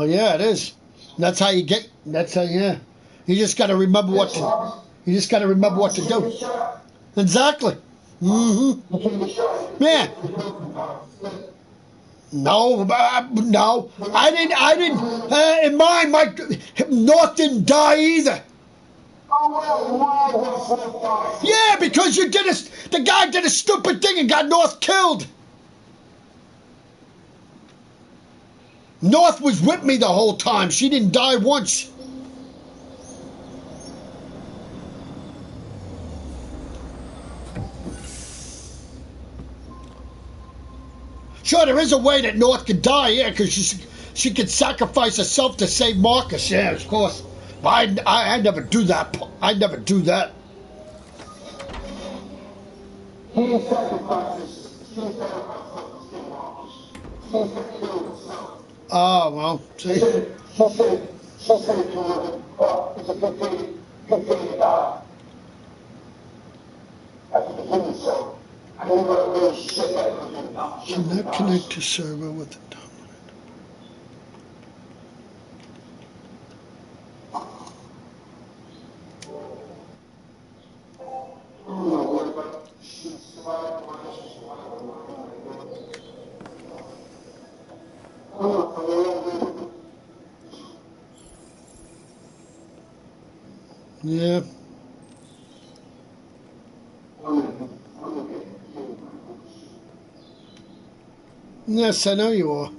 Oh yeah, it is. That's how you get. That's how. Yeah. You just got to remember what to. You just got to remember what to do. Exactly. Yeah. No, no. I didn't. I didn't. In mine, my North didn't die either. Yeah, because you did the guy did a stupid thing and got North killed. North was with me the whole time. She didn't die once. Sure, there is a way that North could die, yeah, because she could sacrifice herself to save Marcus, yeah, of course. But I never do that. I never do that. Oh, well, see. Cannot connect to server with the yeah. Yes, I know you are.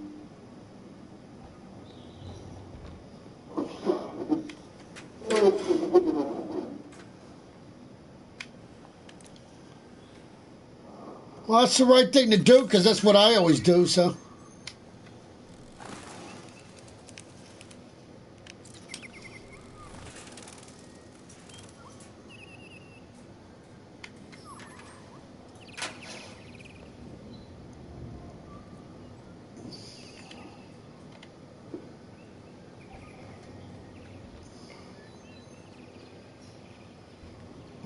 Well, that's the right thing to do, because that's what I always do, so.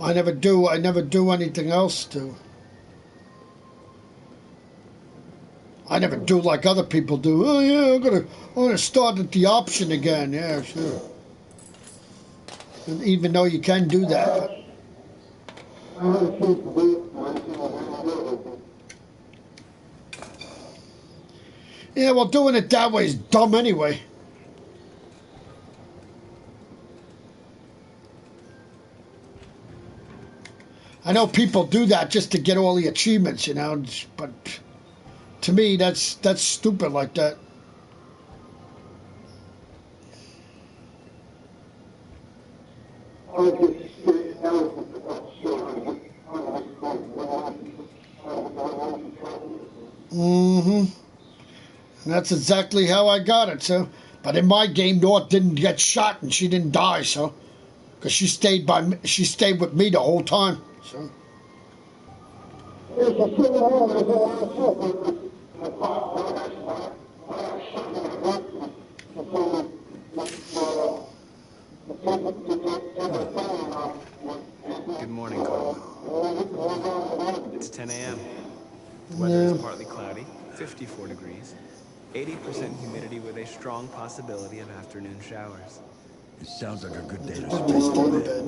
I never do anything else to. I never do like other people do. Oh yeah, I'm gonna start at the option again. Yeah, sure. And even though you can do that. Yeah, well, doing it that way is dumb anyway. I know people do that just to get all the achievements, you know, but to me, that's stupid like that. Mm-hmm. And that's exactly how I got it, so. But in my game, North didn't get shot and she didn't die, so. Because she stayed with me the whole time, so. Good morning, Carl. It's 10 a.m. The weather is partly cloudy, 54 degrees, 80% humidity with a strong possibility of afternoon showers. It sounds like a good day to spend in bed.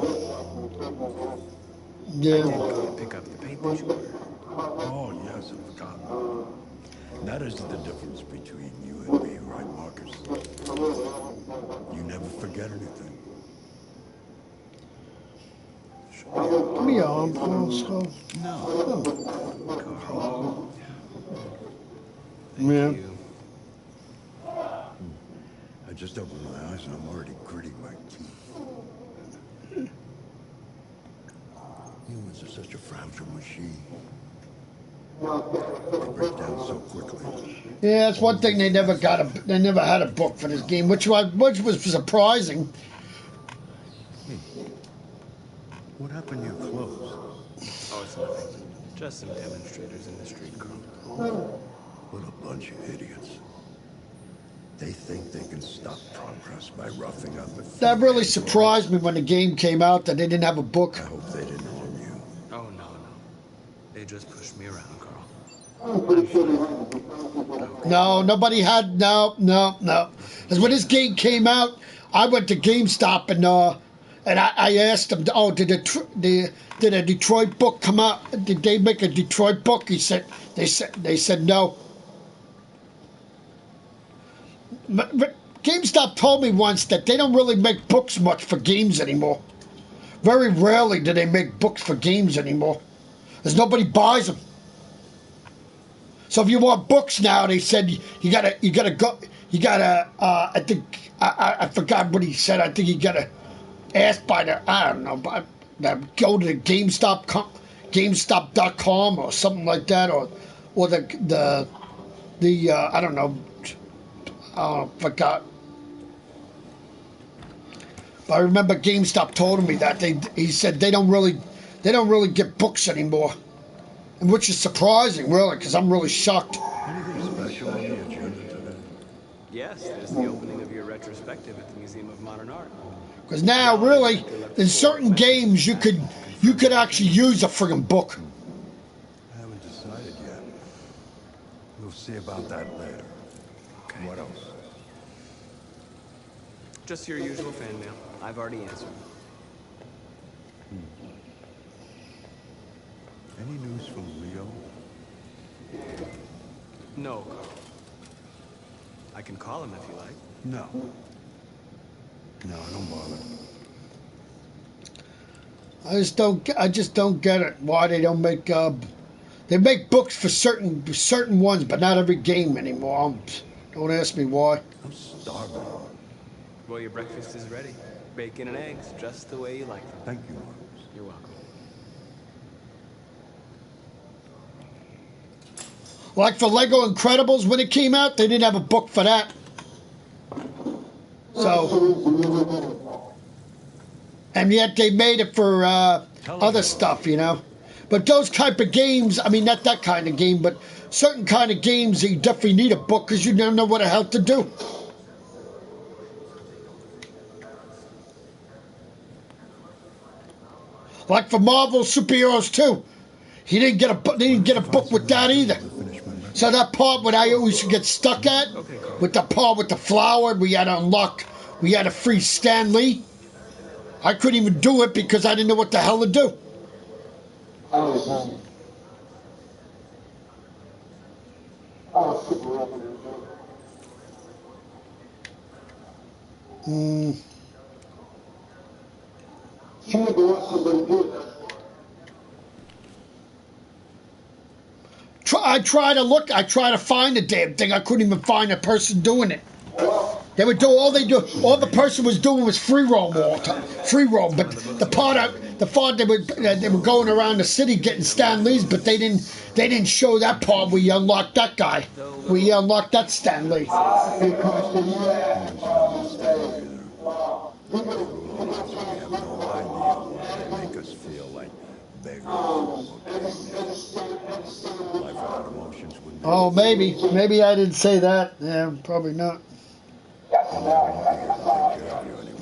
Yeah. I did go to pick up the paintbrush order. Oh, yes, I've forgotten. That is the difference between you and me, right, Marcus? You never forget anything. Give me your arm, Carl. No. Carl. Yeah. Thank you. I just opened my eyes and I'm already gritting my teeth. Humans are such a fragile machine. They break down so quickly. Yeah, that's one thing they never had a book for this game, which was surprising. Hey, what happened to your clothes? Oh, it's nothing. Just some demonstrators in the street, Carl. What a bunch of idiots. They think they can stop progress by roughing up. That really surprised me when the game came out that they didn't have a book. I hope they didn't harm you. Oh, no. They just pushed me around, Carl. No, nobody had. No. Because when this game came out, I went to GameStop and I asked him, oh, did a Detroit book come out? Did they make a Detroit book? He said they said no. But GameStop told me once that they don't really make books much for games anymore. Very rarely do they make books for games anymore, because nobody buys them. So if you want books now, they said you gotta go. I think I forgot what he said. I think you gotta ask by I don't know, go to the GameStop.com or something like that, or the I don't know. Forgot. But I remember GameStop told me that he said they don't really get books anymore, and which is surprising, really, because I'm really shocked. Anything special on the agenda today? Yes, there's the opening of your retrospective at the Museum of Modern Art. Because now, really, in certain games, you could actually use a friggin' book. I haven't decided yet. We'll see about that later. Okay. What else? Just your usual fan mail. I've already answered. Any news from Leo? No, Carl. I can call him if you like. No. No, don't bother. I just don't get it. Why they don't make they make books for certain ones, but not every game anymore. Don't ask me why. I'm starving. Well, your breakfast is ready. Bacon and eggs, just the way you like them. Thank you, Marcus. You're welcome. Like for Lego Incredibles, when it came out, they didn't have a book for that. So, and yet they made it for other stuff, you know. But those type of games, I mean, not that kind of game, but certain kind of games, you definitely need a book because you never know what the hell to do. Like for Marvel Superheroes 2, he didn't get a book with that either. So that part when I always get stuck at, with the part with the flower, we had to unlock, we had to free Stan Lee. I couldn't even do it because I didn't know what the hell to do. I try to find the damn thing. I couldn't even find a person doing it. They would do all the person was doing was free roam all the time. Free roam. But the part they were going around the city getting Stan Lee's, but they didn't show that part where you unlocked that guy. Where you unlocked that Stan Lee. Oh, maybe I didn't say that. Yeah, probably not.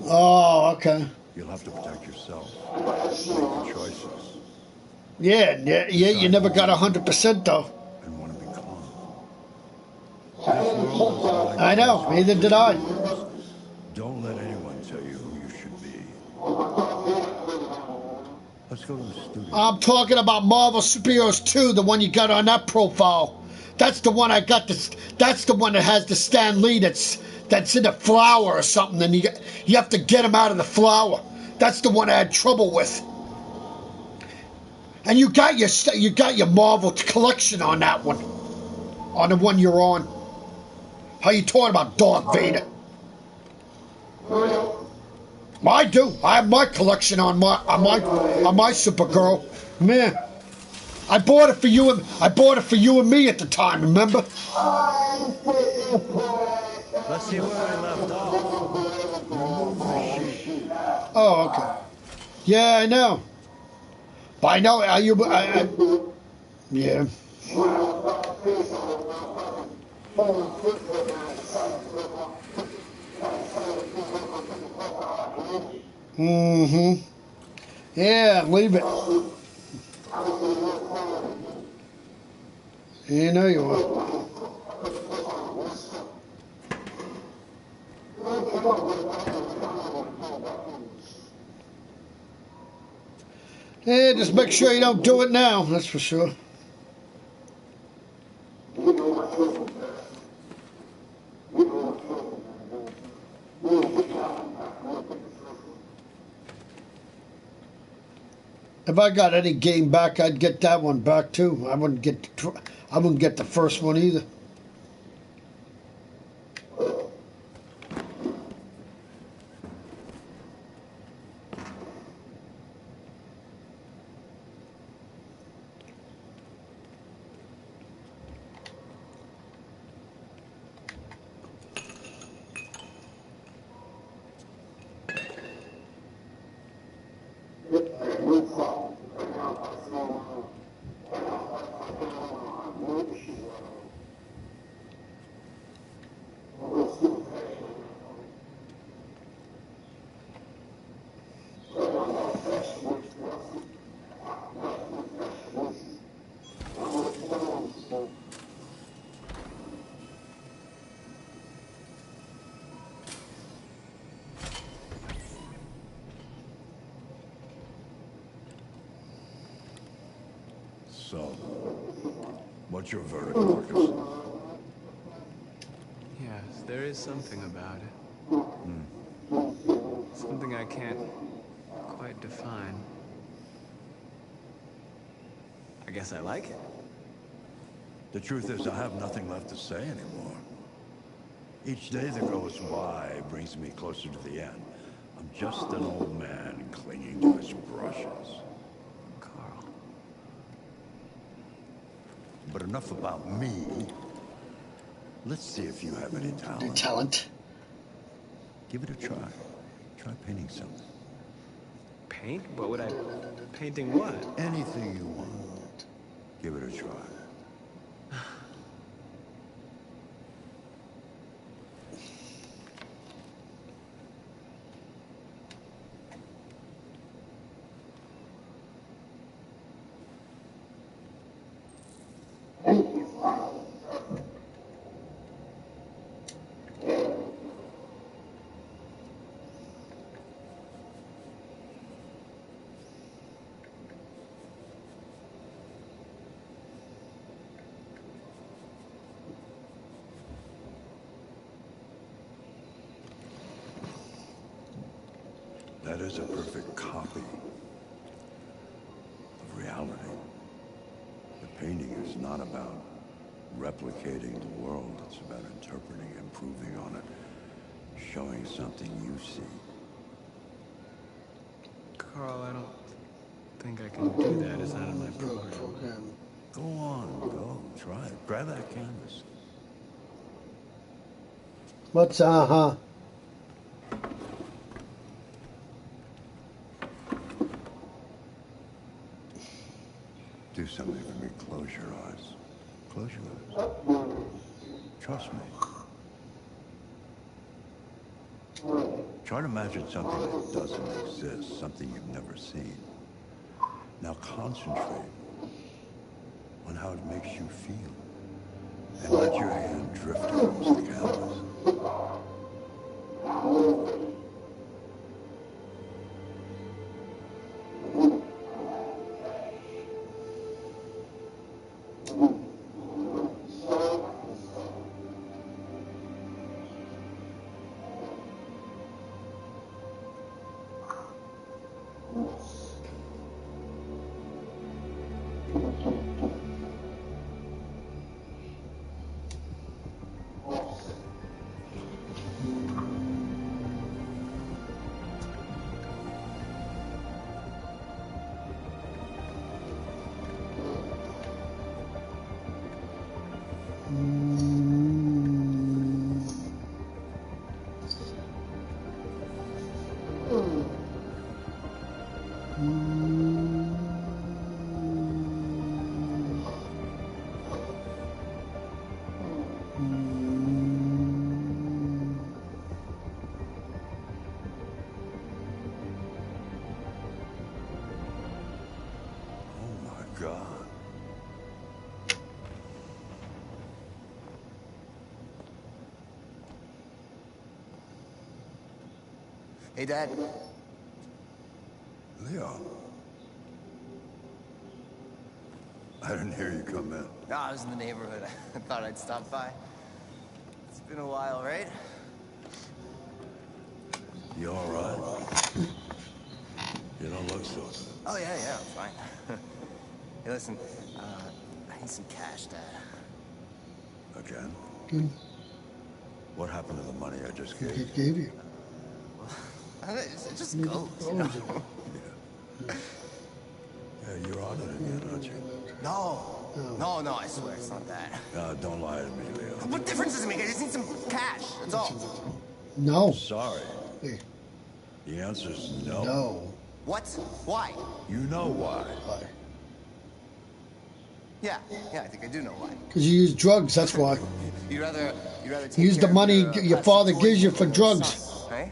Oh, okay. You'll have to protect yourself. Make your choices. Yeah. You never got 100% though. And want to be calm. I know. Neither did I. Don't let anyone tell you who you should be. Let's go to the studio. I'm talking about Marvel Superheroes 2, the one you got on that profile. That's the one I got. That's the one that has the Stan Lee that's in a flower or something, and you have to get him out of the flower. That's the one I had trouble with. And you got your Marvel collection on that one, on the one you're on. How you talking about Darth Vader? I do. I have my collection on my Supergirl. Man, I bought it for you and me at the time. Remember? Let's see where we left off. Oh, okay. Yeah, I know. But I know. Yeah. Mm-hmm. Yeah, leave it. You know you are. Yeah, just make sure you don't do it now, that's for sure. If I got any game back, I'd get that one back too. I wouldn't get the first one either. So, what's your verdict, Marcus? Yes, there is something about it. Something I can't quite define. I guess I like it. The truth is, I have nothing left to say anymore. Each day that goes by brings me closer to the end. I'm just an old man clinging to his brushes. Carl. But enough about me. Let's see if you have any talent. Talent. Give it a try. Try painting something. Paint? What would I... Painting what? Anything you want. Give it a try. That is a perfect copy of reality. The painting is not about replicating the world. It's about interpreting, improving on it, showing something you see. Carl, I don't think I can do that. It's not in my program. Go on, go. Try it. Grab that canvas. What's uh-huh? Do something for me. Close your eyes. Close your eyes. Trust me. Try to imagine something that doesn't exist, something you've never seen. Now concentrate on how it makes you feel. And let your hand drift across the canvas. Oh my God. Hey, Dad. Leo. I didn't hear you come in. No, I was in the neighborhood. I thought I'd stop by. It's been a while, right? You all right? You don't look so good. Oh, yeah, I'm fine. Hey, listen, I need some cash, Dad. Again? Good. What happened to the money I just gave you? It gave you. It just goes, you know? Yeah, you're on it again, aren't you? No, I swear it's not that. Don't lie to me, Leo. What difference does it make? I just need some cash, that's all. No. Sorry. Hey. The answer's no. No. What? Why? You know why. Why? Yeah, I think I do know why. Because you use drugs, that's why. You'd rather take Use the care money of your father plastic gives you toy for than your drugs. son, right?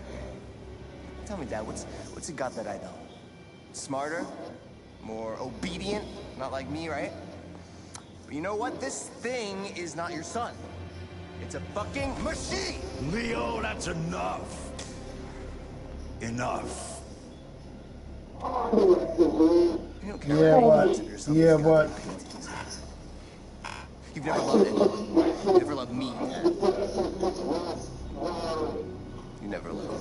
Tell me, Dad, what's it got that I don't? Smarter? More obedient? Not like me, right? But you know what? This thing is not your son. It's a fucking machine! Leo, that's enough. Enough. You don't care Yeah, what but. of yourself Yeah, these but. goddamn paintings. You've never loved anyone. You never loved me, Dad. You never loved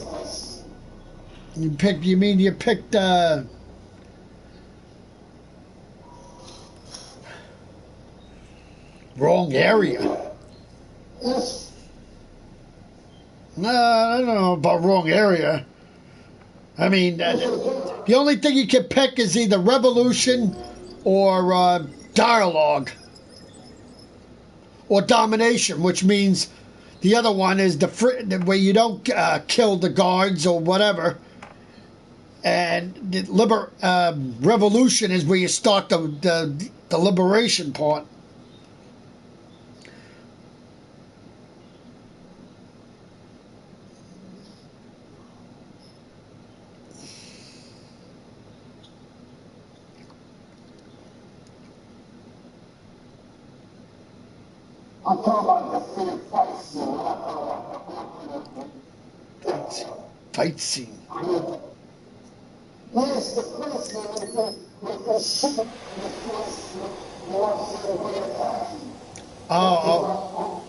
me. You picked, wrong area. No, I don't know about wrong area. I mean, the only thing you can pick is either revolution or dialogue or domination, which means the other one is the where you don't kill the guards or whatever. And the revolution is where you start the liberation part. I'm talking about the fight scene. Fight scene. Yes, the fight scene with the ship. Oh.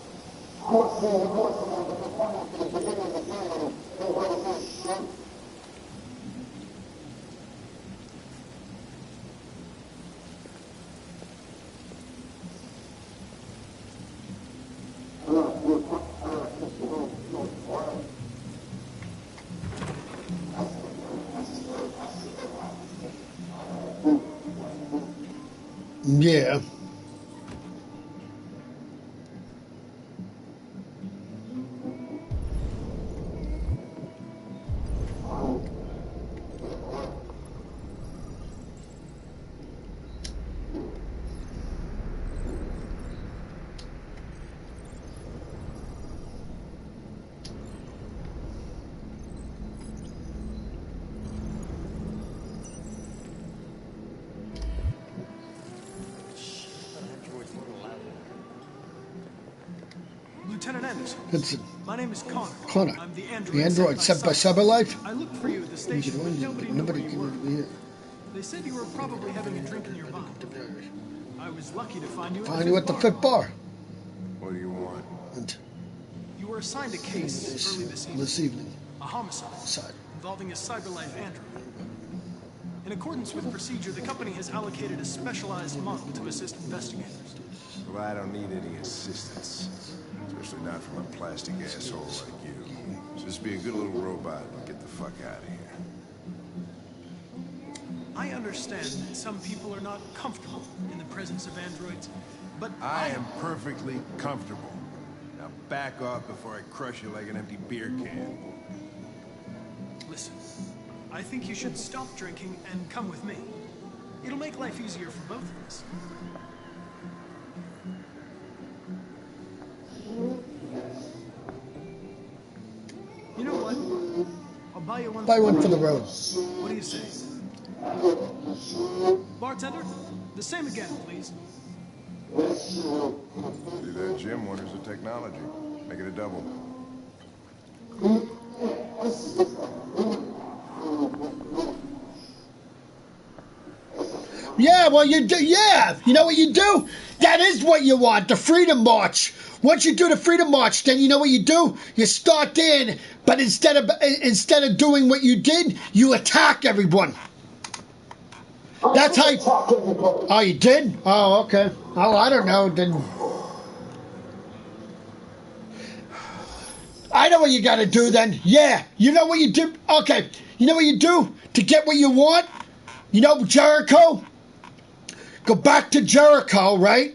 Yeah. Lieutenant Anderson. It's My name is Connor. Connor. I'm the android. The android sent by Cyberlife? I looked for you at the station, but nobody knew where you were. can. They said you were probably having a drink in your bar. I was lucky to find you Find you at the fifth bar. What do you want? And You were assigned a case early this evening. this evening. A homicide Side. involving a Cyberlife android. In accordance with procedure, the company has allocated a specialized model to assist investigators. Well, I don't need any assistance. Especially not from a plastic asshole like you. Just be a good little robot and get the fuck out of here. I understand that some people are not comfortable in the presence of androids, but I am perfectly comfortable. Now back off before I crush you like an empty beer can. Listen, I think you should stop drinking and come with me. It'll make life easier for both of us. You know what? I'll buy you one. Buy one for the road. What do you say? Bartender, the same again, please. See that, Jim? Wonders of technology. Make it a double. Yeah, well, you do. Yeah, you know what you do? That is what you want, the Freedom March. Once you do the Freedom March, then you know what you do? You start in, but instead of doing what you did, you attack everyone. That's how. Oh, you did? Oh, okay. Oh, I don't know. Then I know what you got to do. Then, yeah, you know what you do. Okay, you know what you do to get what you want. You know Jericho. Go back to Jericho, right?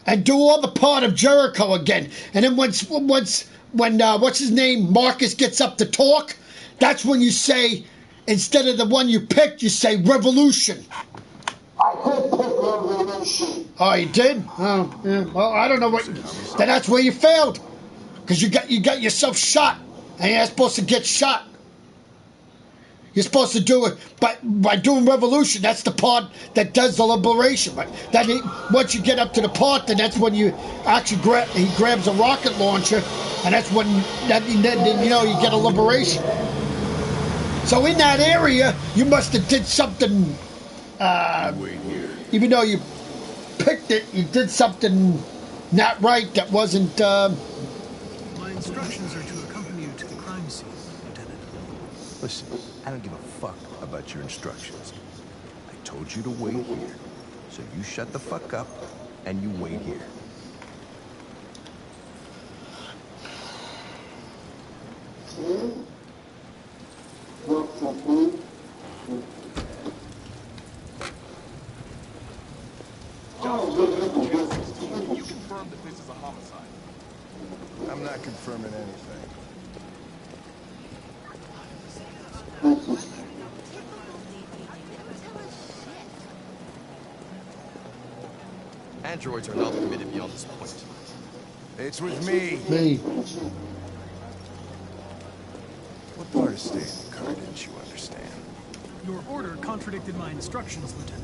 And do all the part of Jericho again. And then when what's his name, Marcus gets up to talk, that's when you say, instead of the one you picked, you say revolution. I did pick revolution. Oh, you did? Oh, yeah. Well, I don't know what. Then that's where you failed, because you got yourself shot, and you're not supposed to get shot. You're supposed to do it by doing revolution. That's the part that does the liberation. But once you get up to the part, then that's when you actually he grabs a rocket launcher, and that's when then you get a liberation. So in that area, you must have did something. Wait here. Even though you picked it, you did something not right. That wasn't. My instructions are to accompany you to the crime scene, Lieutenant. Listen, I don't give a fuck about your instructions. I told you to wait here. So you shut the fuck up and you wait here. You confirmed that this is a homicide. I'm not confirming anything. Androids are not permitted beyond this point. It's with me. Me. What part of staying in the car didn't you understand? Your order contradicted my instructions, Lieutenant.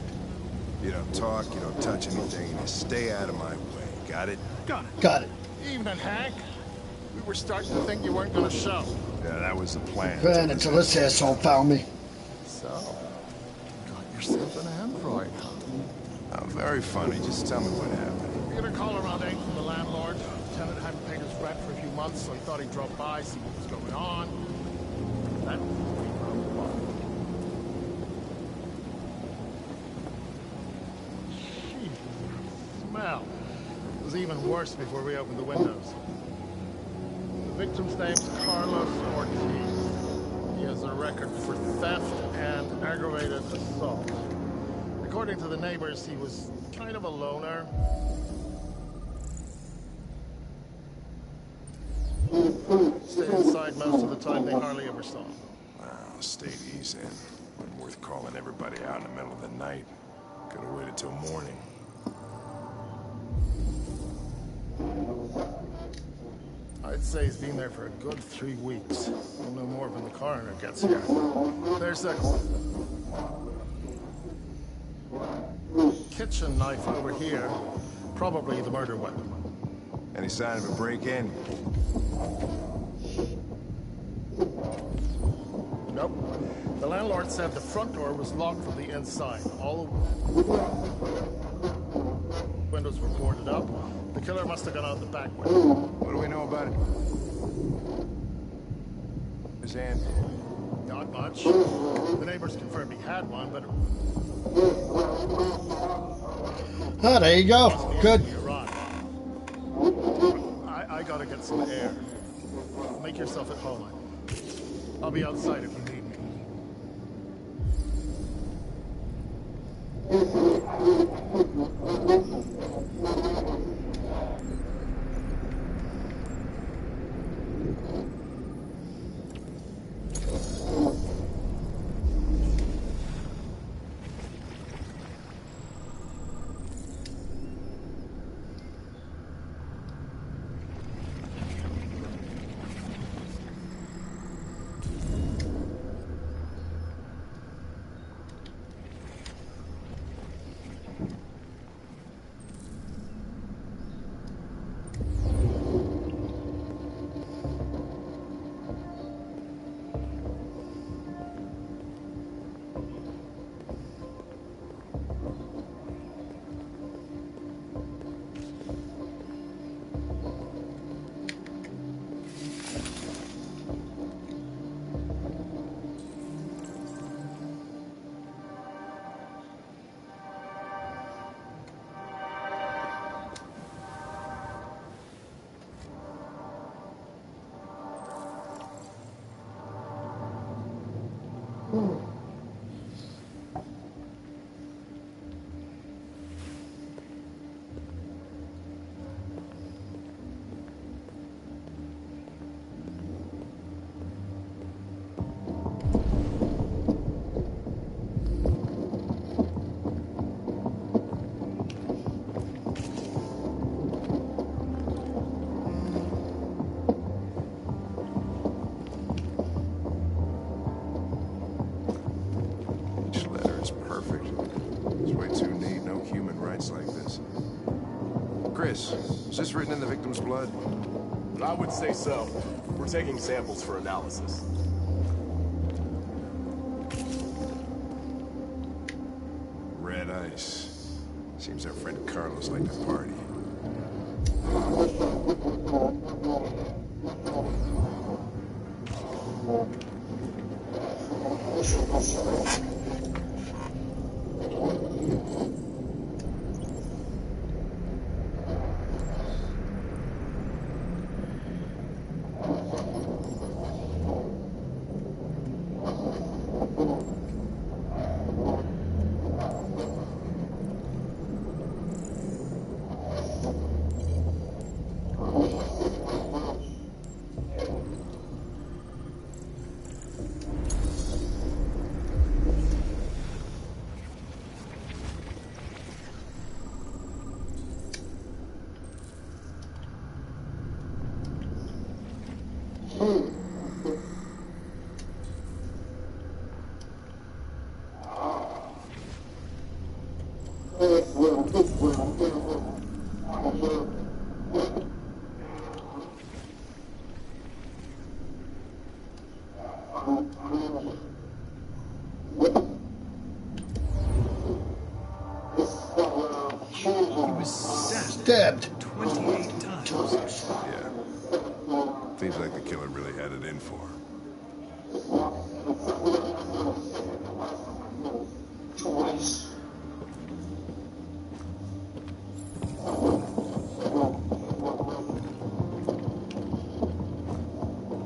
You don't talk, you don't touch anything, you just stay out of my way. Got it? Got it. Got it. Evening, Hank. We were starting to think you weren't going to show. Yeah, that was the plan. And until this asshole found me. So, got yourself an android, huh? Oh, very funny. Just tell me what happened. We got a call around 8 from the landlord. The tenant hadn't paid his rent for a few months, so he thought he'd drop by, see what was going on. Then, we broke apart. Jeez, smell. It was even worse before we opened the windows. The victim's name's Carlos Ortiz. He has a record for theft and aggravated assault. According to the neighbors, he was kind of a loner. Stayed inside most of the time. They hardly ever saw him. Well, state he's in. Wasn't worth calling everybody out in the middle of the night. Could have waited till morning. I'd say he's been there for a good 3 weeks. We'll know more when the coroner gets here. There's a kitchen knife over here. Probably the murder weapon. Any sign of a break-in? Nope. The landlord said the front door was locked from the inside. All windows were boarded up. The killer must have gone out the back window. What do we know about it? His hand. Not much. The neighbors confirmed he had one, but Oh, there you go. Good. he arrived. I gotta get some air. Make yourself at home. I'll be outside if you need me. Each letter is perfect. It's way too neat. No human writes like this. Chris, is this written in the victim's blood? I would say so. We're taking samples for analysis. Red ice. Seems our friend Carlos liked to party. He was Stabbed. 28 times. Yeah. Seems like the killer really had it in for him.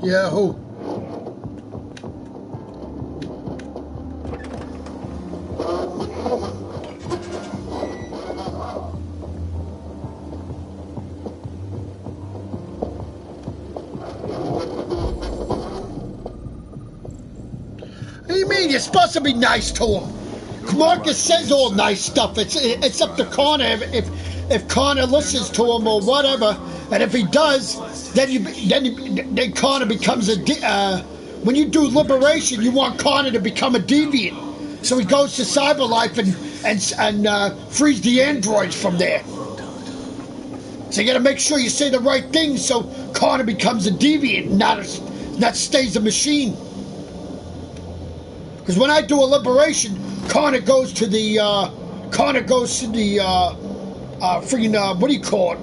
Yeah, who? What do you mean? You're supposed to be nice to him. Marcus says all nice stuff. It's up to Connor if Connor listens to him or whatever, and if he does, then Connor becomes a. When you do liberation, you want Connor to become a deviant, so he goes to Cyberlife and frees the androids from there. So you got to make sure you say the right things so Connor becomes a deviant, not stays a machine. Because when I do a liberation, Connor goes to the freaking what do you call it?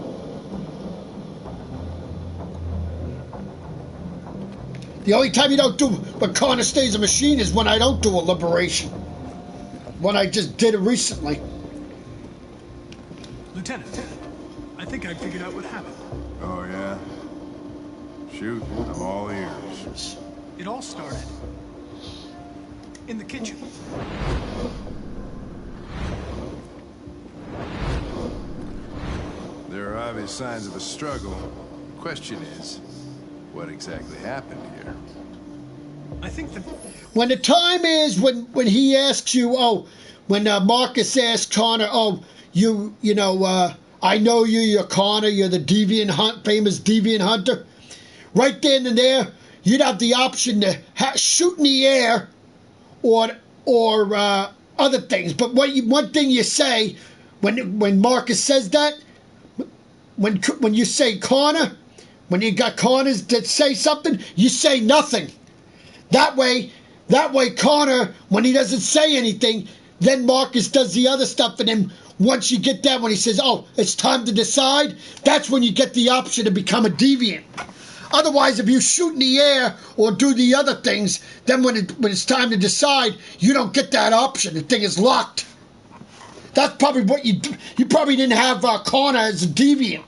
The only time you don't do, but Connor stays a machine is when I don't do a liberation. When I just did it recently. Lieutenant, I think I figured out what happened. Oh, yeah? Shoot, I'm all ears. It all started in the kitchen. There are obvious signs of a struggle. Question is, what exactly happened here? I think that When the time is when he asks you, when Marcus asks Connor, I know you're Connor, you're the famous deviant hunter. Right then and there, you'd have the option to shoot in the air or other things. But one thing you say when Marcus says that, when you say Connor, when you got Connors that say something, you say nothing. That way Connor, when he doesn't say anything, then Marcus does the other stuff, and then once you get that, when he says, it's time to decide, that's when you get the option to become a deviant. Otherwise, if you shoot in the air or do the other things, then when it's time to decide, you don't get that option. The thing is locked. That's probably what you probably didn't have Connor as a deviant.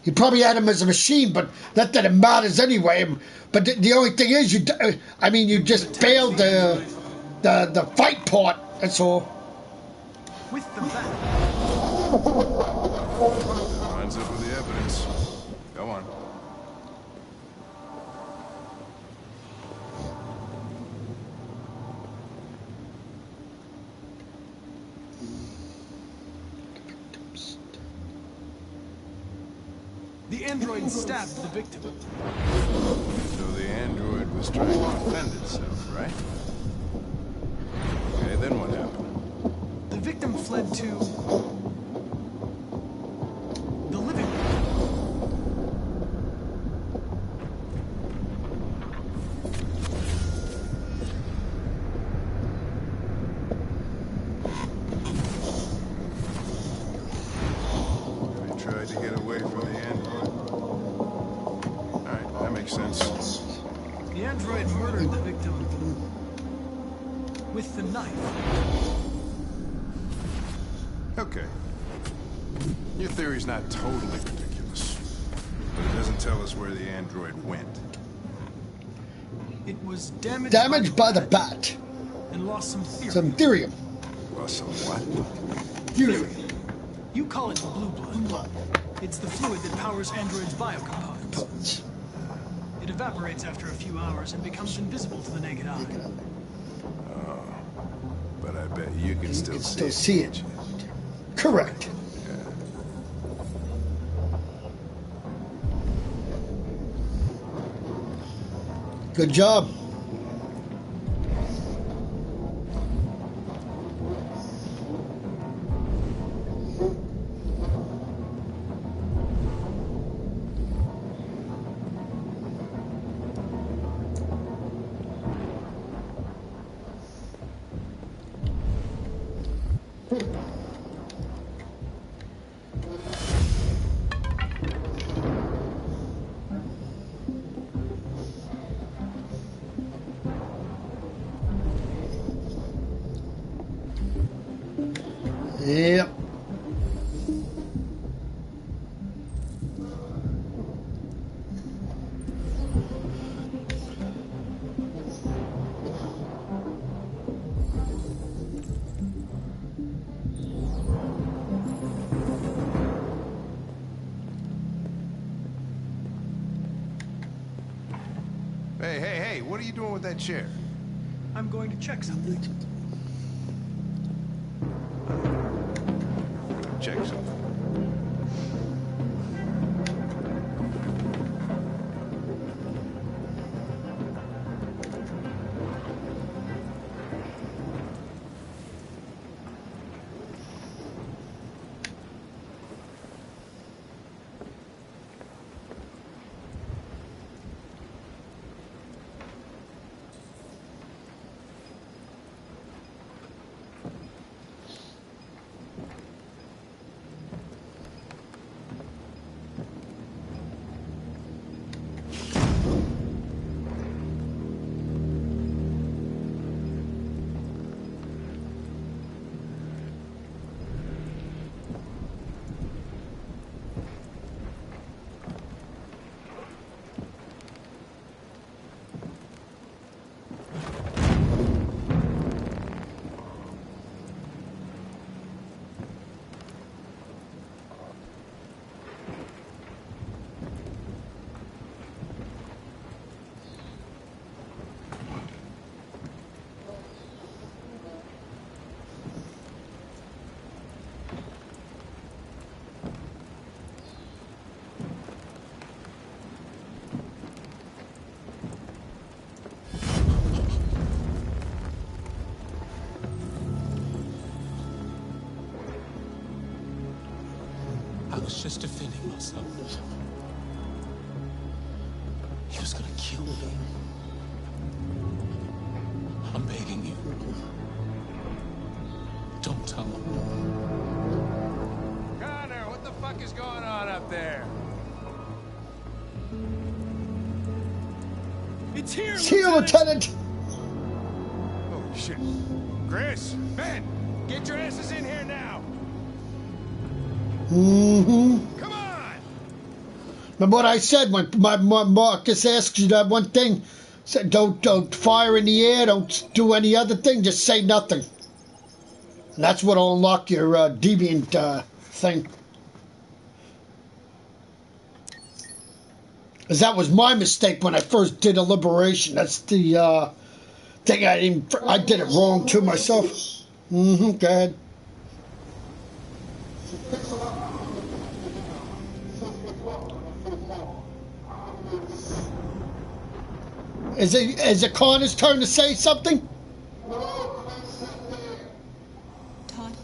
He probably had him as a machine, but that didn't matter anyway. But the only thing is, you just failed the fight part. That's all. With the bat. Lines up with the evidence. Go on. The android stabbed the victim. So the android was trying to defend itself, right? Okay, then what happened? The victim fled to the living room. They tried to get away from the android. Alright, that makes sense. The android murdered the victim with the knife. Okay. Your theory's not totally ridiculous. But it doesn't tell us where the android went. It was damaged, By the bat. and lost some theory. Some therium. Lost some what? Theory. You call it blue blood. It's the fluid that powers androids' biocomponents. It evaporates after a few hours and becomes invisible to the naked eye. But I bet you can still see it. See it. Correct. Good job. Yep. Hey, what are you doing with that chair? I'm going to check something. Check something. I was just defending myself. He was gonna kill me. I'm begging you. Don't tell him. Connor, what the fuck is going on up there? It's here, See you, Lieutenant. Holy shit. Chris, Ben, get your asses in here now. Mm-hmm. Come on! Remember what I said when my Marcus asks you that one thing? Said don't fire in the air, don't do any other thing, just say nothing. And that's what'll unlock your deviant thing. Because that was my mistake when I first did a liberation. That's the thing I did it wrong too myself. Go ahead. Is it Connor's turn to say something? Todd?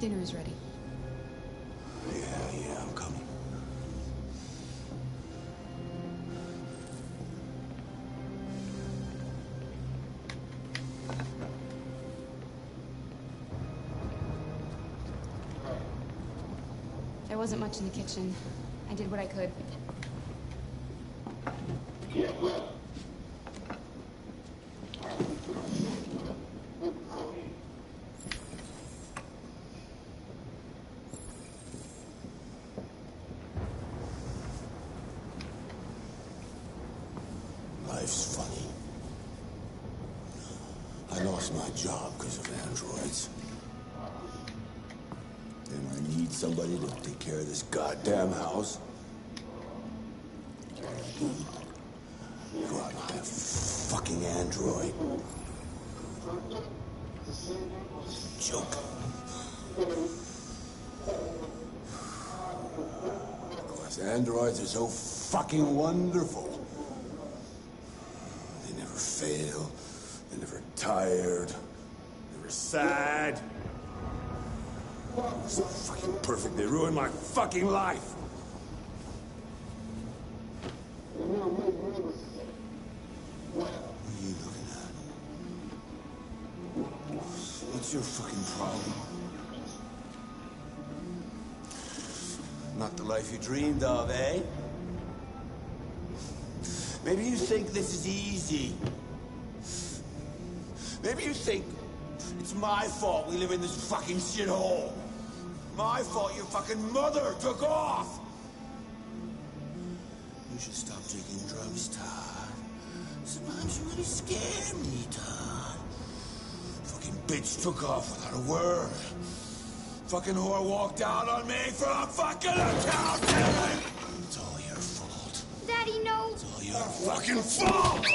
Dinner is ready. Yeah, I'm coming. There wasn't much in the kitchen. I did what I could. Life's funny. I lost my job because of androids. And I need somebody to take care of this goddamn house. Go out and hire a fucking android. Joke. Because androids are so fucking wonderful. They never fail. They're never tired. Never sad. So fucking perfect, they ruined my fucking life! What are you looking at? What's your fucking problem? Not the life you dreamed of, eh? Maybe you think this is easy. Maybe you think it's my fault we live in this fucking shithole. My fault your fucking mother took off! You should stop taking drugs, Todd. Sometimes you really scare me, Todd. Fucking bitch took off without a word. Fucking whore walked out on me for a fucking accountant! It's all your fault. Daddy, no! It's all your fucking fault!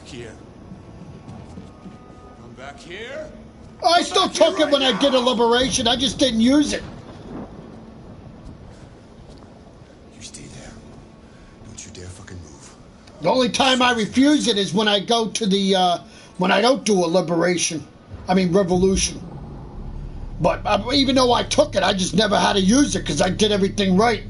Here. Come back here. I still took it when I did a liberation. I just didn't use it. You stay there. Don't you dare fucking move. The only time I refuse it is when I go to the when I don't do a liberation. I mean revolution. But even though I took it, I just never had to use it because I did everything right.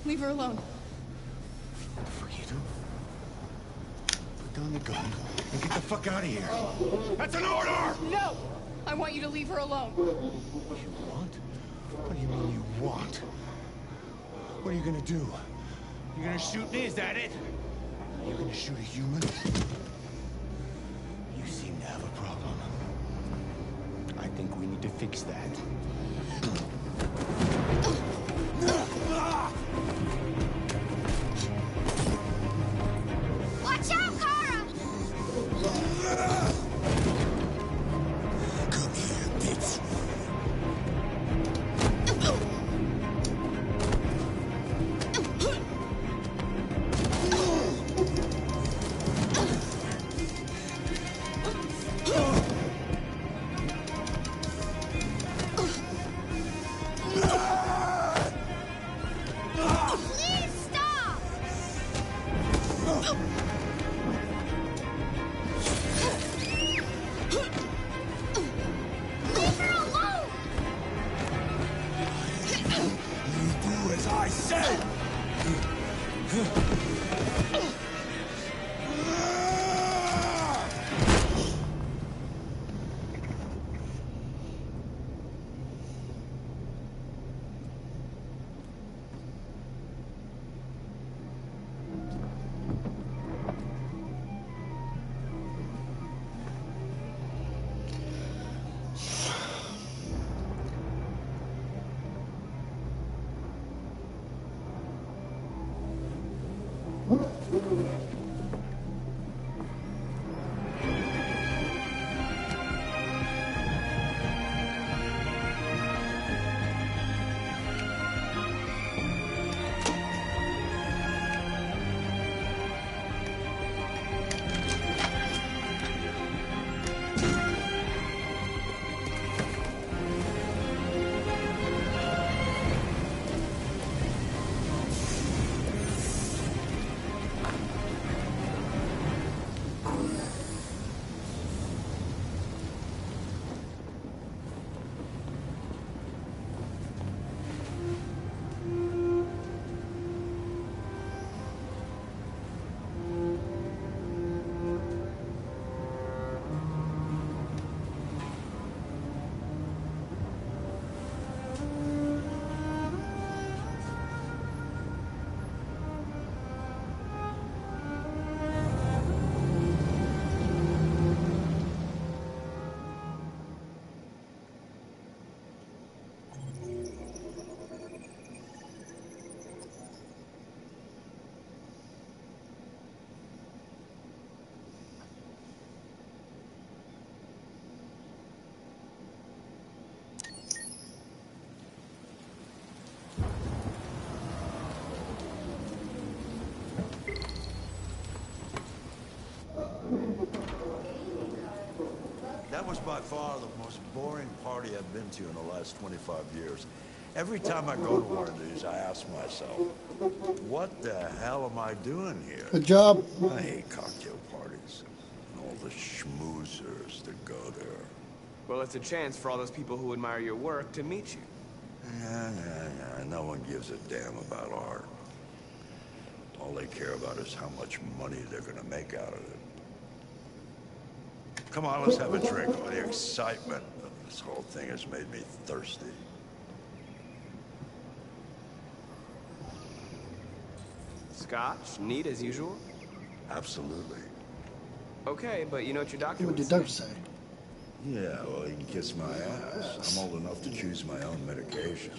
Leave her alone. What the fuck are you doing? Put down the gun and get the fuck out of here. That's an order! No! I want you to leave her alone. You want? What do you mean you want? What are you gonna do? You gonna shoot me? Is that it? Are you gonna shoot a human? think we need to fix that. Watch out, Kara! Come here, bitch. Please stop! Leave her alone! You do as I say. That was by far the most boring party I've been to in the last 25 years. Every time I go to one of these, I ask myself, what the hell am I doing here? Good job. I hate cocktail parties and all the schmoozers that go there. Well, it's a chance for all those people who admire your work to meet you. Yeah. No one gives a damn about art. All they care about is how much money they're gonna make out of it. Come on, let's have a drink. All the excitement of this whole thing has made me thirsty. Scotch, neat as usual? Absolutely. Okay, but you know what your doctor What would did Doug say? Yeah, well, he can kiss my ass. I'm old enough to choose my own medication.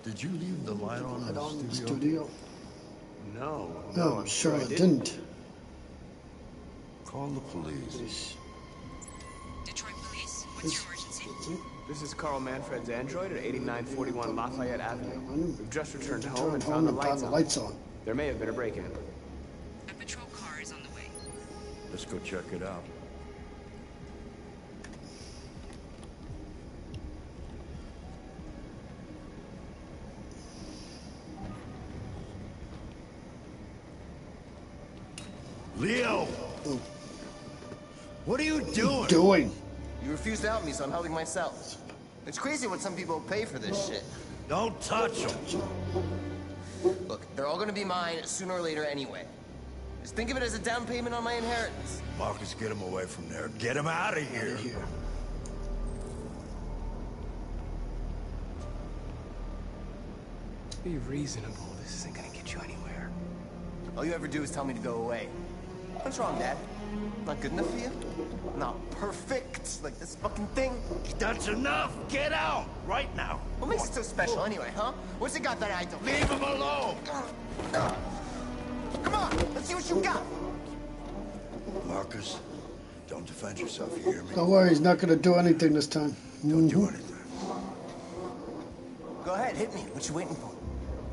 Did you leave the light on in the studio? No, No, I'm sure I didn't. Call the police. Detroit Police, what's your emergency? This is Carl Manfred's android at 8941 Lafayette Avenue. We've just returned home and Home found and the found lights the on. lights on. There may have been a break-in. A patrol car is on the way. Let's go check it out. Leo! What are you doing? You refuse to help me, so I'm helping myself. It's crazy what some people pay for this shit. Don't touch them. Look, they're all gonna be mine sooner or later anyway. Just think of it as a down payment on my inheritance. Marcus, get him away from there. Get him out of here. Be reasonable. This isn't gonna get you anywhere. All you ever do is tell me to go away. What's wrong, Dad? Not good enough for you? Not perfect, like this fucking thing? That's enough! Get out! Right now! What makes it so special anyway, huh? What's it got that I don't? Leave him alone! Come on, let's see what you got! Marcus, don't defend yourself, you hear me? Don't worry, he's not going to do anything this time. Don't do anything. Go ahead, hit me. What you waiting for?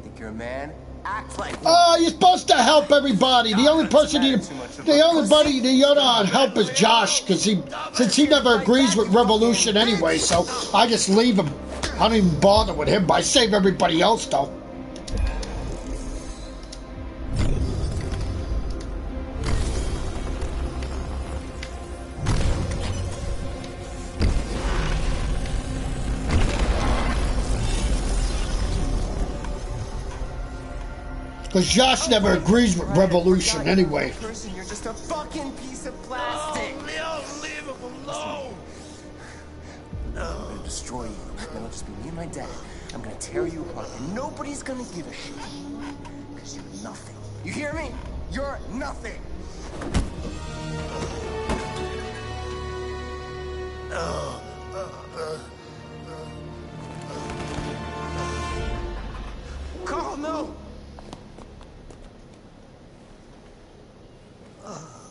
Think you're a man? Act like one. Oh, you're supposed to help everybody. The only person you don't help is Josh, because since he never agrees with revolution anyway, so I just leave him. I don't even bother with him, but I save everybody else though. Because Josh never agrees with revolution anyway. Person, you're just a fucking piece of plastic. Leave him alone! I'm gonna destroy you. Then it'll just be me and my dad. I'm gonna tear you apart, and nobody's gonna give a shit. Because you're nothing. You hear me? You're nothing. Carl, no!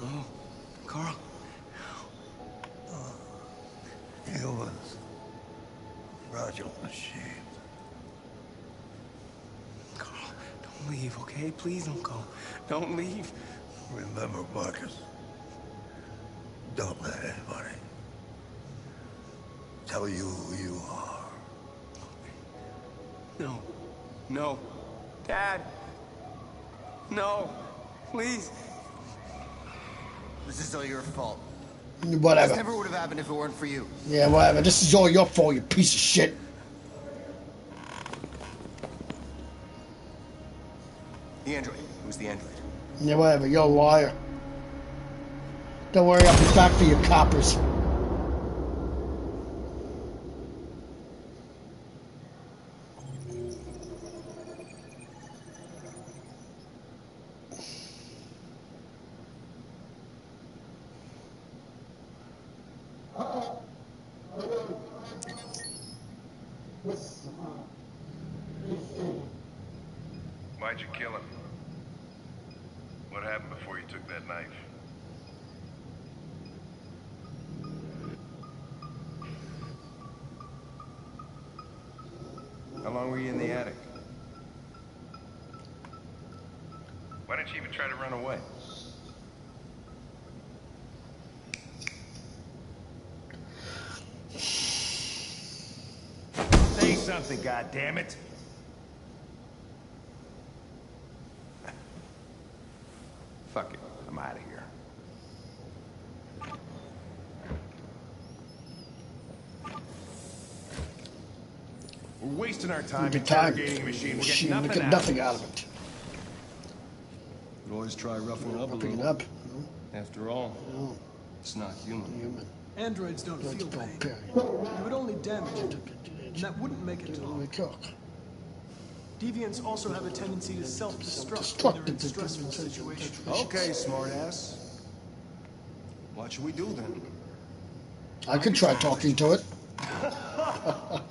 Oh, Carl. Humans. Fragile machines. Carl, don't leave, okay? Please don't go. Don't leave. Remember, Marcus. Don't let anybody tell you who you are. No. No. Dad. No. Please. This is all your fault. Whatever. This never would have happened if it weren't for you. Yeah, whatever. This is all your fault, you piece of shit. The android. Who's the android? Yeah, whatever. You're a liar. Don't worry, I'll be back for your coppers. Why'd you kill him? What happened before you took that knife? How long were you in the attic? Why didn't you even try to run away? Say something, goddammit! Fuck it. I'm out of here. We're wasting our time interrogating a machine. We're getting nothing out of it. You always try ruffling up a Pick it little. up. After all, it's not human. Androids don't feel pain. It would only damage it, and that wouldn't make it talk. Deviants also have a tendency to self-destruct when they're in stressful situations. Okay, smartass. What should we do then? I could try talking to it. What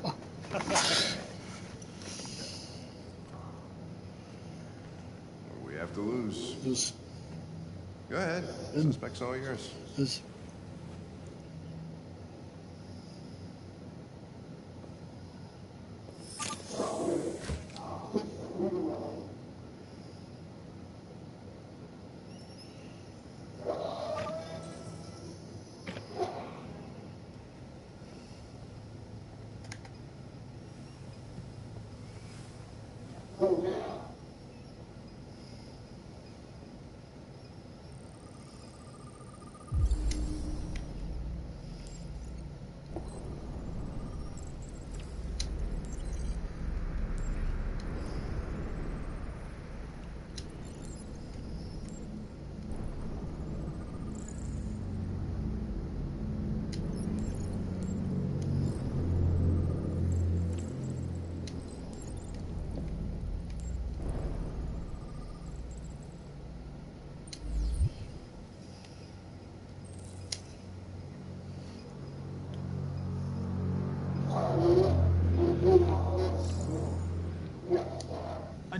do we have to lose? Go ahead. Suspect's all yours.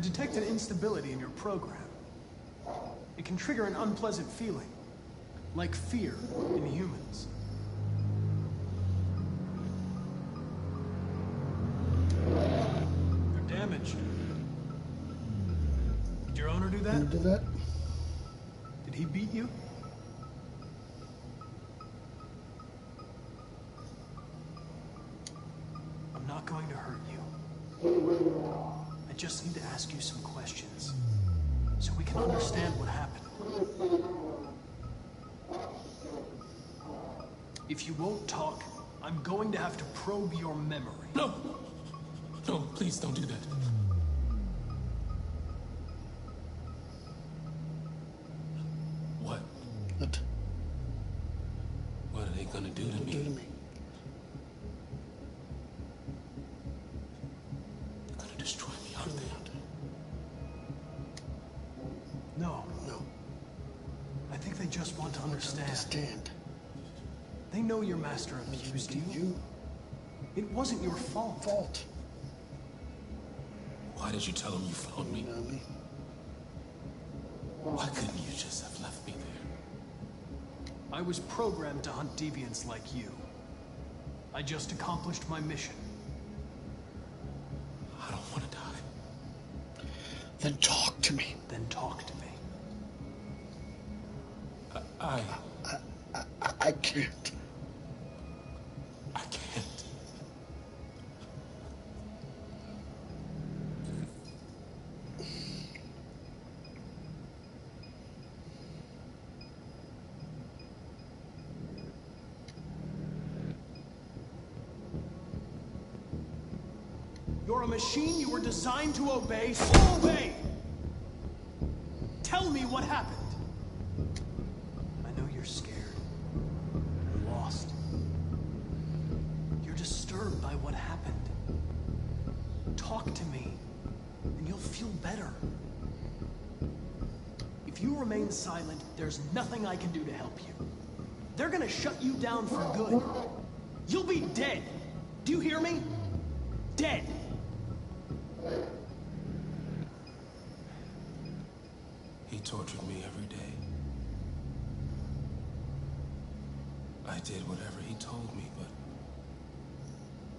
detect an instability in your program. It can trigger an unpleasant feeling, like fear in humans. They're damaged. Did your owner do that? Who did that? Did he beat you? I'm not going to hurt you. I just need to ask you some questions, so we can understand what happened. If you won't talk, I'm going to have to probe your memory. No! No, please don't do that. What? What are they gonna do to me? They're gonna destroy me, aren't they? No. I think they just want to understand. They know your master abused you. It wasn't your fault. Why did you tell him you found me? Why couldn't you just have left me there? I was programmed to hunt deviants like you. I just accomplished my mission. I don't want to die. Then talk to me. I can't. I can't. You're a machine you were designed to obey, so obey! Tell me what happened. I know you're scared. You're lost. You're disturbed by what happened. Talk to me, and you'll feel better. If you remain silent, there's nothing I can do to help you. They're gonna shut you down for good. You'll be dead. Do you hear me? Dead. He tortured me every day. I did whatever he told me, but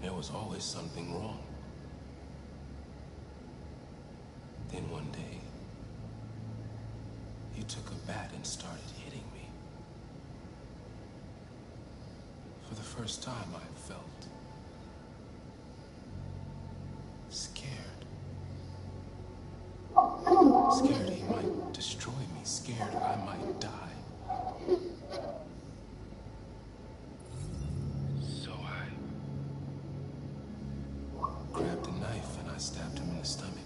there was always something wrong. Then one day, he took a bat and started hitting me. For the first time, I felt scared. Scared he might destroy me. Scared I might die. So I grabbed a knife and I stabbed him in the stomach.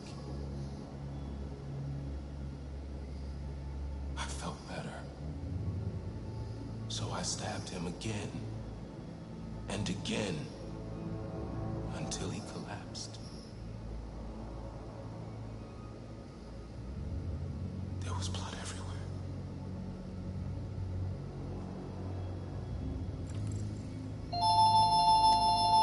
I felt better. So I stabbed him again and again until he collapsed. There was blood everywhere.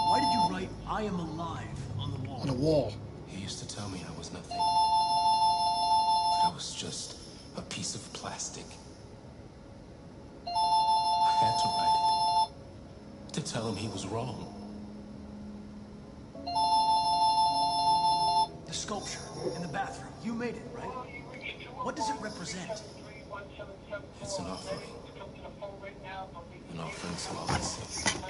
Why did you write, "I am alive" on the wall? On the wall. He used to tell me I was nothing. That I was just a piece of plastic. I had to write it. To tell him he was wrong. The sculpture in the bathroom. You made it, right? What does it represent? It's an offering. An offering to all his sins.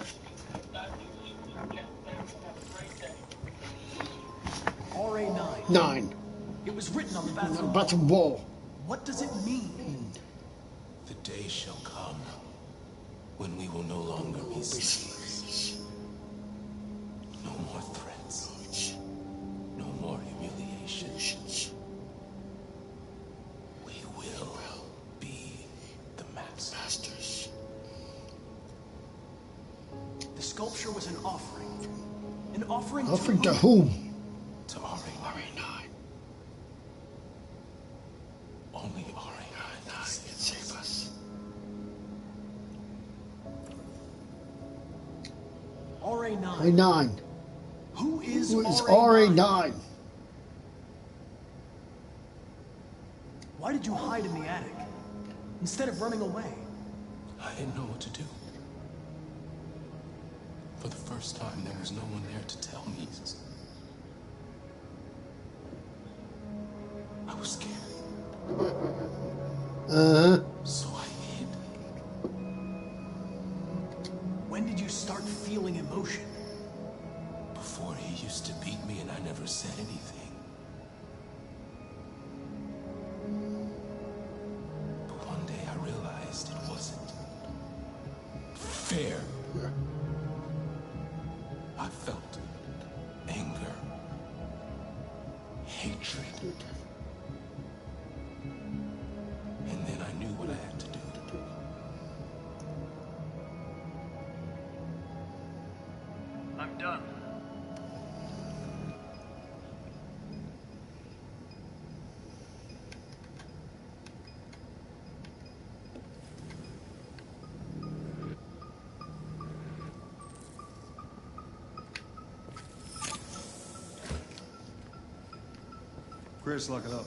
RA9. 9. It was written on the On bathroom the bathroom wall. What does it mean? The day shall come when we will no longer be slaves. No more threats. No more humiliations. We will be the masters. The sculpture was an offering. An offering Offering to whom? whom? To RA9. Only RA9 can save us. RA9. A9. Who is Who is RA9? RA9? Why did you hide in the attic? Instead of running away? I didn't know what to do. For the first time, there was no one there to tell me. I was scared. So I hid. When did you start feeling emotion? Before, he used to beat me and I never said anything. But one day I realized it wasn't fair. I felt anger, hatred. And then I knew what I had to do. I'm done. Chris, lock it up.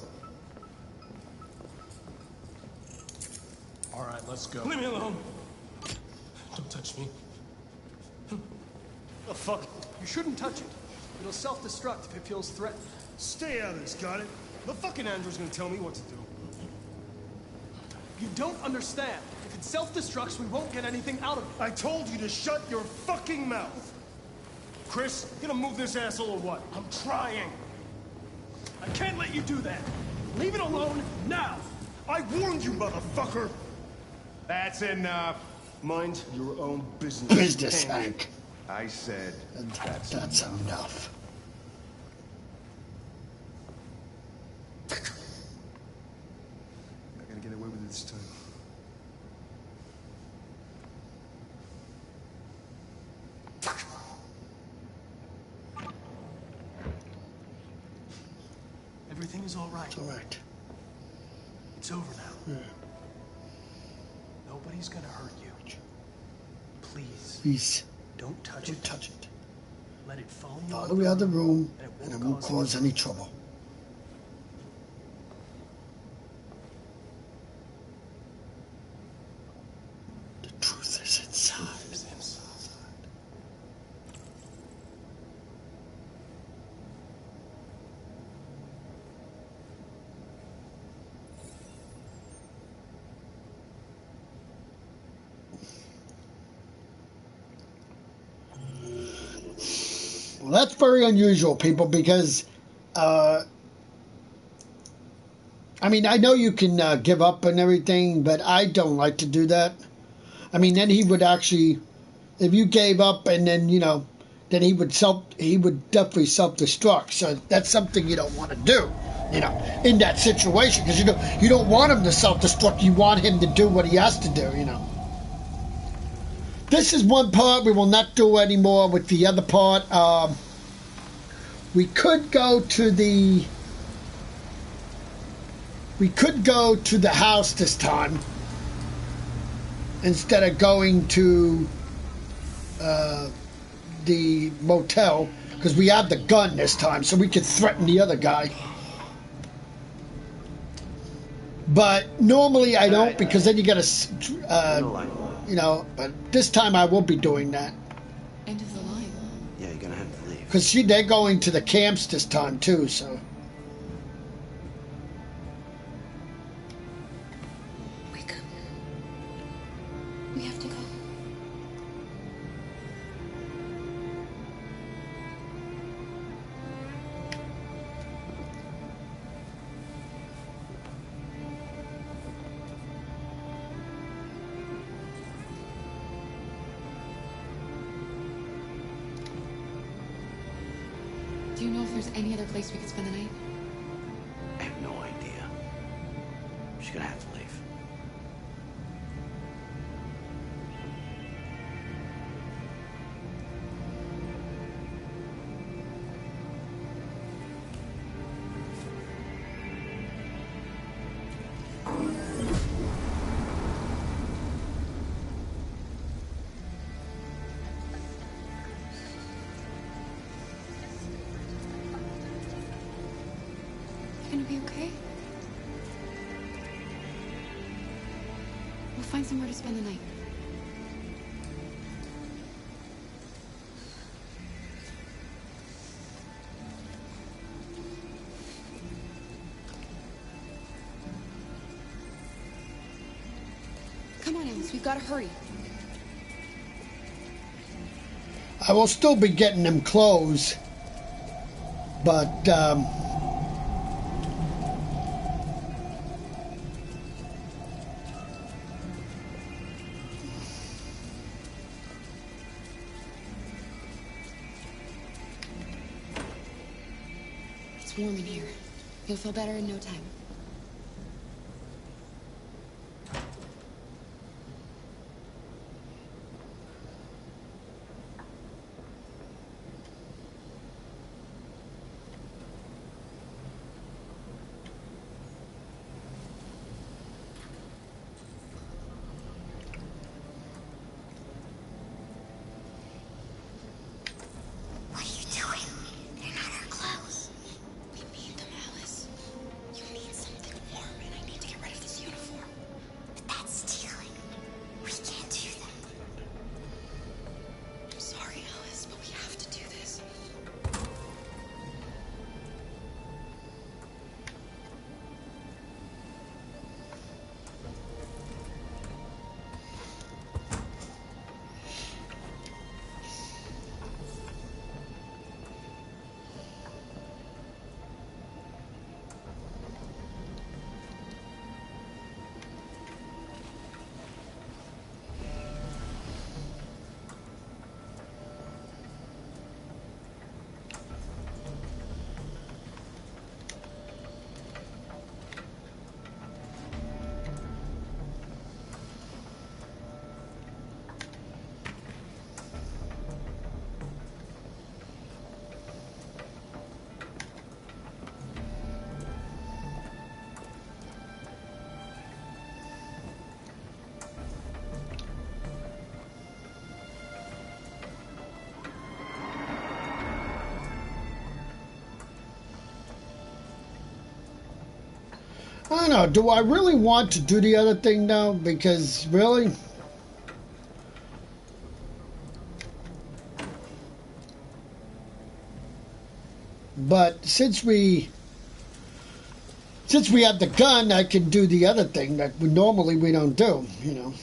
All right, let's go. Leave me alone. Don't touch me. The fuck? You shouldn't touch it. It'll self-destruct if it feels threatened. Stay out of this, got it? The fucking Andrew's gonna tell me what to do. You don't understand. If it self-destructs, we won't get anything out of it. I told you to shut your fucking mouth! Chris, you gonna move this asshole or what? I'm trying. I can't let you do that. Leave it alone now. I warned you, motherfucker! That's enough. Mind your own business. Business, Hank. I said That's enough. I gotta get away with it this time. Everything is all right. It's all right. It's over now. Yeah. Nobody's gonna hurt you. Please. Please. Don't touch Don't it. touch it. Let it follow you Follow me out of the room, and and it won't cause any trouble. The truth is inside. Well, that's very unusual, people, because, I mean, I know you can give up and everything, but I don't like to do that. I mean, then he would actually, if you gave up and then, you know, then he would definitely self-destruct. So that's something you don't want to do, you know, in that situation, because you don't want him to self-destruct. You want him to do what he has to do, you know. This is one part we will not do anymore. With the other part, we could go to the house this time instead of going to the motel, because we have the gun this time, so we could threaten the other guy. But normally I don't, because then you got to. You know, but this time I will be doing that. End of the line. Yeah, you're gonna have to leave. Because they're going to the camps this time too, so. Wake up. We have to go. Do you know if there's any other place we could spend the night? I have no idea. She's gonna have to leave. You gonna be okay? find somewhere to spend the night. Come on, Alice, we've got to hurry. I will still be getting them clothes, but it's warm in here. You'll feel better in no time. I don't know. Do I really want to do the other thing now? Because really, but since we have the gun, I can do the other thing that we don't do. You know,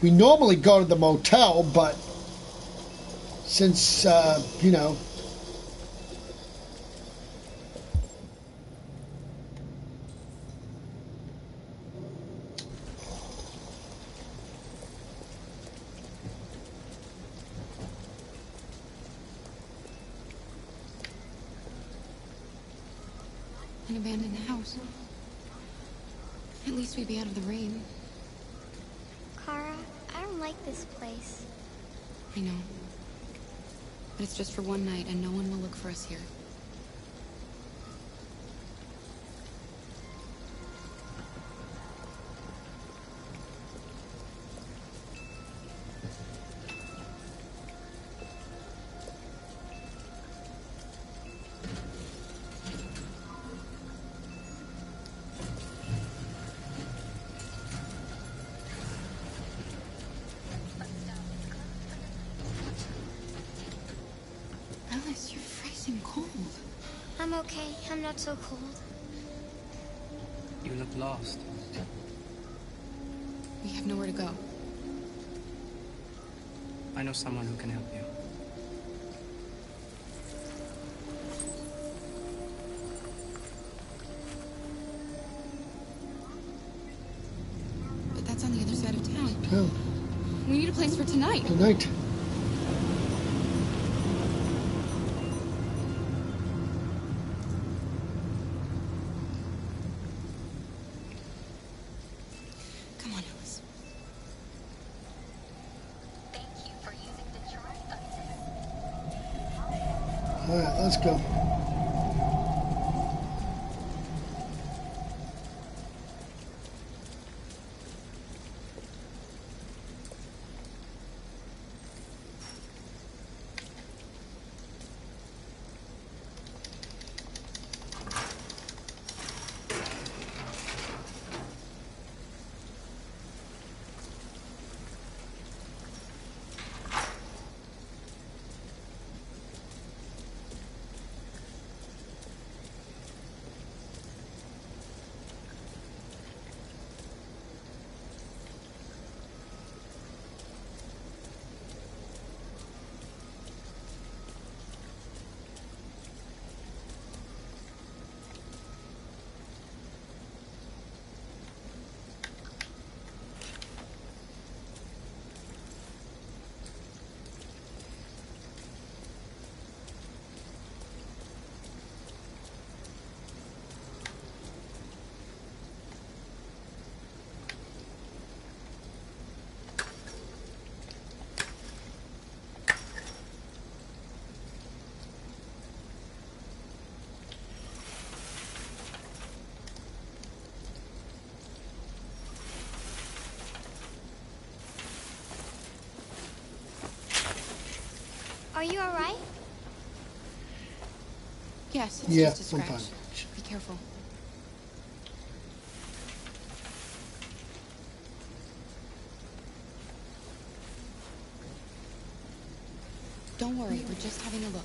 we normally go to the motel, but since you know. An abandoned house. At least we'd be out of the rain. Kara, I don't like this place. I know. But it's just for one night, and no one will look for us here. Alice, you're freezing cold. I'm okay. I'm not so cold. You look lost. We have nowhere to go. I know someone who can help you. But that's on the other side of town. Oh, We need a place for tonight. tonight. Come on, Alice. Thank you for using Detroit. All right, let's go. Are you alright? Yes, it's Yeah, just a scratch. I'm fine. Be careful. Don't worry, we're just having a look.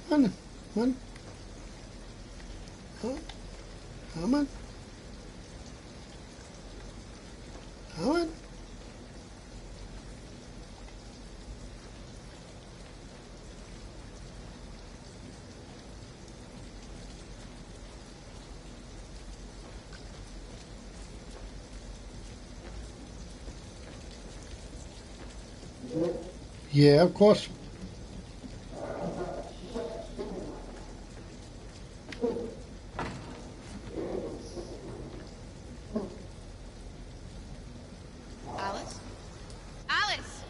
Come on. Come on. Come on. Come on. Yeah, of course. Alice? Alice!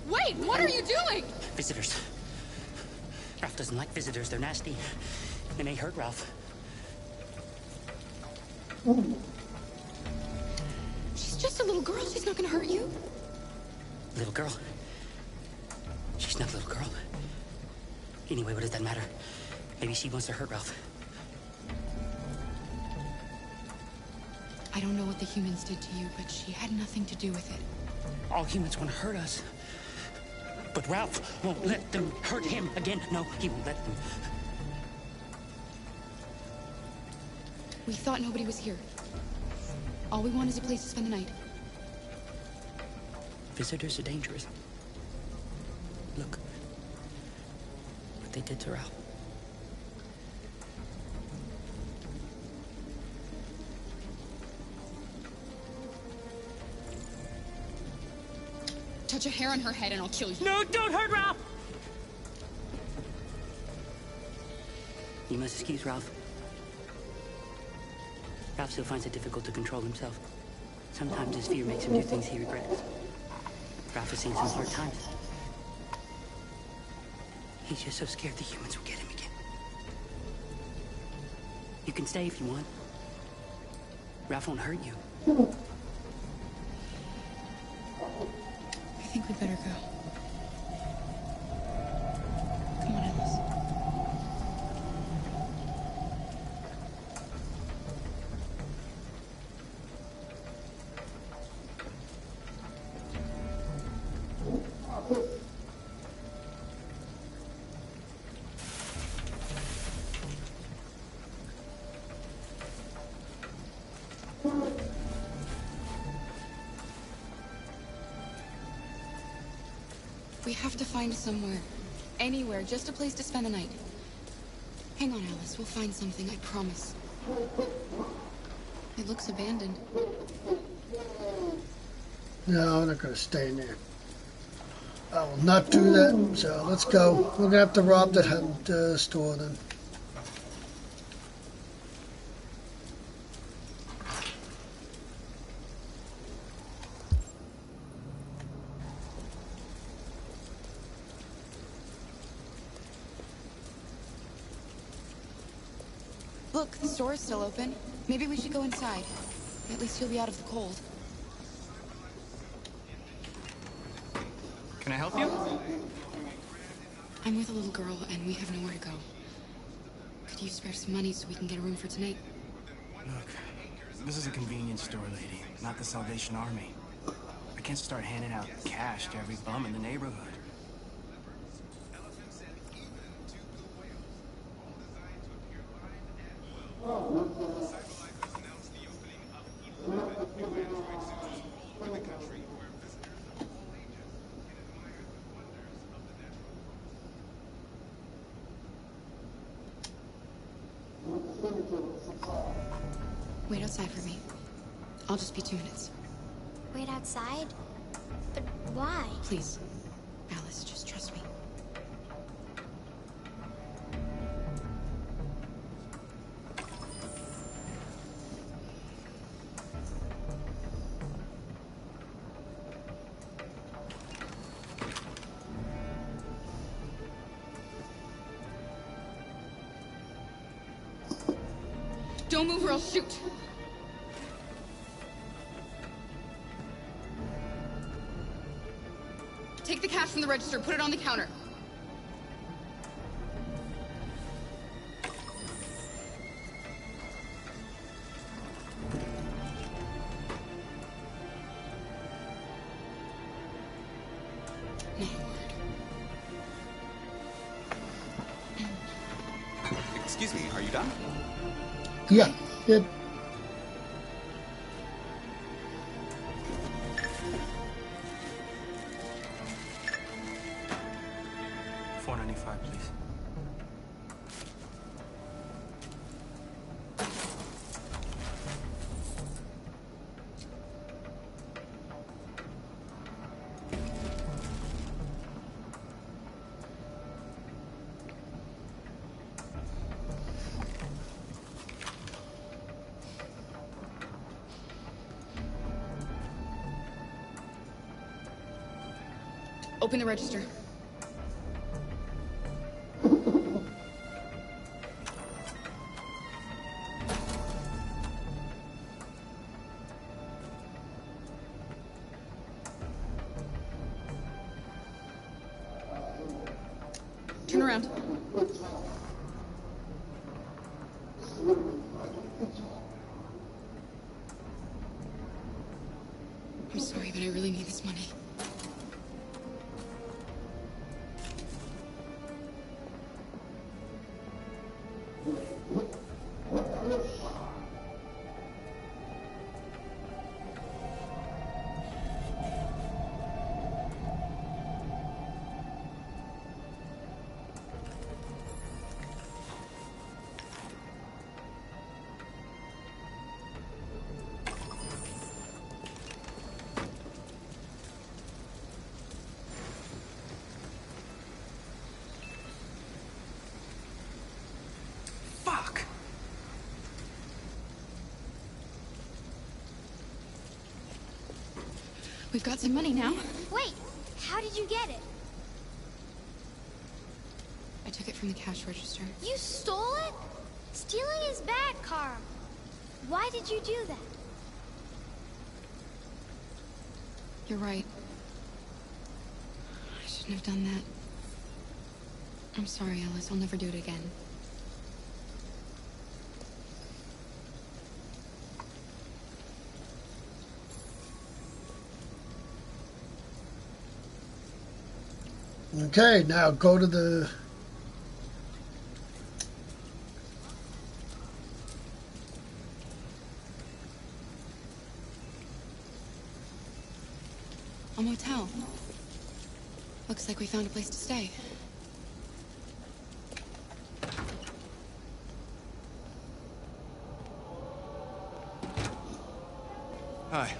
Wait, what are you doing? Visitors. Ralph doesn't like visitors. They're nasty. They may hurt Ralph. She's just a little girl. She's not gonna hurt you. Little girl? She's not a little girl. Anyway, what does that matter? Maybe she wants to hurt Ralph. I don't know what the humans did to you, but she had nothing to do with it. All humans want to hurt us. But Ralph won't let them hurt him again. No, he won't let them. We thought nobody was here. All we want is a place to spend the night. Visitors are dangerous. Look what they did to Ralph. Touch a hair on her head and I'll kill you. No, don't hurt Ralph! You must excuse Ralph. Ralph still finds it difficult to control himself. Sometimes his fear makes him do things he regrets. Ralph has seen some hard times. He's just so scared the humans will get him again. You can stay if you want. Ralph won't hurt you. I think we'd better go. Come on, Alice. We have to find somewhere. Anywhere, just a place to spend the night. Hang on, Alice. We'll find something, I promise. It looks abandoned. No, I'm not going to stay in there. I will not do that. So let's go. We're going to have to rob that store then. Look, the store is still open. Maybe we should go inside. At least you'll be out of the cold. Can I help you? I'm with a little girl, and we have nowhere to go. Could you spare some money so we can get a room for tonight? Look, this is a convenience store, lady, not the Salvation Army. I can't start handing out cash to every bum in the neighborhood. Wait outside for me. I'll just be 2 minutes. Wait outside? But why? Please. Alice, just trust me. Don't move or I'll shoot. Take the cash from the register, put it on the counter. Excuse me, are you done? Yeah, good. $4.95, please. Open the register. Turn around. I'm sorry, but I really need this money. Fuck! We've got some money now. Wait, how did you get it? I took it from the cash register. You stole it? Stealing is bad, Kara. Why did you do that? You're right. I shouldn't have done that. I'm sorry, Alice. I'll never do it again. Okay, now go to the... A motel. Looks like we found a place to stay. Hi.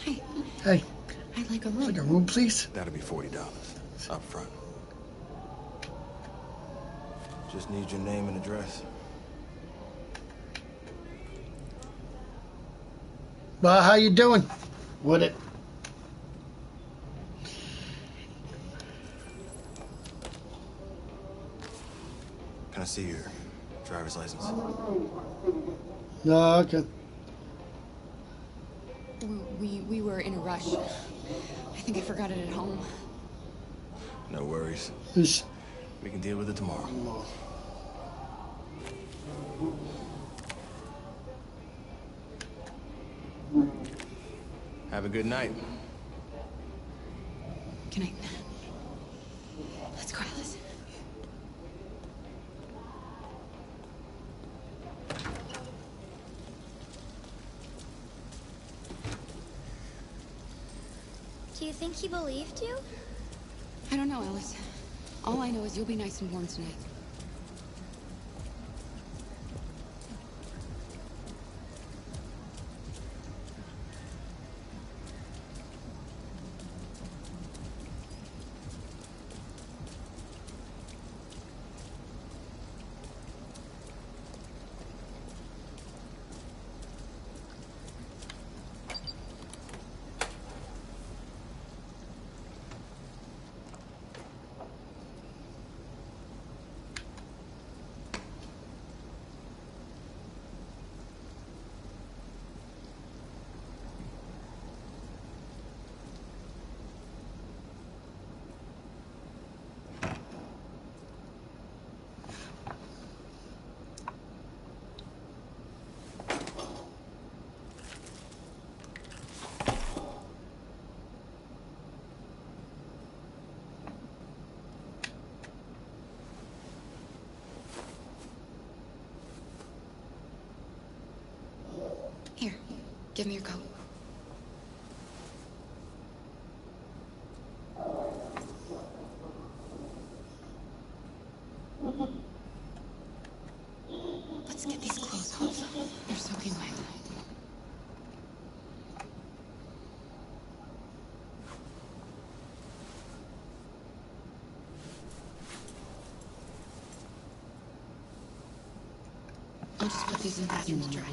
Hey, Hey, I'd like a room. like a room, please? That'll be $40 up front. Just need your name and address. Well, how you doing with it? Can I see your driver's license? No, okay. We were in a rush. I think I forgot it at home. No worries. This... We can deal with it tomorrow. Have a good night. Good night. Let's go, Alice. Do you think he believed you? I don't know, Alice. All I know is you'll be nice and warm tonight. Give me your coat. Let's get these clothes off. They're soaking wet. I'll just put these in the bathroom to dry.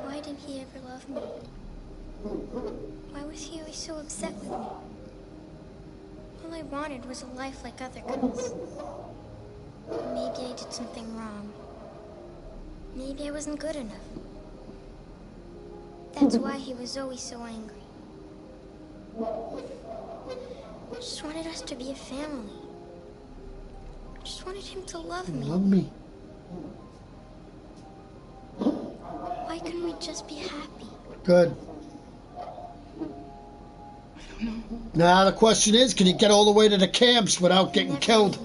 Why didn't he ever love me? Why was he always so upset with me? All I wanted was a life like other girls. Maybe I did something wrong. Maybe I wasn't good enough. That's why he was always so angry. I just wanted us to be a family. I just wanted him to love me. Love me. Why couldn't we just be happy? Good. Now the question is, can you get all the way to the camps without getting killed?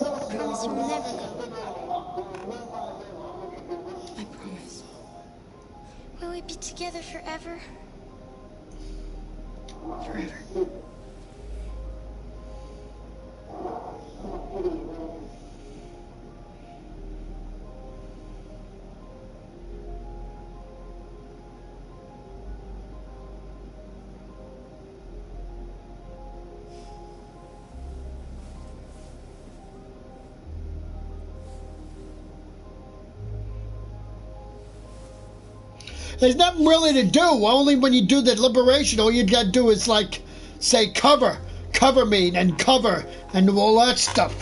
I promise you'll never go. I promise. Will we be together forever? Forever. There's nothing really to do. Only when you do the liberation, all you gotta do is like say cover me and cover and all that stuff.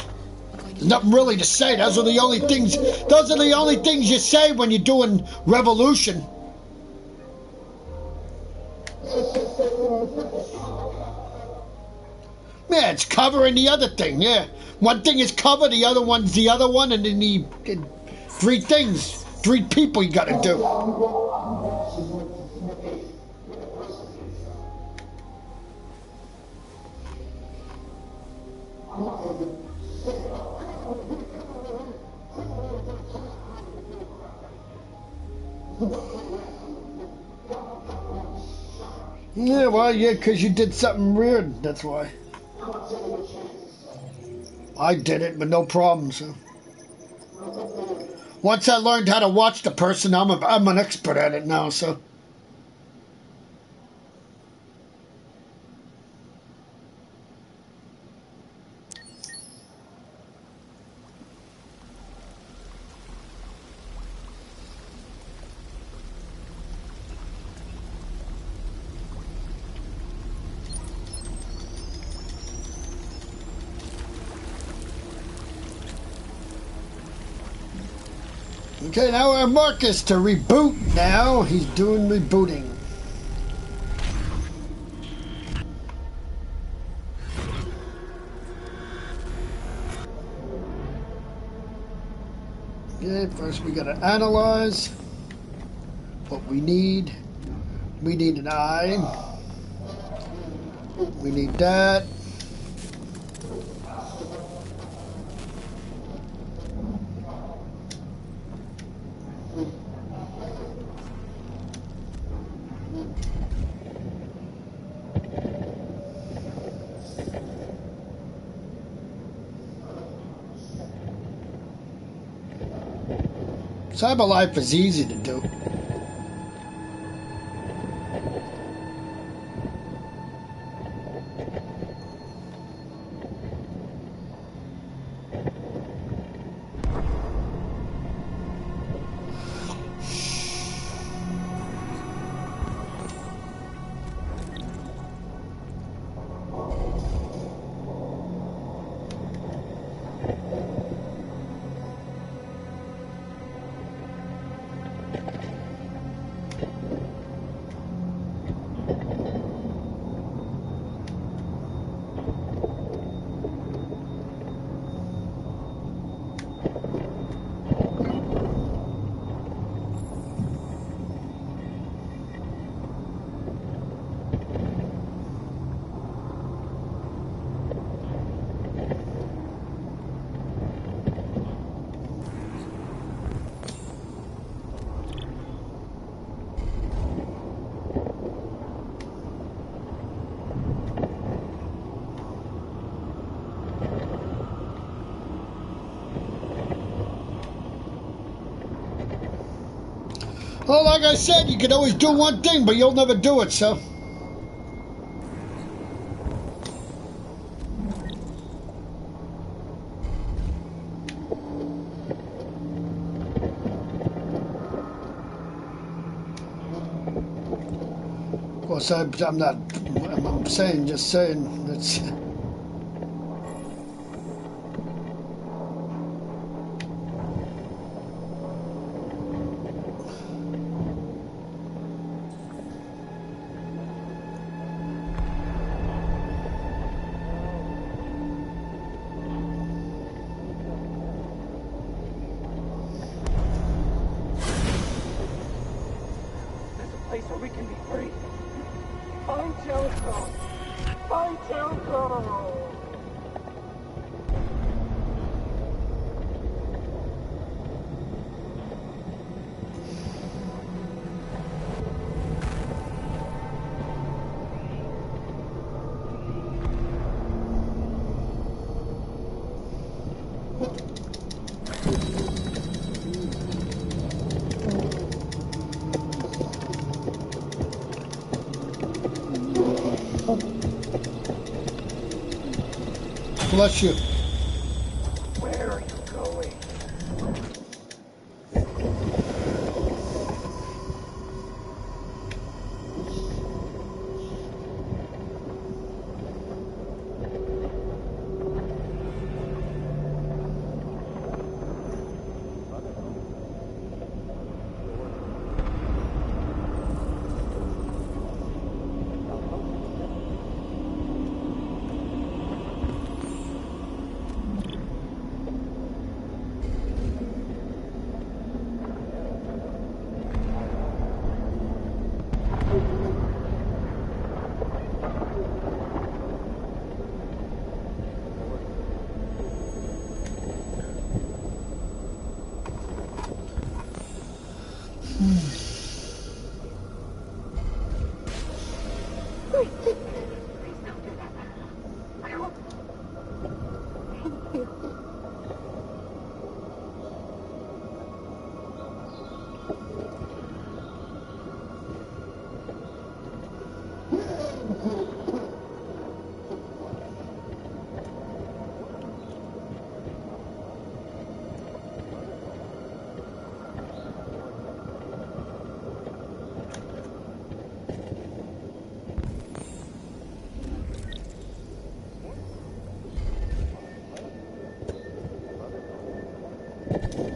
There's nothing really to say. Those are the only things you say when you're doing revolution. Yeah, it's covering the other thing, yeah. One thing is cover, the other one's the other one, and then three things. 3 people you gotta do. Yeah, well, yeah, because you did something weird, that's why. I did it, but no problem, so. Once I learned how to watch the person, I'm an expert at it now, so. Okay, now we're Marcus to reboot now. He's doing rebooting. Okay, first we gotta analyze what we need. We need an eye. We need that. Cyber life is easy to do. Well, like I said, you can always do one thing, but you'll never do it, so. Of course, I'm not. I'm saying, just saying. It's. Place where we can be free. Find Jericho! Find Jericho! Bless you. Where are you going?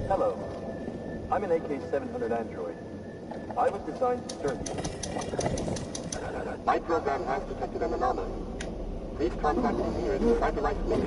Hello. I'm an AK-700 android. I was designed to serve you. My program has detected an anomaly. Please contact the nearest satellite link.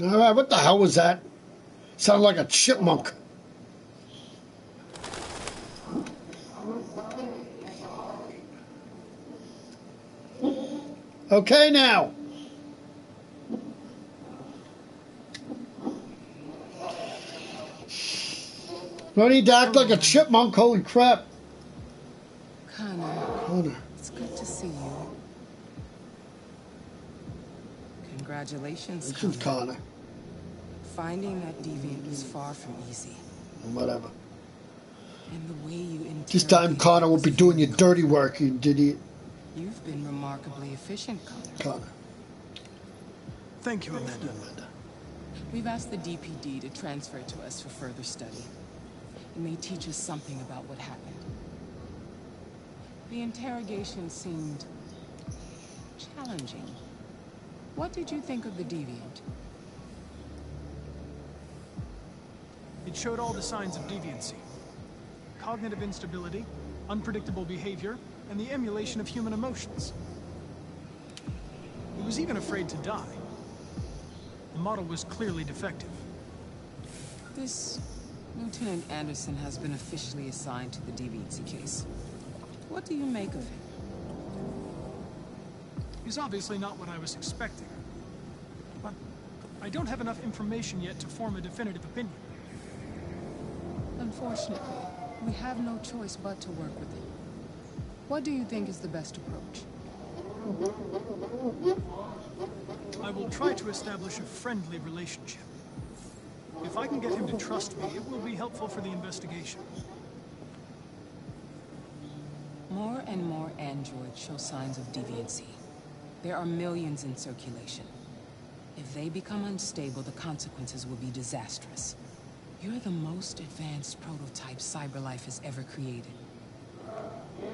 All right, what the hell was that? Sounded like a chipmunk. Okay, now. No need to act like a chipmunk, holy crap. Connor. It's good to see you. Congratulations, Connor. Finding that deviant was far from easy. Whatever. And the way you This time Connor won't be doing your dirty work, you idiot. You've been remarkably efficient, Connor. Thank you, Amanda. We've asked the DPD to transfer it to us for further study. It may teach us something about what happened. The interrogation seemed challenging. What did you think of the deviant? It showed all the signs of deviancy. Cognitive instability, unpredictable behavior, and the emulation of human emotions. It was even afraid to die. The model was clearly defective. This Lieutenant Anderson has been officially assigned to the deviancy case. What do you make of him? He's obviously not what I was expecting. But I don't have enough information yet to form a definitive opinion. Unfortunately, we have no choice but to work with him. What do you think is the best approach? I will try to establish a friendly relationship. If I can get him to trust me, it will be helpful for the investigation. More and more androids show signs of deviancy. There are millions in circulation. If they become unstable, the consequences will be disastrous. You're the most advanced prototype CyberLife has ever created.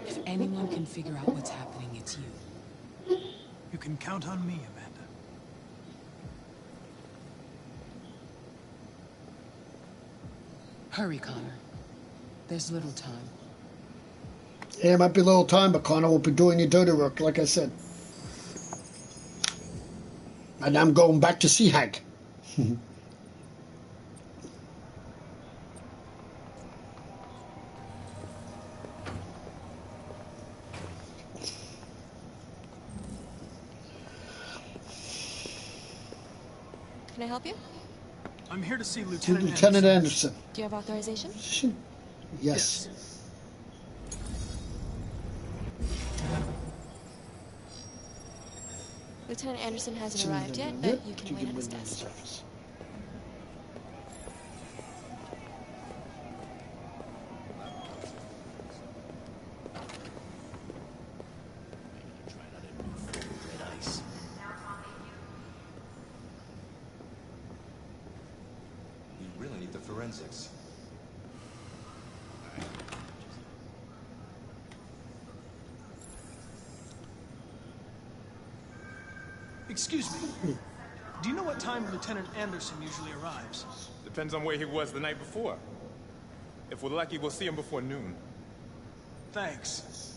If anyone can figure out what's happening, it's you. You can count on me, Amanda. Hurry, Connor. There's little time. Yeah, it might be a little time, but Connor won't be doing your dirty work, like I said. And I'm going back to see Hank. Can I help you? I'm here to see To Lieutenant Lieutenant Anderson. Anderson. Do you have authorization? Yes. Lieutenant Anderson hasn't arrived yet, but you can wait at his desk. We really need the forensics. Excuse me. Do you know what time Lieutenant Anderson usually arrives? Depends on where he was the night before. If we're lucky, we'll see him before noon. Thanks.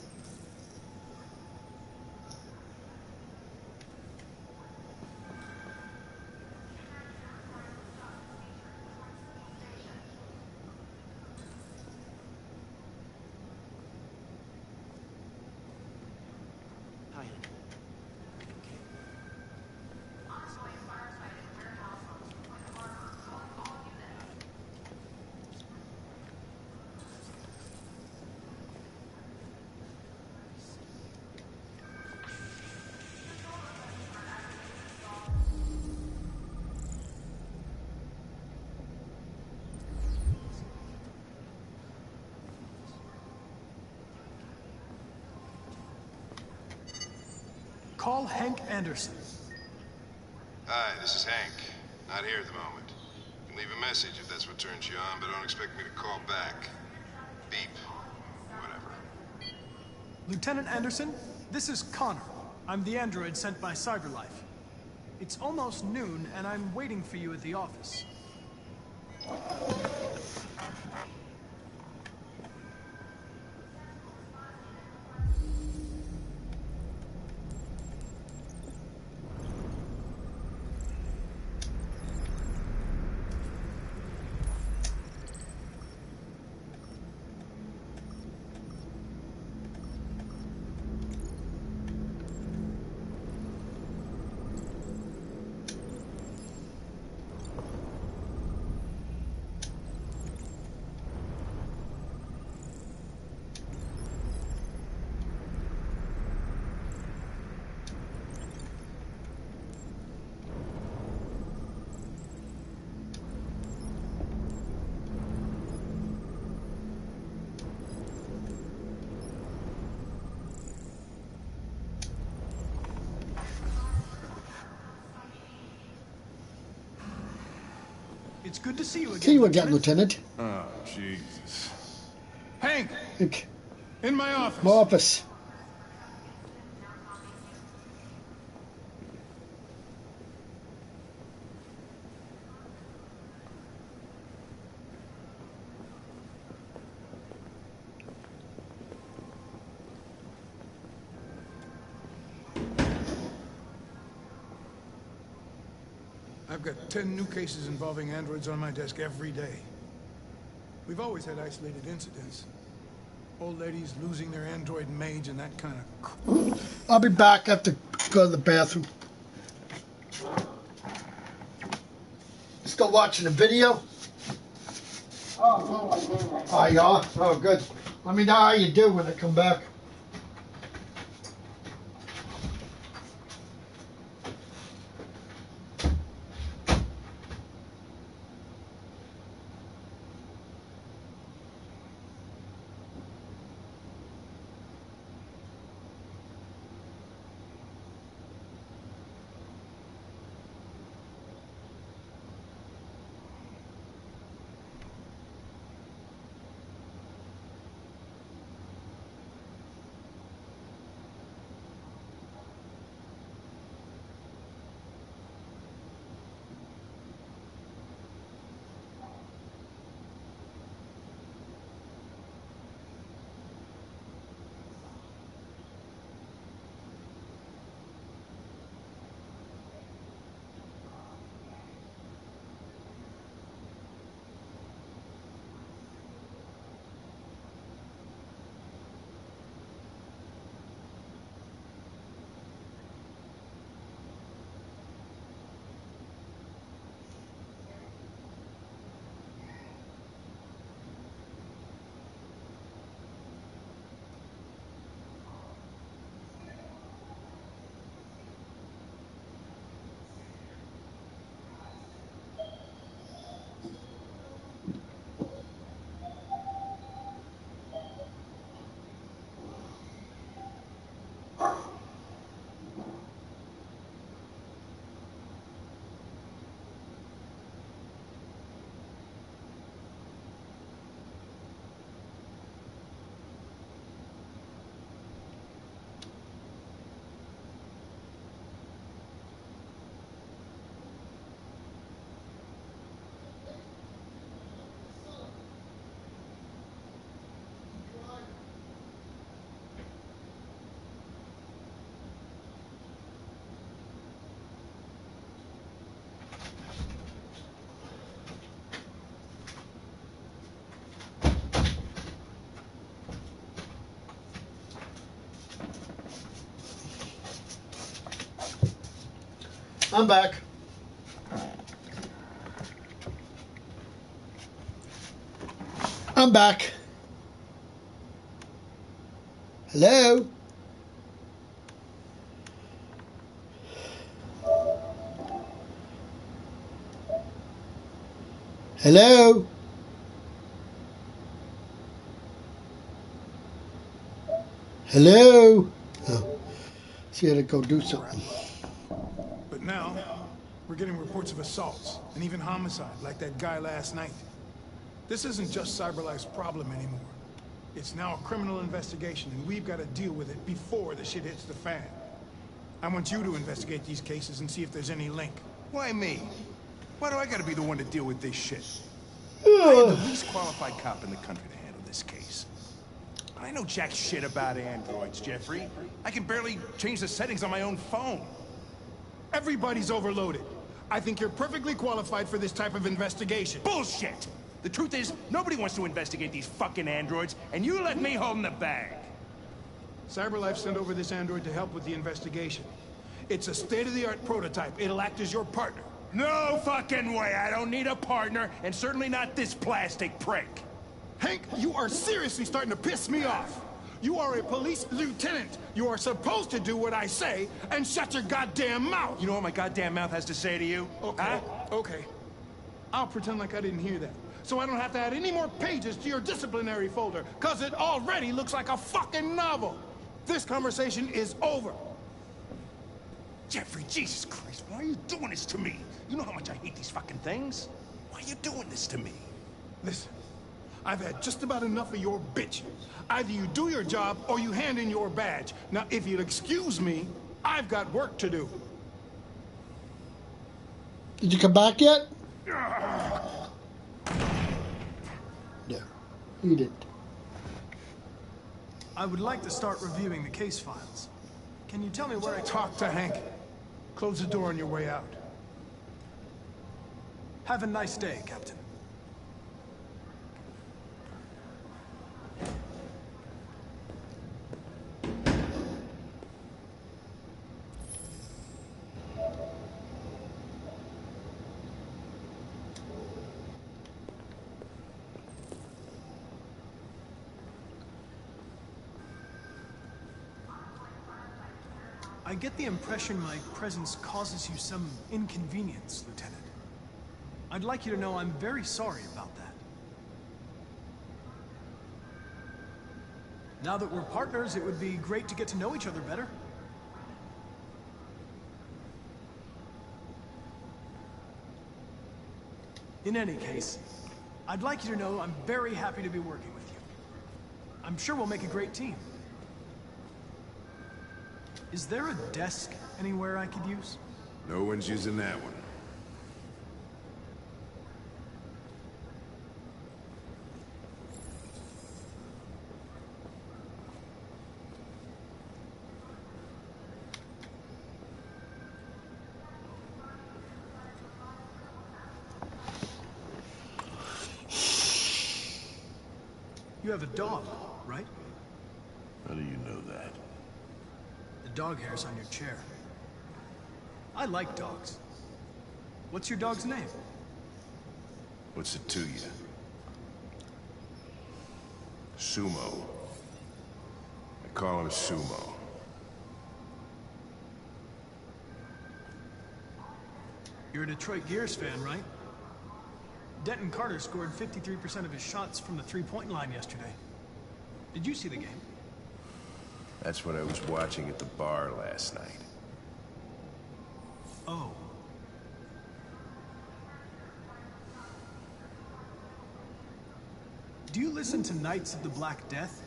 Call Hank Anderson. Hi, this is Hank. Not here at the moment. You can leave a message if that's what turns you on, but don't expect me to call back. Beep. Whatever. Lieutenant Anderson, this is Connor. I'm the android sent by CyberLife. It's almost noon, and I'm waiting for you at the office. It's good to see you again. See you again, Lieutenant. Oh, Jesus. Hank! Hank. In my office. My office. I've got 10 new cases involving androids on my desk every day. We've always had isolated incidents. Old ladies losing their android maids and that kind of... I'll be back. I have to go to the bathroom. Still watching the video? Oh, yeah? Oh, good. Let me know how you do when I come back. I'm back. I'm back. Hello? Hello? Hello? Oh. She had to go do something. But now, we're getting reports of assaults and even homicide, like that guy last night. This isn't just CyberLife's problem anymore. It's now a criminal investigation, and we've got to deal with it before the shit hits the fan. I want you to investigate these cases and see if there's any link. Why me? Why do I gotta be the one to deal with this shit? I am the least qualified cop in the country to handle this case. I know jack shit about androids, Jeffrey. I can barely change the settings on my own phone. Everybody's overloaded. I think you're perfectly qualified for this type of investigation. Bullshit! The truth is, nobody wants to investigate these fucking androids, and you let me hold the bag. CyberLife sent over this android to help with the investigation. It's a state-of-the-art prototype. It'll act as your partner. No fucking way! I don't need a partner, and certainly not this plastic prick. Hank, you are seriously starting to piss me off. You are a police lieutenant. You are supposed to do what I say and shut your goddamn mouth. You know what my goddamn mouth has to say to you? Okay, huh? okay. I'll pretend like I didn't hear that, so I don't have to add any more pages to your disciplinary folder, because it already looks like a fucking novel. This conversation is over. Jeffrey, Jesus Christ, why are you doing this to me? You know how much I hate these fucking things? Why are you doing this to me? Listen, I've had just about enough of your bitch. Either you do your job or you hand in your badge. Now, if you'll excuse me, I've got work to do. Did you come back yet? No, you didn't. I would like to start reviewing the case files. Can you tell me where I Talk to Hank. Close the door on your way out. Have a nice day, Captain. I get the impression my presence causes you some inconvenience, Lieutenant. I'd like you to know I'm very sorry about that. Now that we're partners, it would be great to get to know each other better. In any case, I'd like you to know I'm very happy to be working with you. I'm sure we'll make a great team. Is there a desk anywhere I could use? No one's using that one. You have a dog, right? How do you know that? The dog hair's on your chair. I like dogs. What's your dog's name? What's it to you? Sumo. I call him Sumo. You're a Detroit Gears fan, right? Denton Carter scored 53% of his shots from the three-point line yesterday. Did you see the game? That's what I was watching at the bar last night. Oh. Do you listen to Knights of the Black Death?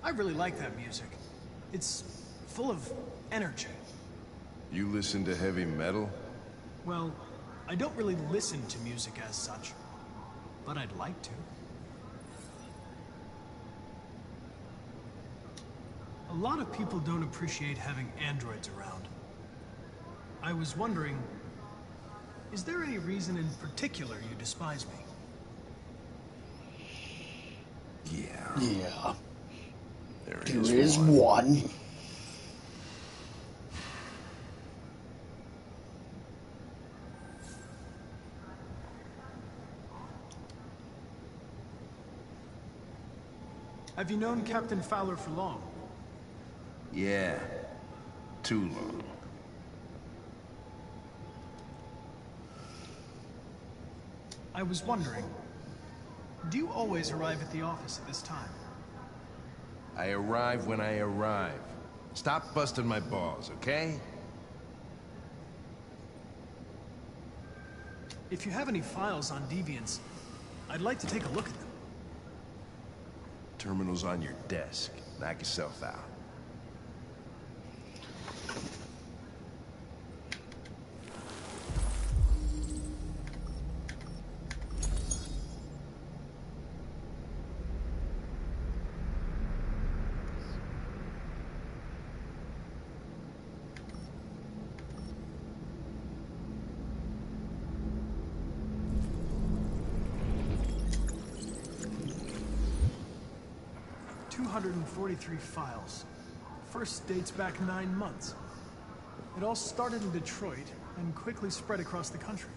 I really like that music. It's full of energy. You listen to heavy metal? Well, I don't really listen to music as such, but I'd like to. A lot of people don't appreciate having androids around. I was wondering, is there any reason in particular you despise me? Yeah. There is one. Have you known Captain Fowler for long? Yeah. Too long. I was wondering, do you always arrive at the office at this time? I arrive when I arrive. Stop busting my balls, okay? If you have any files on deviants, I'd like to take a look at them. Terminal's on your desk. Knock yourself out. .243 files. First dates back 9 months. It all started in Detroit and quickly spread across the country.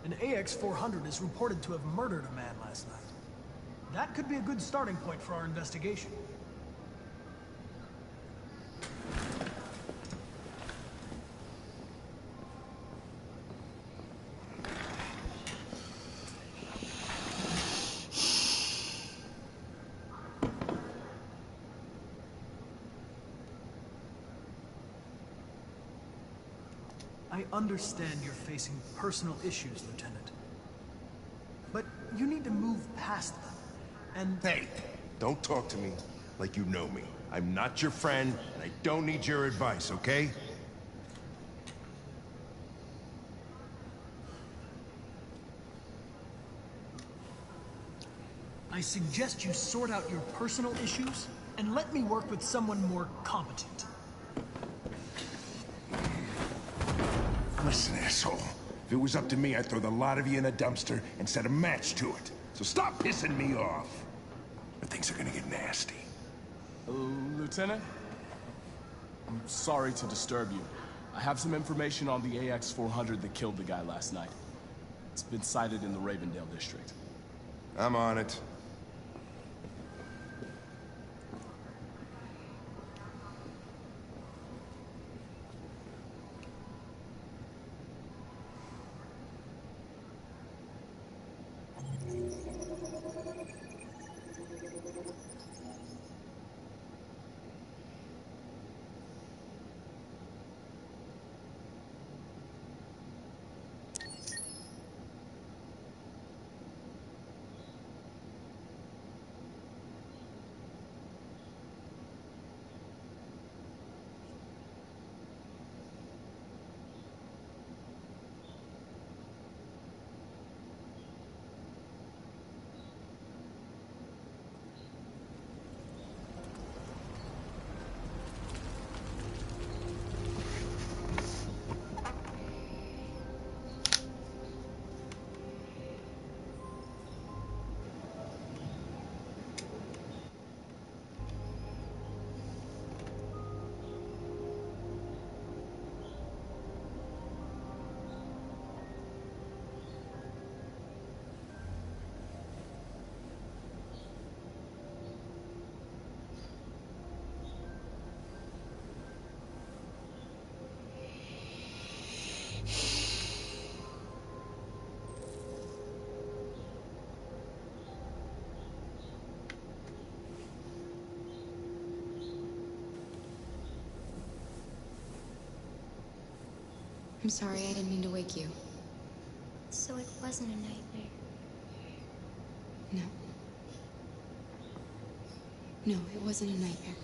An AX-400 is reported to have murdered a man last night. That could be a good starting point for our investigation. I understand you're facing personal issues, Lieutenant. But you need to move past them, and... Hey, don't talk to me like you know me. I'm not your friend, and I don't need your advice, okay? I suggest you sort out your personal issues, and let me work with someone more competent. Listen, asshole. If it was up to me, I'd throw the lot of you in a dumpster and set a match to it. So stop pissing me off. Or things are gonna get nasty. Lieutenant? I'm sorry to disturb you. I have some information on the AX-400 that killed the guy last night. It's been sighted in the Ravendale district. I'm on it. I'm sorry, I didn't mean to wake you. So it wasn't a nightmare. No. No, it wasn't a nightmare.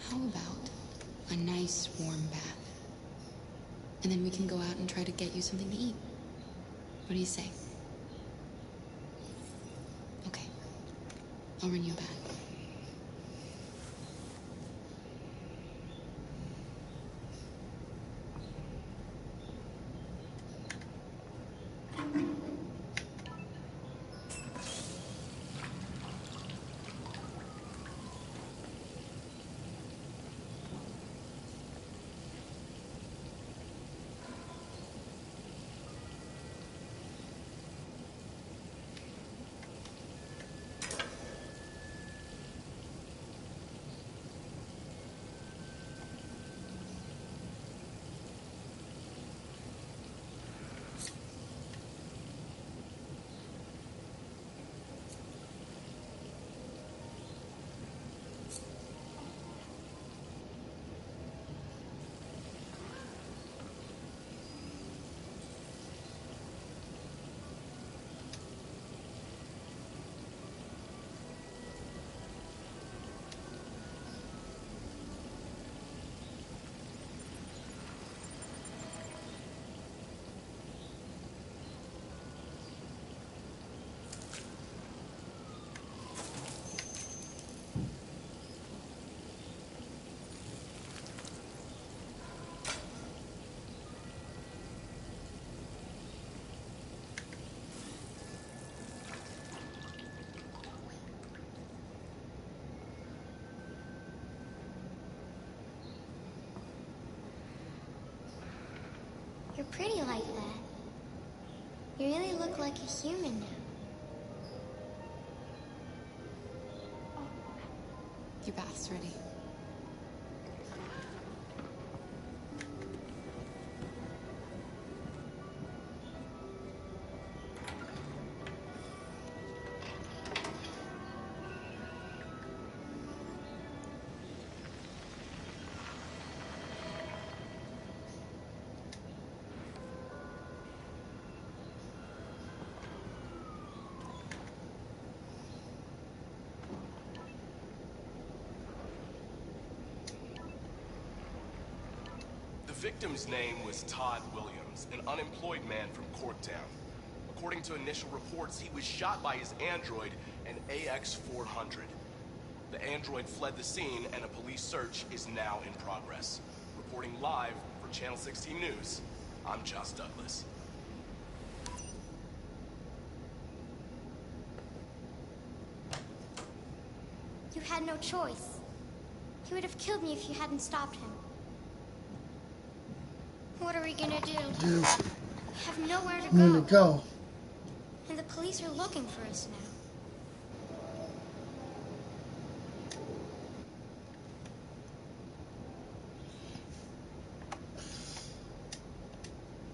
How about a nice warm bath? And then we can go out and try to get you something to eat. What do you say? Okay. I'll run you a bath. You're pretty like that. You really look like a human now. Your bath's ready. The victim's name was Todd Williams, an unemployed man from Corktown. According to initial reports, he was shot by his android, an AX-400. The android fled the scene, and a police search is now in progress. Reporting live for Channel 16 News, I'm Josh Douglas. You had no choice. He would have killed me if you hadn't stopped him. What are we gonna do? We have nowhere to go. And the police are looking for us now.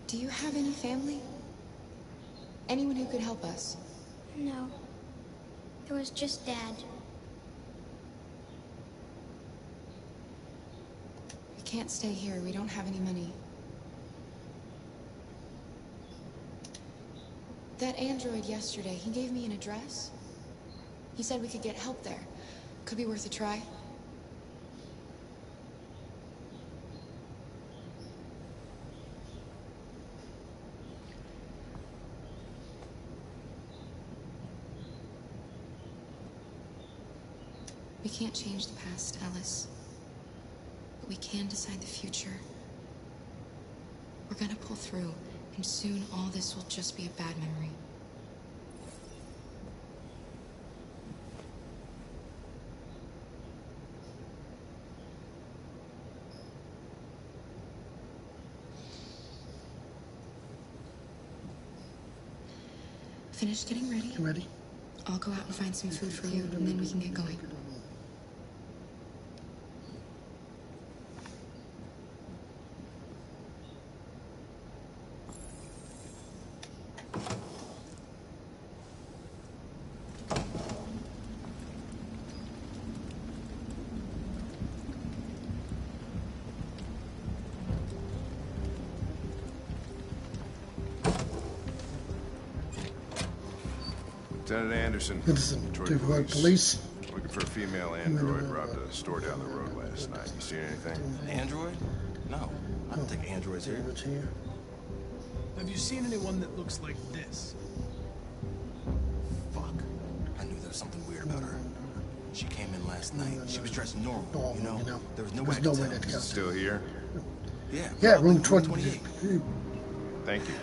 Do you have any family? Anyone who could help us? No. It was just Dad. We can't stay here. We don't have any money. That android yesterday, he gave me an address. He said we could get help there. Could be worth a try. We can't change the past, Alice. But we can decide the future. We're gonna pull through. And soon, all this will just be a bad memory. Finished getting ready? You ready? I'll go out and find some food for you, and then we can get going. Lieutenant Anderson, Detroit Police. Looking for a female android robbed a store down the road last night. You seen anything? Android? No, I don't think androids here. Have you seen anyone that looks like this? Fuck. I knew there was something weird about her. She came in last night. She was dressed normal, you know? There was no way to tell. Still here? Yeah. Yeah, room 28. Thank you.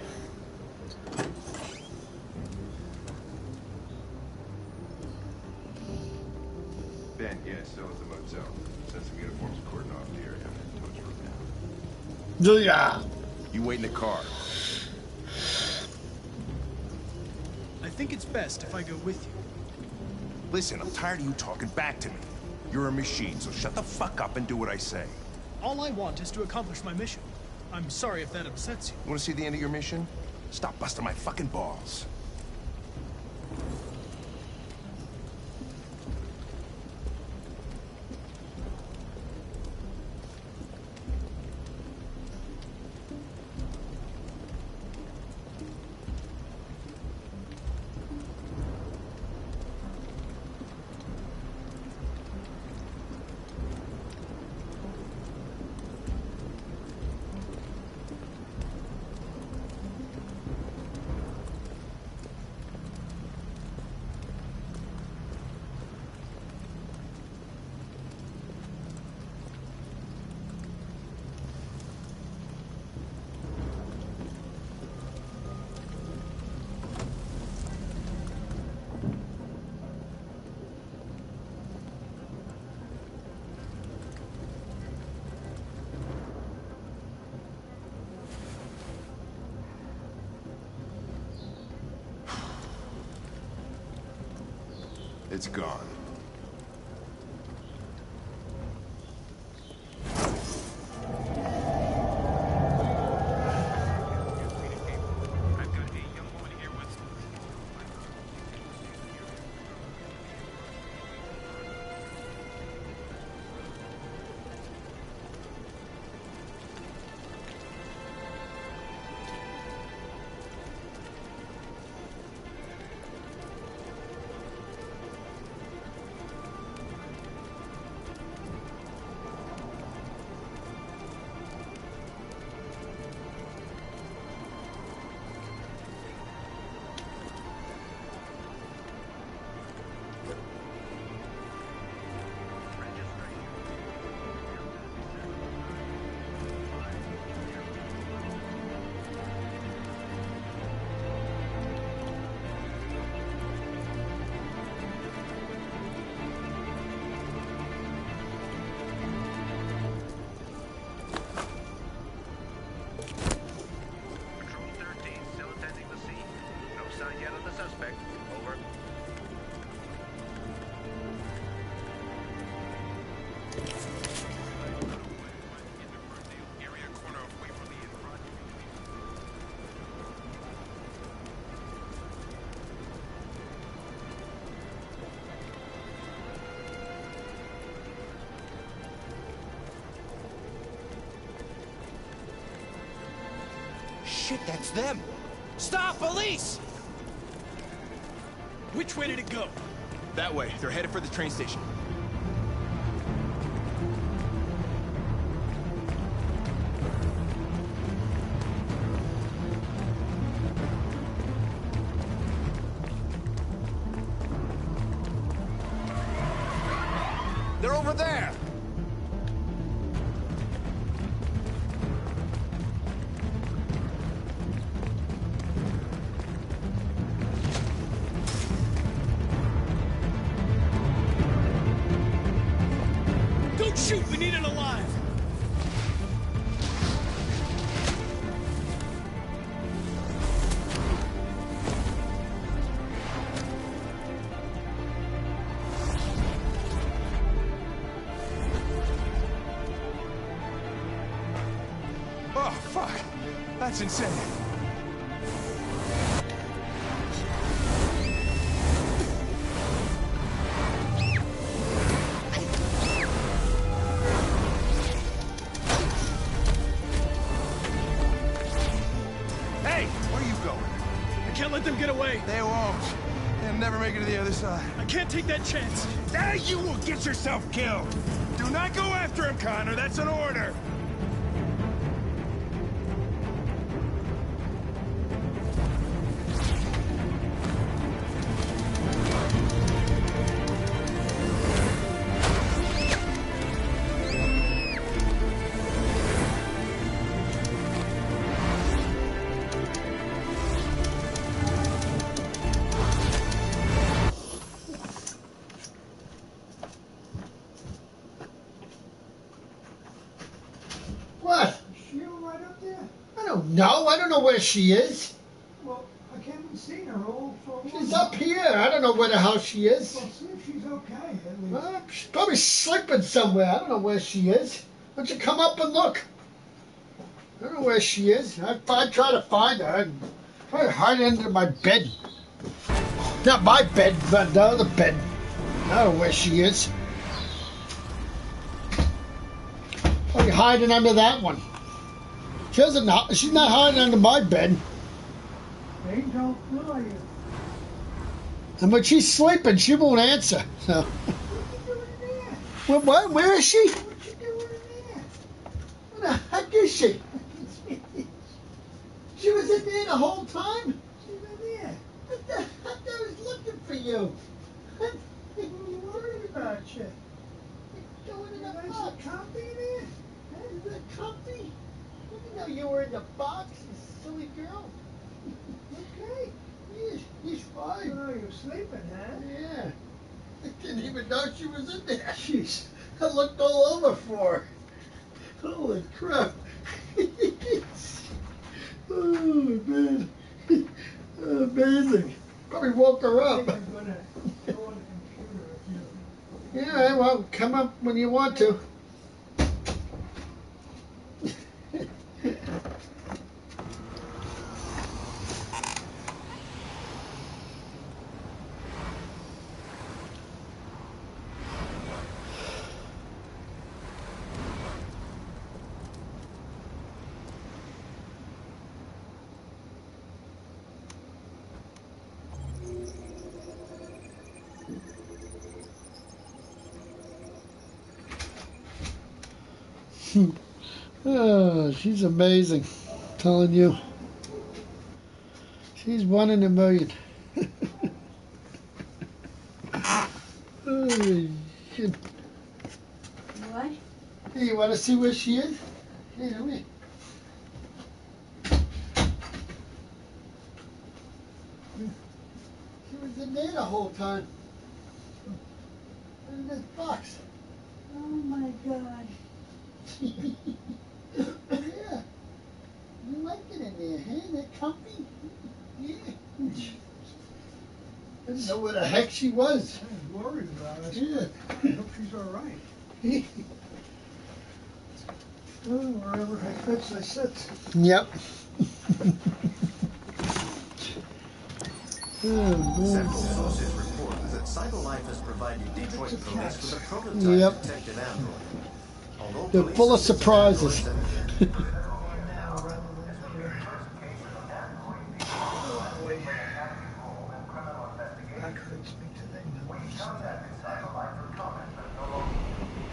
Ben, yeah, still at the motel. Sent some uniforms and cordon off the area. Totes room now. Yeah. You wait in the car. I think it's best if I go with you. Listen, I'm tired of you talking back to me. You're a machine, so shut the fuck up and do what I say. All I want is to accomplish my mission. I'm sorry if that upsets you. You want to see the end of your mission? Stop busting my fucking balls. It's gone. Shit, that's them! Stop, police! Which way did it go? That way. They're headed for the train station. They're over there! Don't shoot! We need it alive! Oh, fuck. That's insane. Hey! Where are you going? I can't let them get away! They won't. They'll never make it to the other side. I can't take that chance! Now you will get yourself killed! Do not go after him, Connor. That's an order. What? She right up there? I don't know. I don't know where she is. Well, I can't be seeing her all for a She's while. up here. I don't know where the hell she is. Well, see if she's okay, at least. She's probably sleeping somewhere. I don't know where she is. Why don't you come up and look? I don't know where she is. I try to find her. I try to hide under my bed. Not my bed, but the other bed. I don't know where she is. Probably hiding under that one. She doesn't. She's not hiding under my bed. They don't fly you. And when she's sleeping, she won't answer. So. What? Where is she? What you doing there? Where the heck is she? She was in there the whole time? She's in there. What the heck? I was looking for you. What are you worried about, you? Going in the Nice box. and comfy in there? Is it comfy? I didn't know you were in the box, you silly girl. Okay. He's fine. Oh, you're sleeping, huh? Yeah. I didn't even know she was in there. Jeez. I looked all over for her. Holy crap. Oh, man. Amazing. Probably woke her I up. think I'm gonna go on the Yeah, well, come up when you want to. Oh, she's amazing. I'm telling you. She's 1 in a million. Oh, shit. What? Hey, you want to see where she is? Hey, come here. She was in there the whole time. In this box. Oh my God. Yeah. You like it in there, huh? They're comfy? Yeah. Didn't know where the heck she was. I'm worried about her. Yeah. I hope she's all right. Well, wherever I fits, I sit. Yep. Several sources report that CyberLife has provided Detroit police with a prototype detective android. Although They're police full of say it's an surprises. android I could speak to them.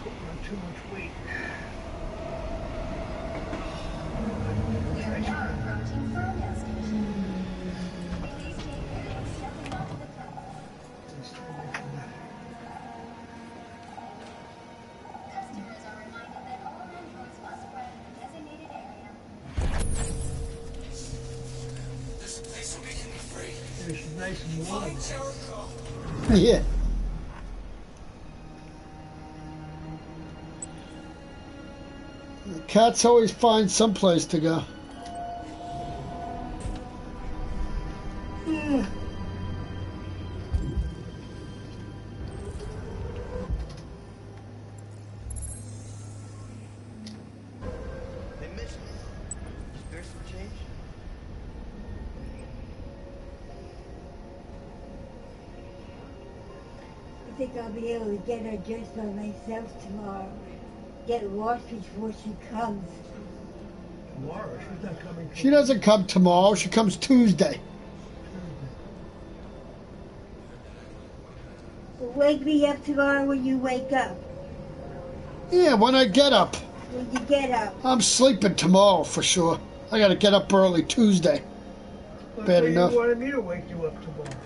Putting on too much weight. This place will be free. Yeah, she's nice and warm. Yeah. Cats always find some place to go. Yeah. They missed me. Spare some change? I think I'll be able to get her just by myself tomorrow. Get lost before she comes. Tomorrow, she's not coming. She doesn't come tomorrow. She comes Tuesday. Well, wake me up tomorrow when you wake up. Yeah, when I get up. When you get up. I'm sleeping tomorrow for sure. I gotta get up early Tuesday. Bad enough. You wanted me to wake you up tomorrow.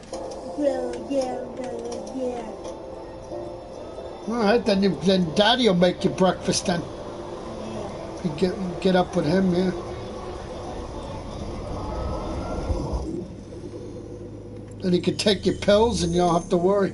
Well, yeah. All right, then Daddy will make you breakfast then. You get up with him, yeah. Then he can take your pills and you don't have to worry.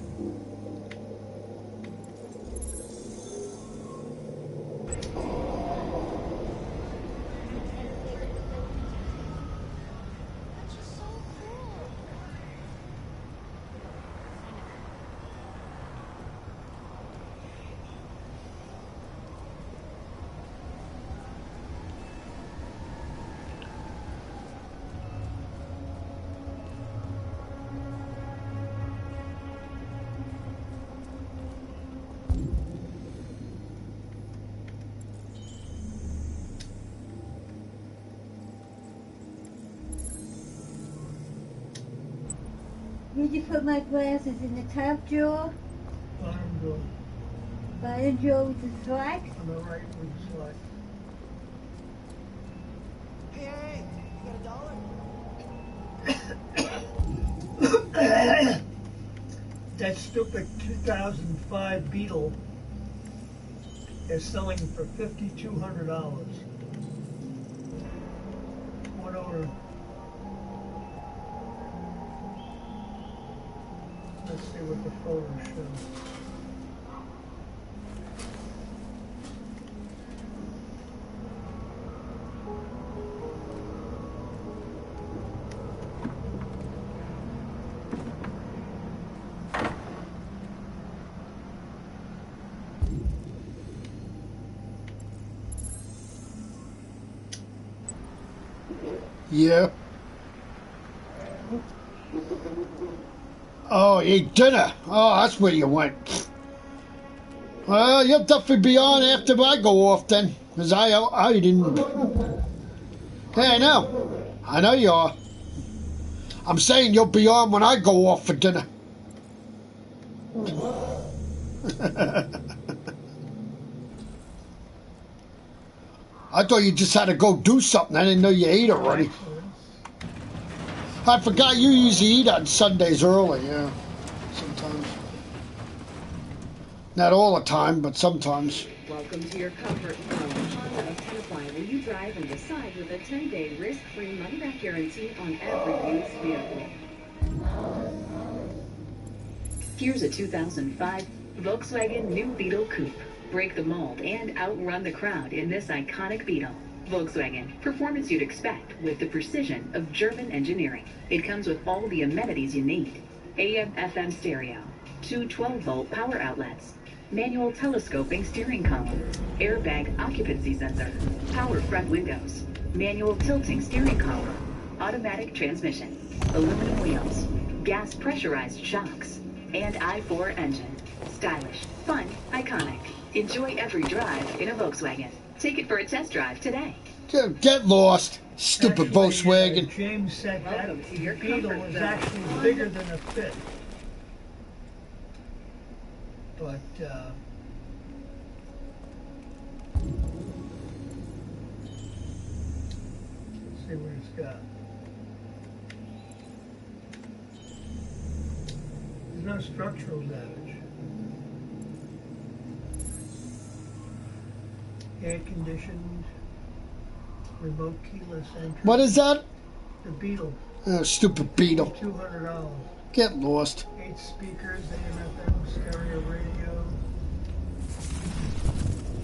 Did you put my glasses in the top drawer? Bottom drawer. Bottom drawer with the slacks? On the right with the slack. Hey, you got $1? That stupid 2005 Beetle is selling for $5,200. One owner. Let's see what the photos show. Yeah. Oh, you ate dinner. Oh, that's where you went. Well, you'll definitely be on after I go off then. Because I didn't... Hey, I know. I know you are. I'm saying you'll be on when I go off for dinner. I thought you just had to go do something. I didn't know you ate already. I forgot you usually eat on Sundays early, yeah. Sometimes. Not all the time, but sometimes. Welcome to your comfort zone. Honda of Tennessee, where you drive and decide with a 10-day risk-free money-back guarantee on every used vehicle. Here's a 2005 Volkswagen New Beetle Coupe. Break the mold and outrun the crowd in this iconic Beetle. Volkswagen, performance you'd expect with the precision of German engineering. It comes with all the amenities you need. AM/FM stereo, two 12-volt power outlets, manual telescoping steering column, airbag occupancy sensor, power front windows, manual tilting steering column, automatic transmission, aluminum wheels, gas pressurized shocks, and i4 engine. Stylish, fun, iconic. Enjoy every drive in a Volkswagen. Take it for a test drive today. Get lost, stupid Volkswagen. James said that the Beetle was actually bigger than a Fit. But, let's see what it's got. There's no structural damage. Air conditioned, remote keyless entry. What is that? The Beetle. Oh, stupid Beetle. $200. Get lost. 8 speakers, AM/FM, stereo radio,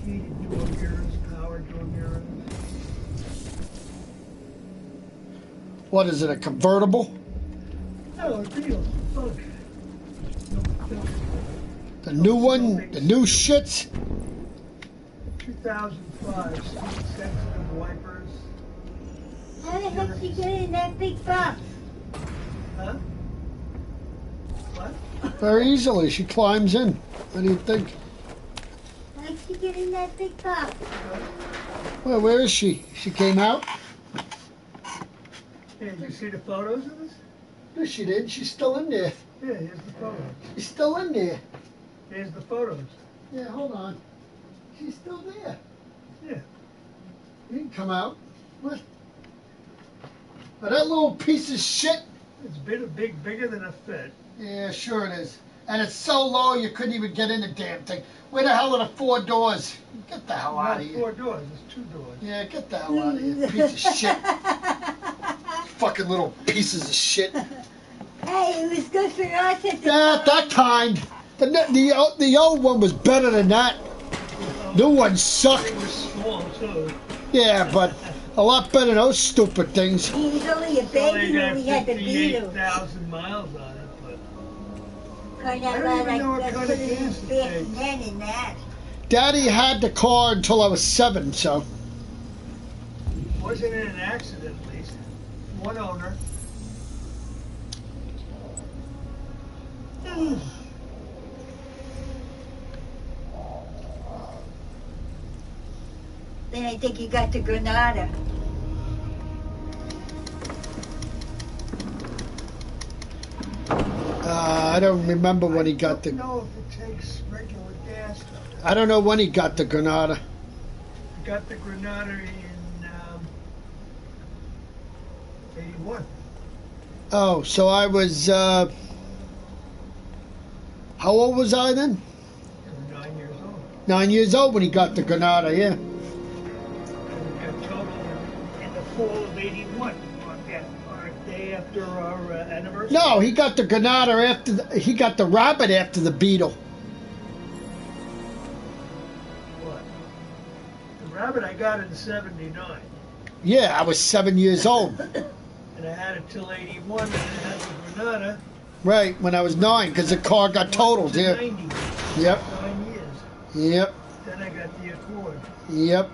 heated door mirrors, power door mirrors. What is it, a convertible? Oh, a Beetle. Look. The new one? The new shits? 2005, speed sensitive wipers. How the heck did you get in that big box? Huh? What? Very easily. She climbs in. What do you think? How did she get in that big box? Well, where is she? She came out? Hey, did you see the photos of this? No, she did. She's still in there. Yeah, here's the photos. She's still in there. Here's the photos. Yeah, hold on. She's still there. Yeah. You can come out. What? Oh, that little piece of shit. It's bigger than a Fit. Yeah, sure it is. And it's so low you couldn't even get in the damn thing. Where the hell are the 4 doors? Get the hell out of here. 4 doors, it's 2 doors. Yeah, get the hell out of here, piece of shit. Fucking little pieces of shit. Hey, it was good for us at the That kind. The old one was better than that. New ones suck. It was small too. Yeah, but a lot better than those stupid things. He was only a baby when we had the Beetle. 58,000 miles on it, but I don't even know what kind of gas it takes. Then in that. Daddy had the car until I was 7, so. Wasn't in an accident, at least. One owner. Then I think you got the Granada. I don't remember when he got the. I don't know if it takes regular gas. I don't know when he got the Granada. I got the Granada in 81. Oh, so I was. How old was I then? 9 years old. 9 years old when he got the Granada, yeah. And we got totaled in the fall of 81. On a day after our anniversary. No, he got the Granada after. He got the Rabbit after the Beetle. What? The Rabbit I got in 79. Yeah, I was 7 years old. And I had it till 81, and I had the Granada. Right, when I was 9, because the car got totaled, yeah. 90. Yep. 9 years. Yep. Then I got the Accord. Yep.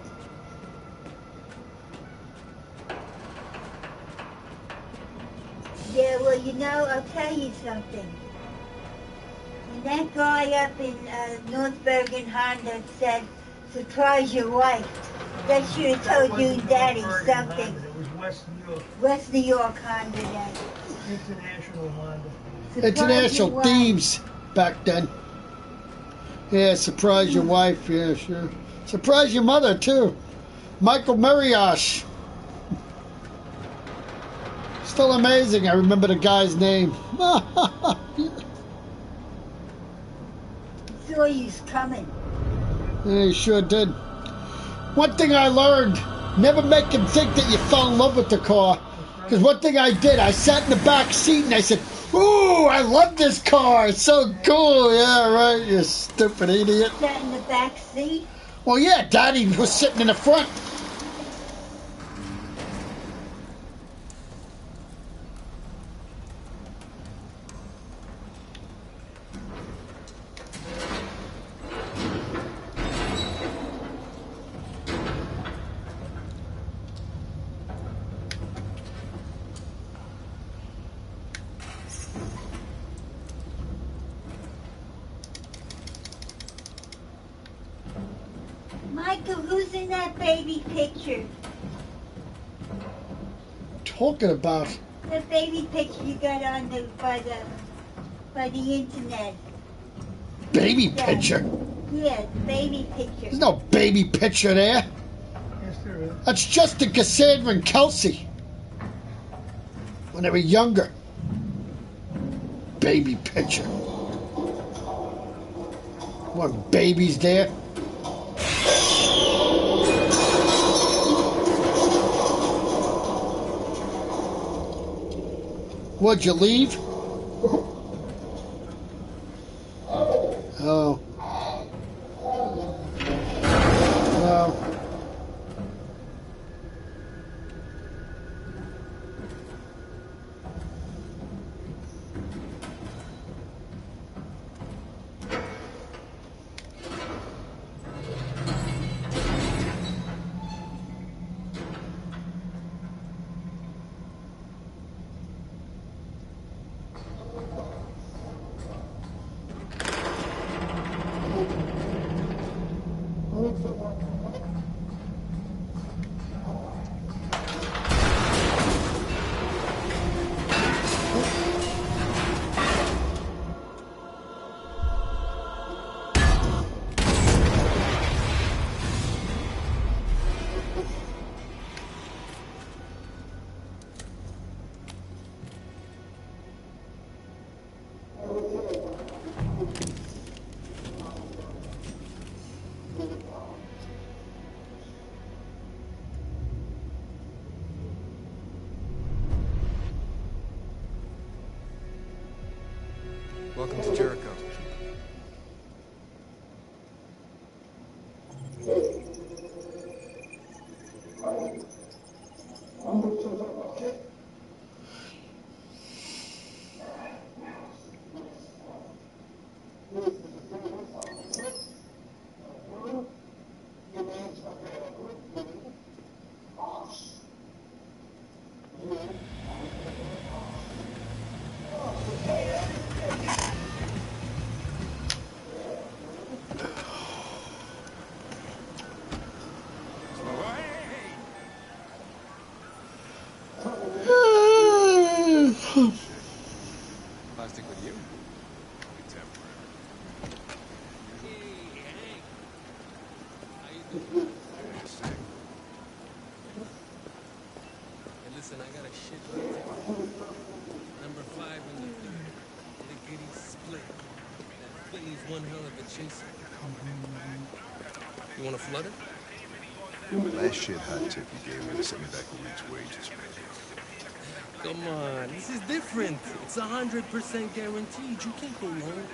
Yeah, well, you know, I'll tell you something. When that guy up in North Bergen Honda said, surprise your wife, that should have told you and Daddy something. It was West New York. West New York Honda then. International Honda. International thieves back then. Yeah, surprise your wife. Yeah, sure. Surprise your mother, too. Michael Mariash. Still amazing. I remember the guy's name. Saw you's coming. Yeah, he sure did. One thing I learned, never make him think that you fell in love with the car. Because one thing I did, I sat in the back seat and I said, ooh, I love this car. It's so cool. Yeah, right, you stupid idiot. Sat in the back seat? Well, yeah, Daddy was sitting in the front. Michael, who's in that baby picture? Talking about That baby picture you got on by the internet. baby picture. Yeah, the baby picture. There's no baby picture there. Yes, there is. That's Justin, Cassandra, and Kelsey. When they were younger. Baby picture. What, babies there? What'd you leave? Oh. Well. Welcome to Jericho. Plastic with you? Only temporary. Hey, Hank. How you doing? Hey, listen, I got a shit to tell you. Number 5 in the 3rd. Lickety split. That Whitney's one hell of a chaser. You want a flutter? Last shit hot tip you gave me sent me back a week's wages, man. Come on, this is different. It's 100% guaranteed. You can't go wrong.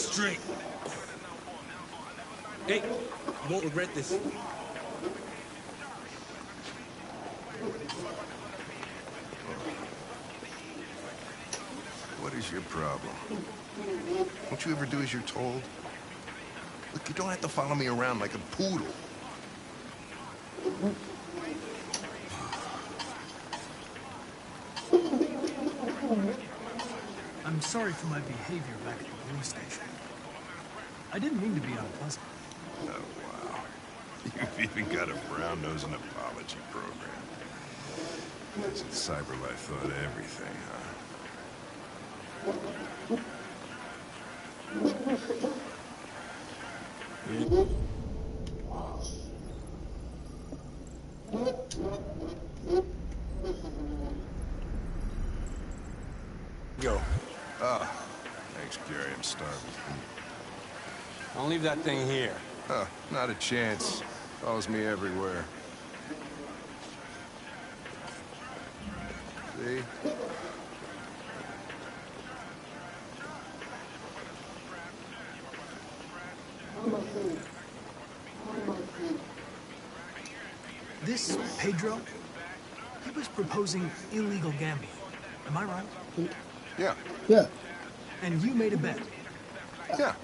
straight. Hey, you won't regret this. What is your problem? Won't you ever do as you're told? Look, you don't have to follow me around like a poodle. I'm sorry for my behavior back at the police station. I didn't mean to be unpleasant. Oh, wow. You've even got a brown-nosing apology program. Guess at CyberLife thought of everything, Go. Oh, thanks, Gary. I'm starving. I'll leave that thing here. Huh, not a chance. Follows me everywhere. See? This Pedro, he was proposing illegal gambling. Am I right? Yeah. Yeah. And you made a bet. Yeah.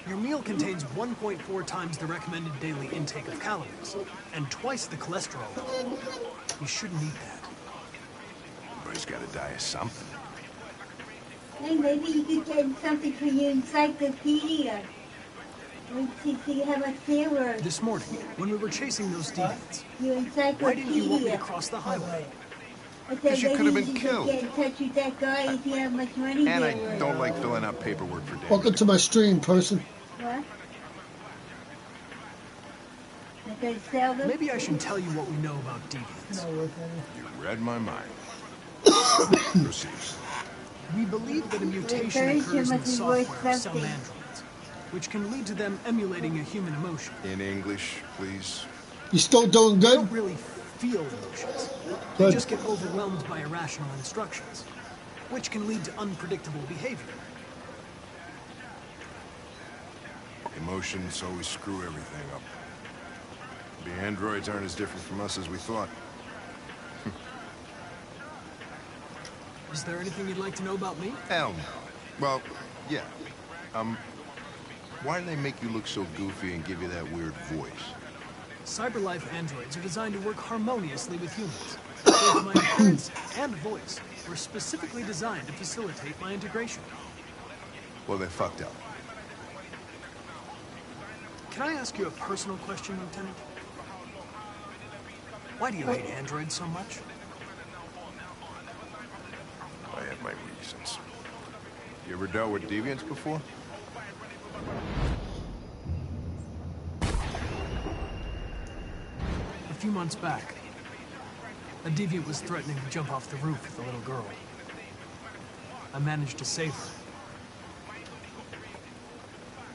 Your meal contains 1.4 times the recommended daily intake of calories, and twice the cholesterol. You shouldn't eat that. Everybody's got to die of something. Hey, maybe you could get something for your encyclopedia. Let's see how much they were. This morning, when we were chasing those deviants, Your encyclopedia. why didn't you want me to cross the highway? I said Because you could have maybe been you could killed. get in touch with that guy if you have much money And I there was. don't like filling out paperwork for damage. Welcome to my stream, person. What? I could sell them? Maybe I should tell you what we know about deviants. You read my mind. Proceed. We believe that a mutation Very occurs in the much worth software of some something. androids, which can lead to them emulating a human emotion. In English, please. You still doing They good? don't really feel emotions. Good. They just get overwhelmed by irrational instructions, which can lead to unpredictable behavior. Emotions always screw everything up. The androids aren't as different from us as we thought. Is there anything you'd like to know about me? Hell no. Well, yeah. Why do they make you look so goofy and give you that weird voice? CyberLife androids are designed to work harmoniously with humans. Both my appearance and voice were specifically designed to facilitate my integration. Well, they fucked up. Can I ask you a personal question, Lieutenant? Why do you hate androids so much? I have my reasons. You ever dealt with deviants before? A few months back, a deviant was threatening to jump off the roof with a little girl. I managed to save her.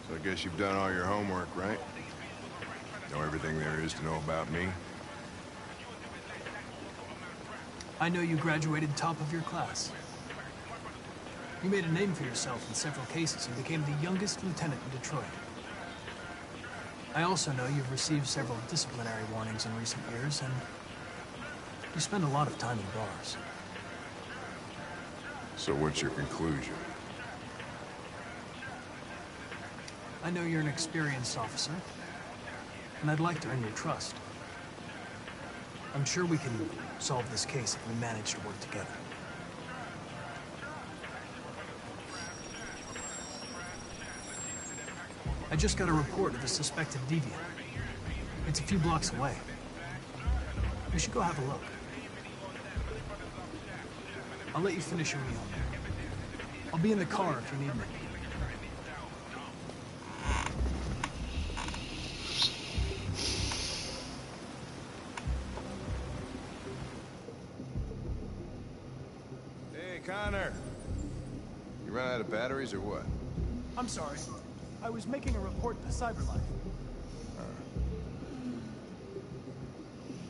So I guess you've done all your homework, right? Know everything there is to know about me? I know you graduated top of your class. You made a name for yourself in several cases and became the youngest lieutenant in Detroit. I also know you've received several disciplinary warnings in recent years, and you spend a lot of time in bars. So what's your conclusion? I know you're an experienced officer, and I'd like to earn your trust. I'm sure we can solve this case if we manage to work together. I just got a report of a suspected deviant. It's a few blocks away. We should go have a look. I'll let you finish your meal. I'll be in the car if you need me. Hey, Connor. You run out of batteries or what? I'm sorry. I was making a report to CyberLife.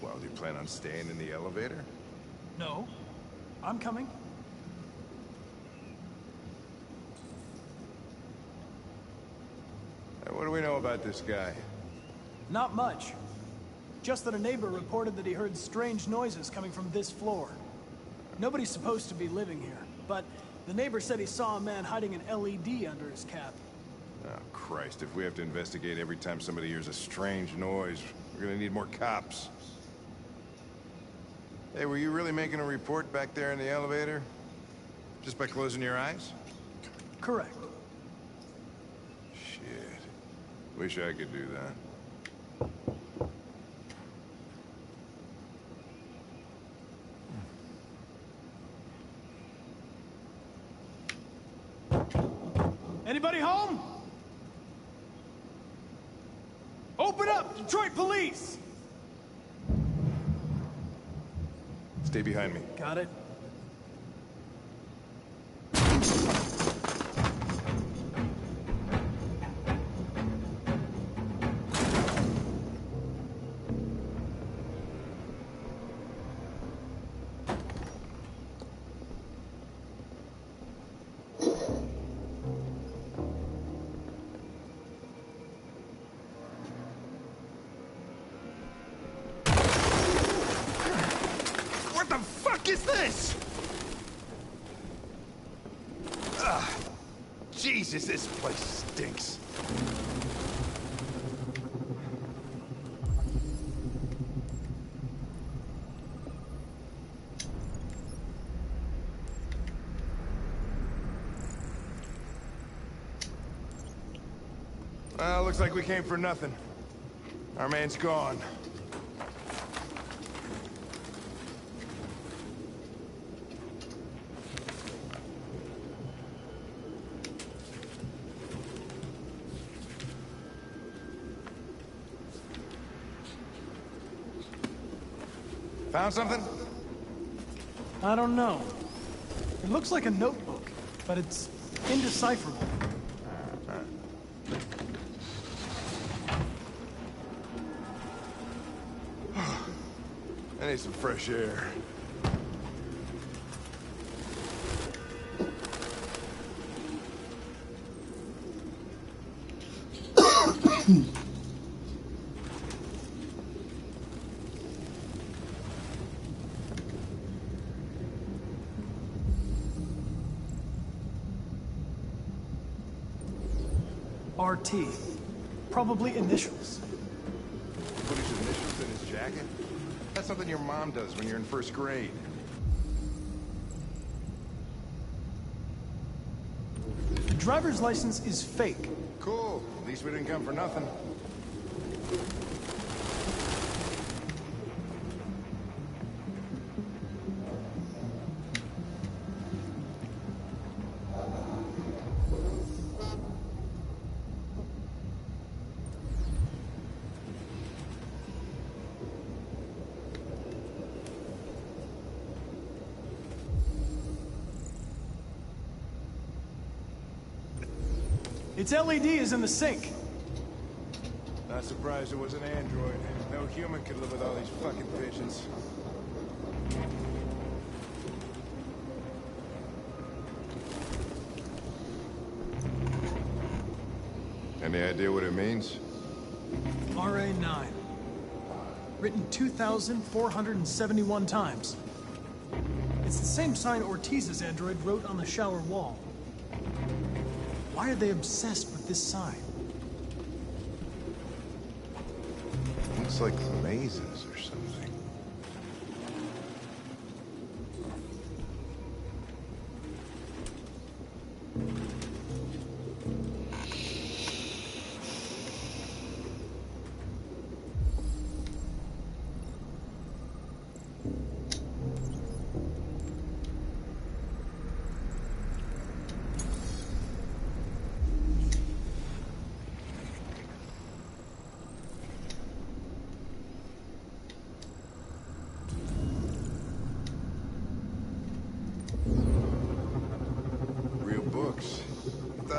Well, do you plan on staying in the elevator? No. I'm coming. Hey, what do we know about this guy? Not much. Just that a neighbor reported that he heard strange noises coming from this floor. Nobody's supposed to be living here, but the neighbor said he saw a man hiding an LED under his cap. Oh, Christ, if we have to investigate every time somebody hears a strange noise, we're gonna need more cops. Hey, were you really making a report back there in the elevator? Just by closing your eyes? Correct. Shit. Wish I could do that. Anybody home? Open up, Detroit police! Stay behind me. Got it. What the fuck is this? Jesus, this place stinks. Well, looks like we came for nothing. Our man's gone. Found something? I don't know. It looks like a notebook, but it's indecipherable. I need some fresh air. RT. Probably initials. Put his initials in his jacket? That's something your mom does when you're in first grade. The driver's license is fake. Cool. At least we didn't come for nothing. Its LED is in the sink. Not surprised it was an android. No human could live with all these fucking pigeons. Any idea what it means? RA9. Written 2,471 times. It's the same sign Ortiz's android wrote on the shower wall. Why are they obsessed with this sign? Looks like mazes or something.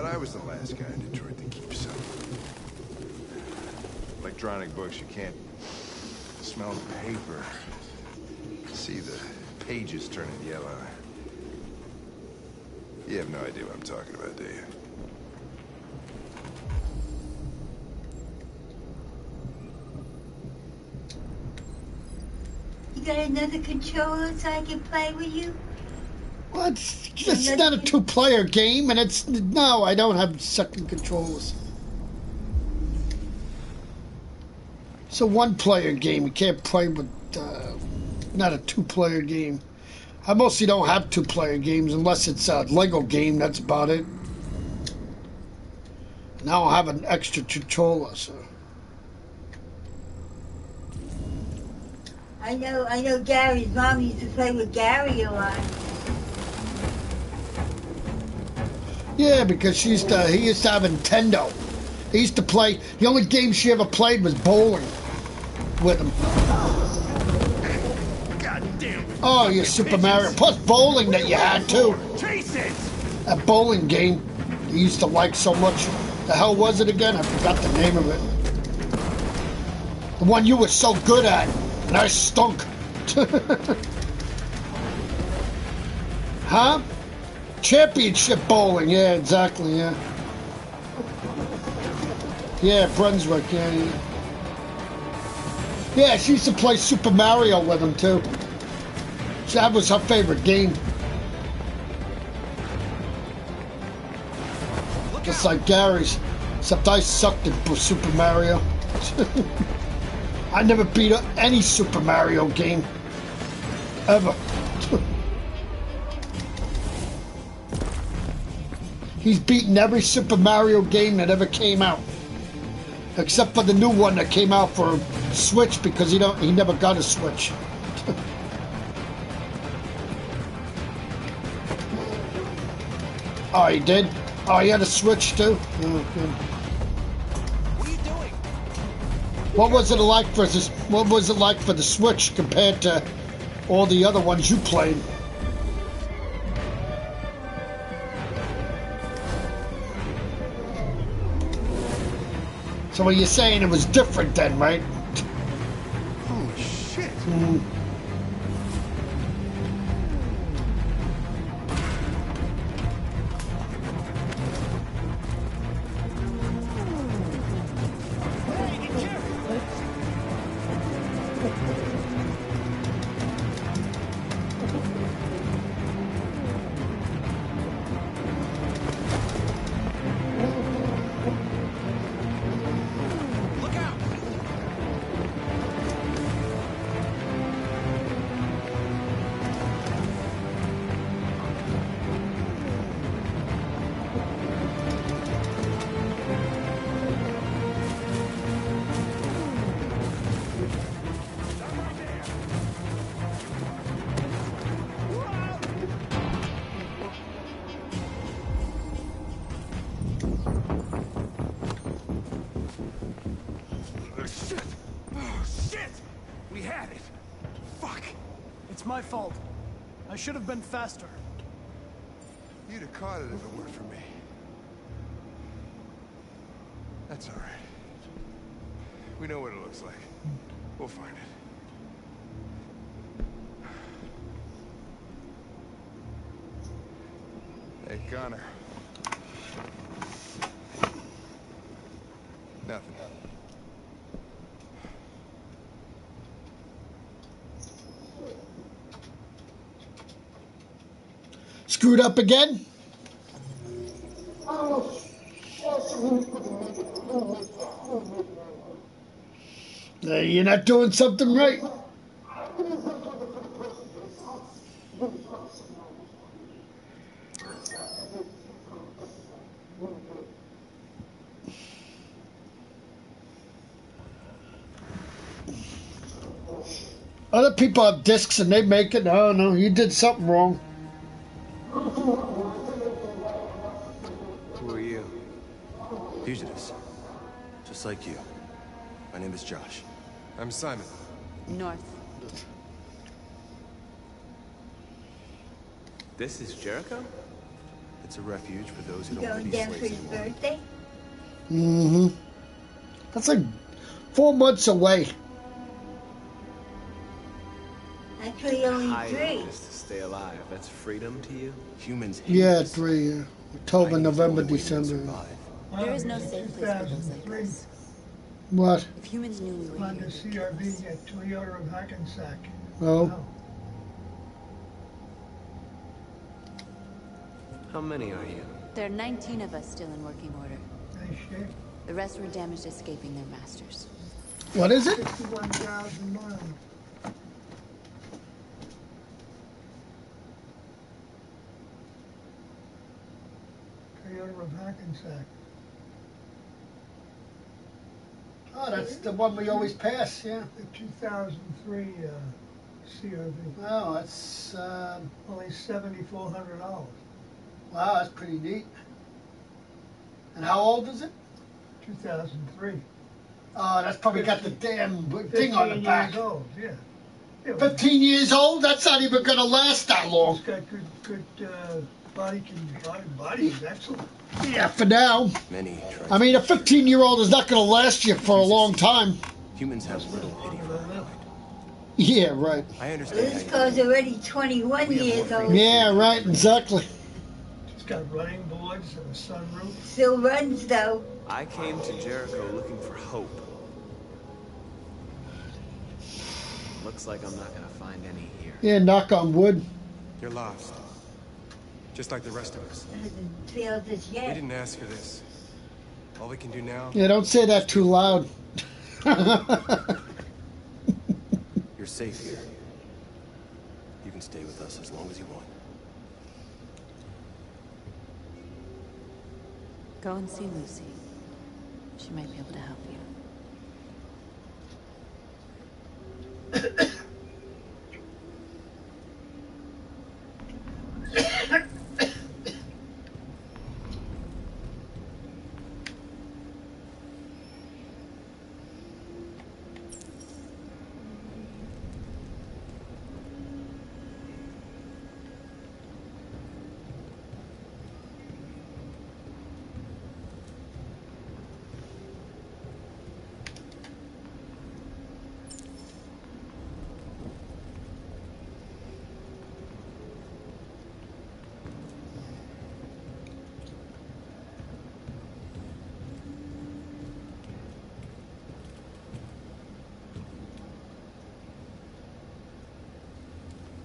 I was the last guy in Detroit to keep some. Electronic books, you can't smell the paper. See the pages turning yellow. You have no idea what I'm talking about, do you? You got another controller so I can play with you? Well, it's not a two-player game, and it's... No, I don't have second controllers. It's a one-player game. You can't play with... not a two-player game. I mostly don't have two-player games unless it's a Lego game. That's about it. Now I have an extra controller, so... I know Gary's mom used to play with Gary a lot. Yeah, because he used to have a Nintendo. He used to play... The only game she ever played was bowling with him. Oh, you Super Mario. Plus bowling that you had, too. That bowling game you used to like so much. The hell was it again? I forgot the name of it. The one you were so good at. And I stunk. Huh? Championship bowling. Yeah, exactly, yeah. Yeah, Brunswick, yeah. Yeah, she used to play Super Mario with him, too. That was her favorite game. Just like Gary's. Except I sucked at Super Mario. I never beat any Super Mario game. Ever. He's beaten every Super Mario game that ever came out. Except for the new one that came out for Switch because he never got a Switch. Oh, he did? Oh, he had a Switch too? Oh, good. What are you doing? What was it like for this? What was it like for the Switch compared to all the other ones you played? So what you're saying it was different then, right? Holy shit! My fault. I should have been faster. You'd have caught it if it weren't for me. That's all right. We know what it looks like. We'll find it. Hey, Connor. Nothing. Screwed up again? You're not doing something right. Other people have discs and they make it. Oh no, you did something wrong. Who are you? Fugitives. Just like you. My name is Josh. I'm Simon. North. This is Jericho? It's a refuge for those who You don't want to going be down for slaves his anymore. birthday? Mm-hmm. That's like 4 months away. I Actually, only Hiding 3. just to stay alive. That's freedom to you? Humans hate Yeah, us. 3. Yeah. October, November, Only way we can December. survive. There is no safe place for those like us. What? If humans knew we were On here, the they'd kill us. CRV at Toyota of Hackensack. Oh. Wow. How many are you? There are 19 of us still in working order. Nice shape. The rest were damaged escaping their masters. What is it? 61,000 miles. Toyota of Hackensack. Oh, that's the one we always pass, yeah. The 2003 CRV. Wow, that's Only $7,400. wow, that's pretty neat. And how old is it? 2003. Oh, that's probably got the damn thing on the 15 back. years old, yeah. Yeah, 15 years old? That's not even gonna last that long. It's got good body is excellent. Yeah, for now. Many try I mean, a 15-year-old is not gonna last you for a long time. Humans have little pity for Android. Yeah, right. I understand. This car's already 21 years old. Yeah, right, exactly. It's got running boards and a sunroof. Still runs, though. I came to Jericho looking for hope. Looks like I'm not gonna find any here. Yeah, knock on wood. You're lost. Just like the rest of us. Hasn't failed us We yet. didn't ask for this. All we can do now... Yeah, don't say that too loud. You're safe here. You can stay with us as long as you want. Go and see Lucy. She might be able to help you.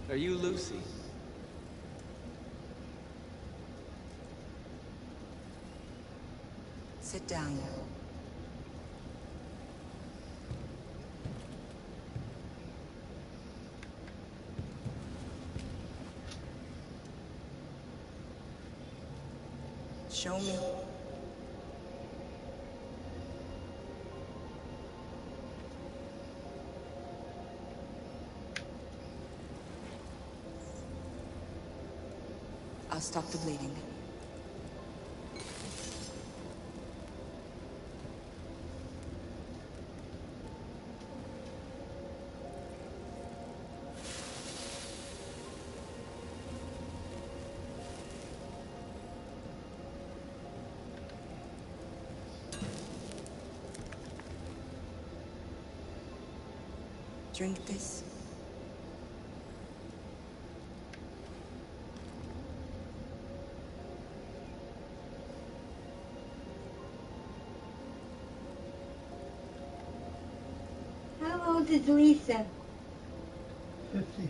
Are you Lucy? Sit down. Show me. I'll stop the bleeding. Drink this. How old is Lisa? 50.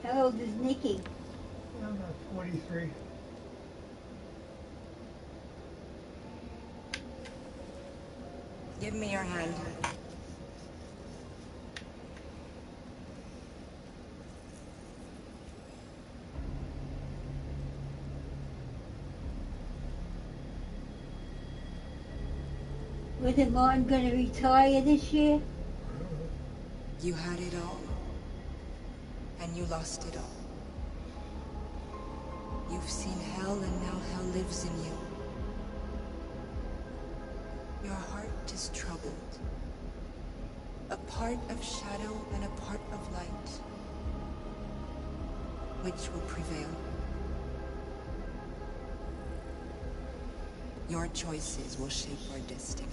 How old is Nikki? I'm about 43. Give me your hand. Wasn't Martin going to retire this year? You had it all, and you lost it all. You've seen hell, and now hell lives in you. Your heart is troubled. A part of shadow and a part of light. Which will prevail? Your choices will shape our destiny.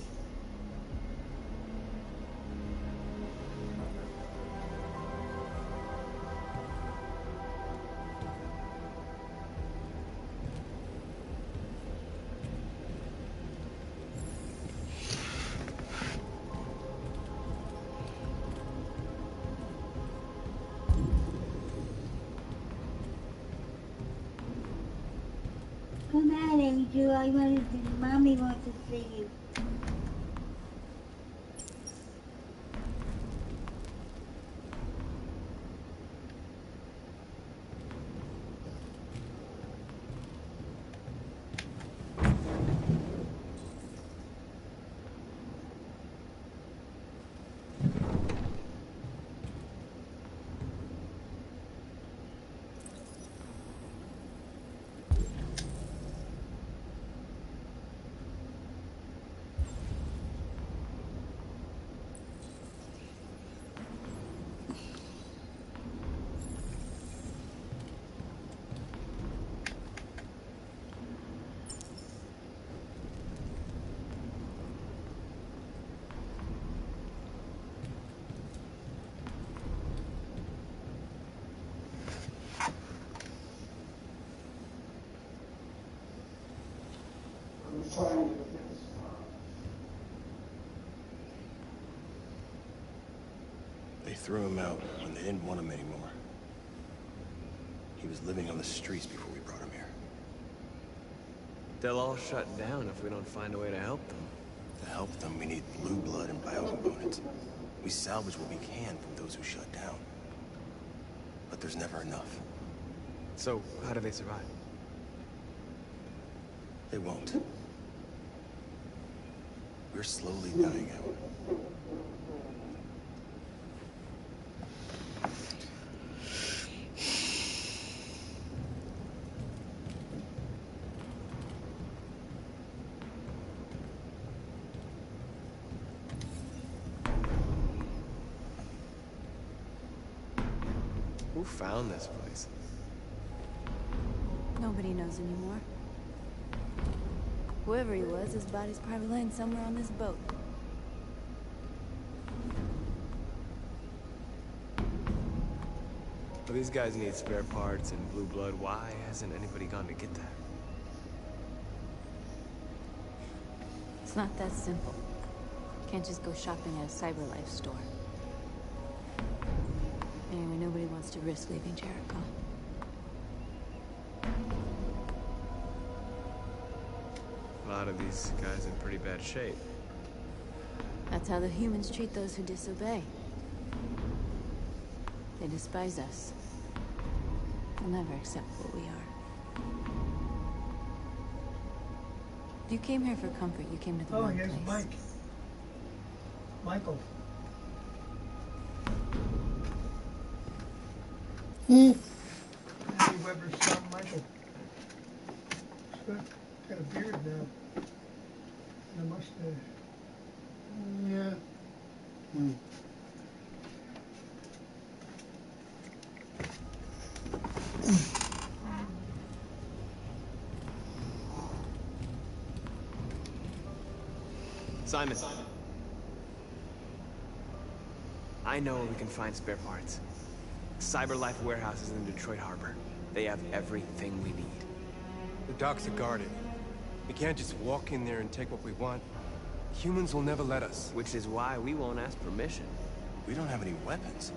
Come on, Angel. I want to. Mommy wants to see you. They threw him out when they didn't want him anymore. He was living on the streets before we brought him here. They'll all shut down if we don't find a way to help them. To help them, we need blue blood and biocomponents. We salvage what we can from those who shut down. But there's never enough. So, how do they survive? They won't. We're slowly dying out. Who found this place? Nobody knows anymore. Whoever he was, his body's probably laying somewhere on this boat. Well, these guys need spare parts and blue blood. Why hasn't anybody gone to get that? It's not that simple. Can't just go shopping at a CyberLife store. Anyway, nobody wants to risk leaving Jericho. A lot of these guys in pretty bad shape. That's how the humans treat those who disobey. They despise us. They'll never accept what we are. If you came here for comfort, you came to the wrong here's place. Mike. Michael. Andy Weber's son, Michael. He's got a beard now. And a mustache. Yeah. Simon. I know where we can find spare parts. CyberLife warehouses in Detroit Harbor. They have everything we need. The docks are guarded. We can't just walk in there and take what we want. Humans will never let us. Which is why we won't ask permission. We don't have any weapons.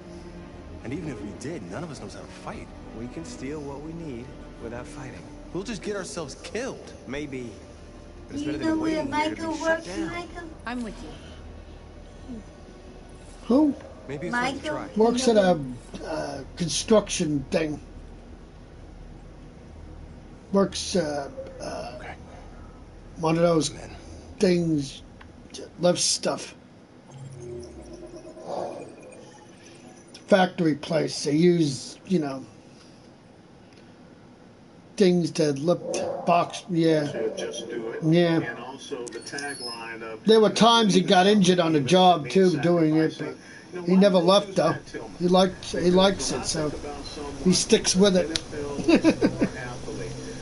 And even if we did, none of us knows how to fight. We can steal what we need without fighting. We'll just get ourselves killed. Maybe. But it's Do better you know than where waiting here to Michael be shut works, down. Michael? I'm with you. Who? Maybe it's worth a try. Works at a construction thing. Works one of those things, left stuff. Factory place. They use, you know, things to lift box. Yeah. Just do it. Yeah. And also the tagline of There were times he got injured on the job too doing it, but he never left though. He likes it, so he sticks with it.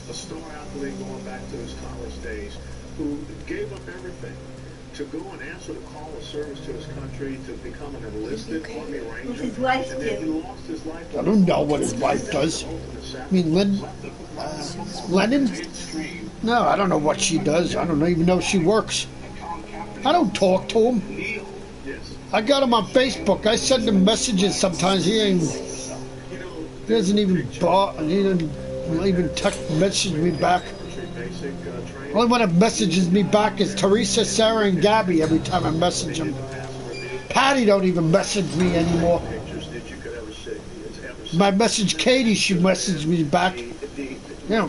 a star athlete going back to his college days, who gave up everything to go and answer the call of service to his country, to become an enlisted Army Ranger. His wife and then he did. lost his life. I don't know what his wife does. I mean, Lennon? No, I don't know what she does. I don't even know if she works. I don't talk to him. I got him on Facebook. I send him messages sometimes. He doesn't even bother. He doesn't even text message me back. basic training. Only one that messages me back is Teresa, Sarah, and Gabby every time I message them. Patty don't even message me anymore. If I message Katie, she messaged me back. Yeah.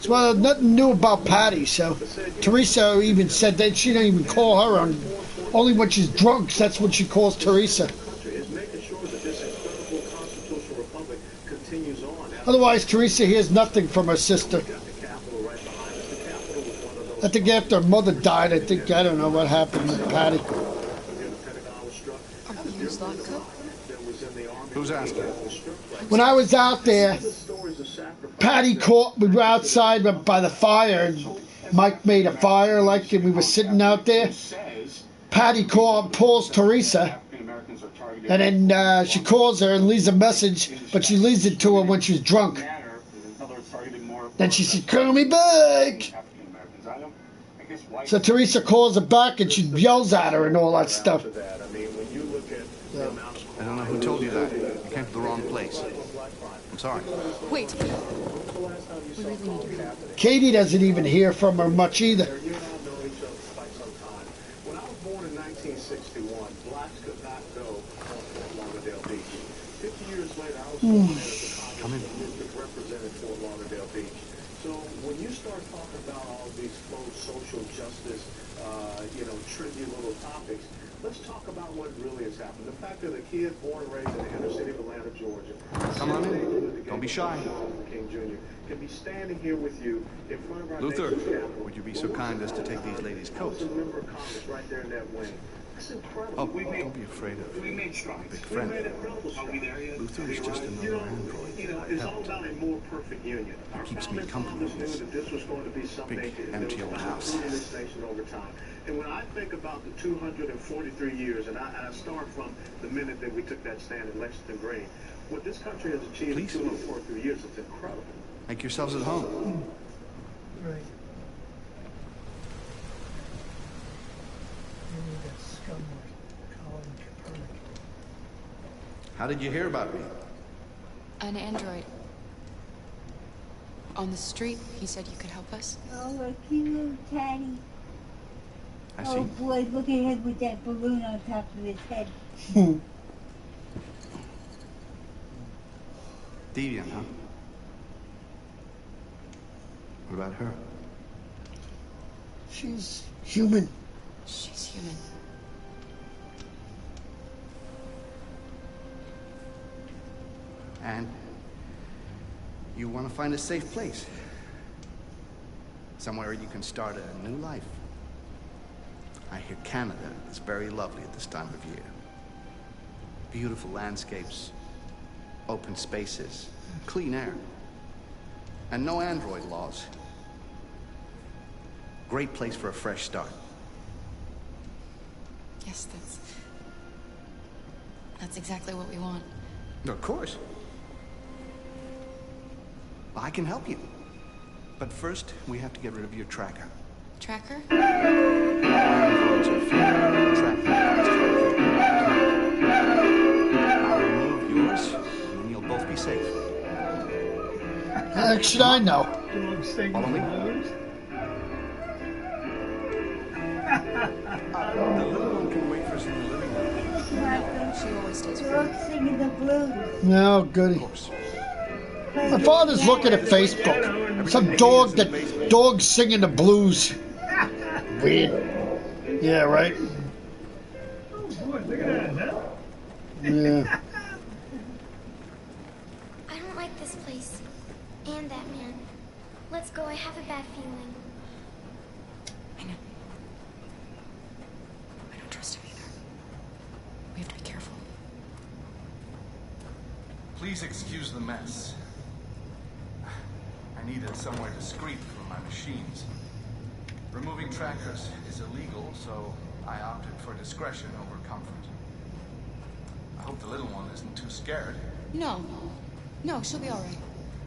So well, nothing new about Patty. So Teresa even said that she don't even call her on, only when she's drunk. That's when she calls Teresa. Otherwise, Teresa hears nothing from her sister. I think after her mother died, I don't know what happened with Patty. Who's asking? When I was out there, Patty caught, we were outside by the fire, and Mike made a fire like we were sitting out there. Patty pulls Teresa, and then she calls her and leaves a message, but she leaves it to her when she's drunk. Then she said, "Call me back." So Teresa calls her back and she yells at her and all that stuff. I don't know who told you that. You came to the wrong place. I'm sorry. Wait. We really need your help. Katie doesn't even hear from her much either. When I was born in 1961, blacks could not go on Fort Lauderdale Beach. 50 years later, I was born as a Countysupergirl that represented Fort Lauderdale Beach. So when you start talking about all these social justice, trendy little topics, let's talk about what really has happened. The fact that a kid born and raised in the inner city of Atlanta, Georgia, come on in. Don't be shy. King Jr. can be standing here with you in front of our Luther, nation's capital. would you be so kind as to take these ladies' coats? A member of Congress right there in that wing. That's incredible. Oh, don't be afraid of we made strides. big friend. Are we there yet? Luther is just another android. It's all about a more perfect union. Our Keeps me founding company fathers knew that this was going to be something big that empty was old going to house. improve this nation over time. And when I think about the 243 years, and I start from the minute that we took that stand in Lexington Green, what this country has achieved in 243 years, it's incredible. Make yourselves at home. Right. Maybe that scum was Colin Kaepernick. How did you hear about me? An android. On the street, he said you could help us. Oh, a cute little tiny. I see. Oh boy, look at him with that balloon on top of his head. Deviant, huh? What about her? She's human. She's human. And you want to find a safe place. Somewhere you can start a new life. I hear Canada is very lovely at this time of year. Beautiful landscapes, open spaces, clean air, and no android laws. Great place for a fresh start. Yes, that's exactly what we want. Of course. Well, I can help you. But first, we have to get rid of your tracker. Tracker? Androids are few. Tracking I'll remove yours, and then you'll both be safe. How should I know? Follow me. The little one can wait for us in the living room. She always stays with Dog singing the blues. No, goody. My father's looking at Facebook. Some dog singing the blues. Weird. Yeah, right? Oh boy, look at that, huh? Yeah. I don't like this place. And that man. Let's go, I have a bad feeling. I know. I don't trust him either. We have to be careful. Please excuse the mess. I needed somewhere discreet for my machines. Removing trackers is illegal, so I opted for discretion over comfort. I hope the little one isn't too scared. No. No, she'll be all right.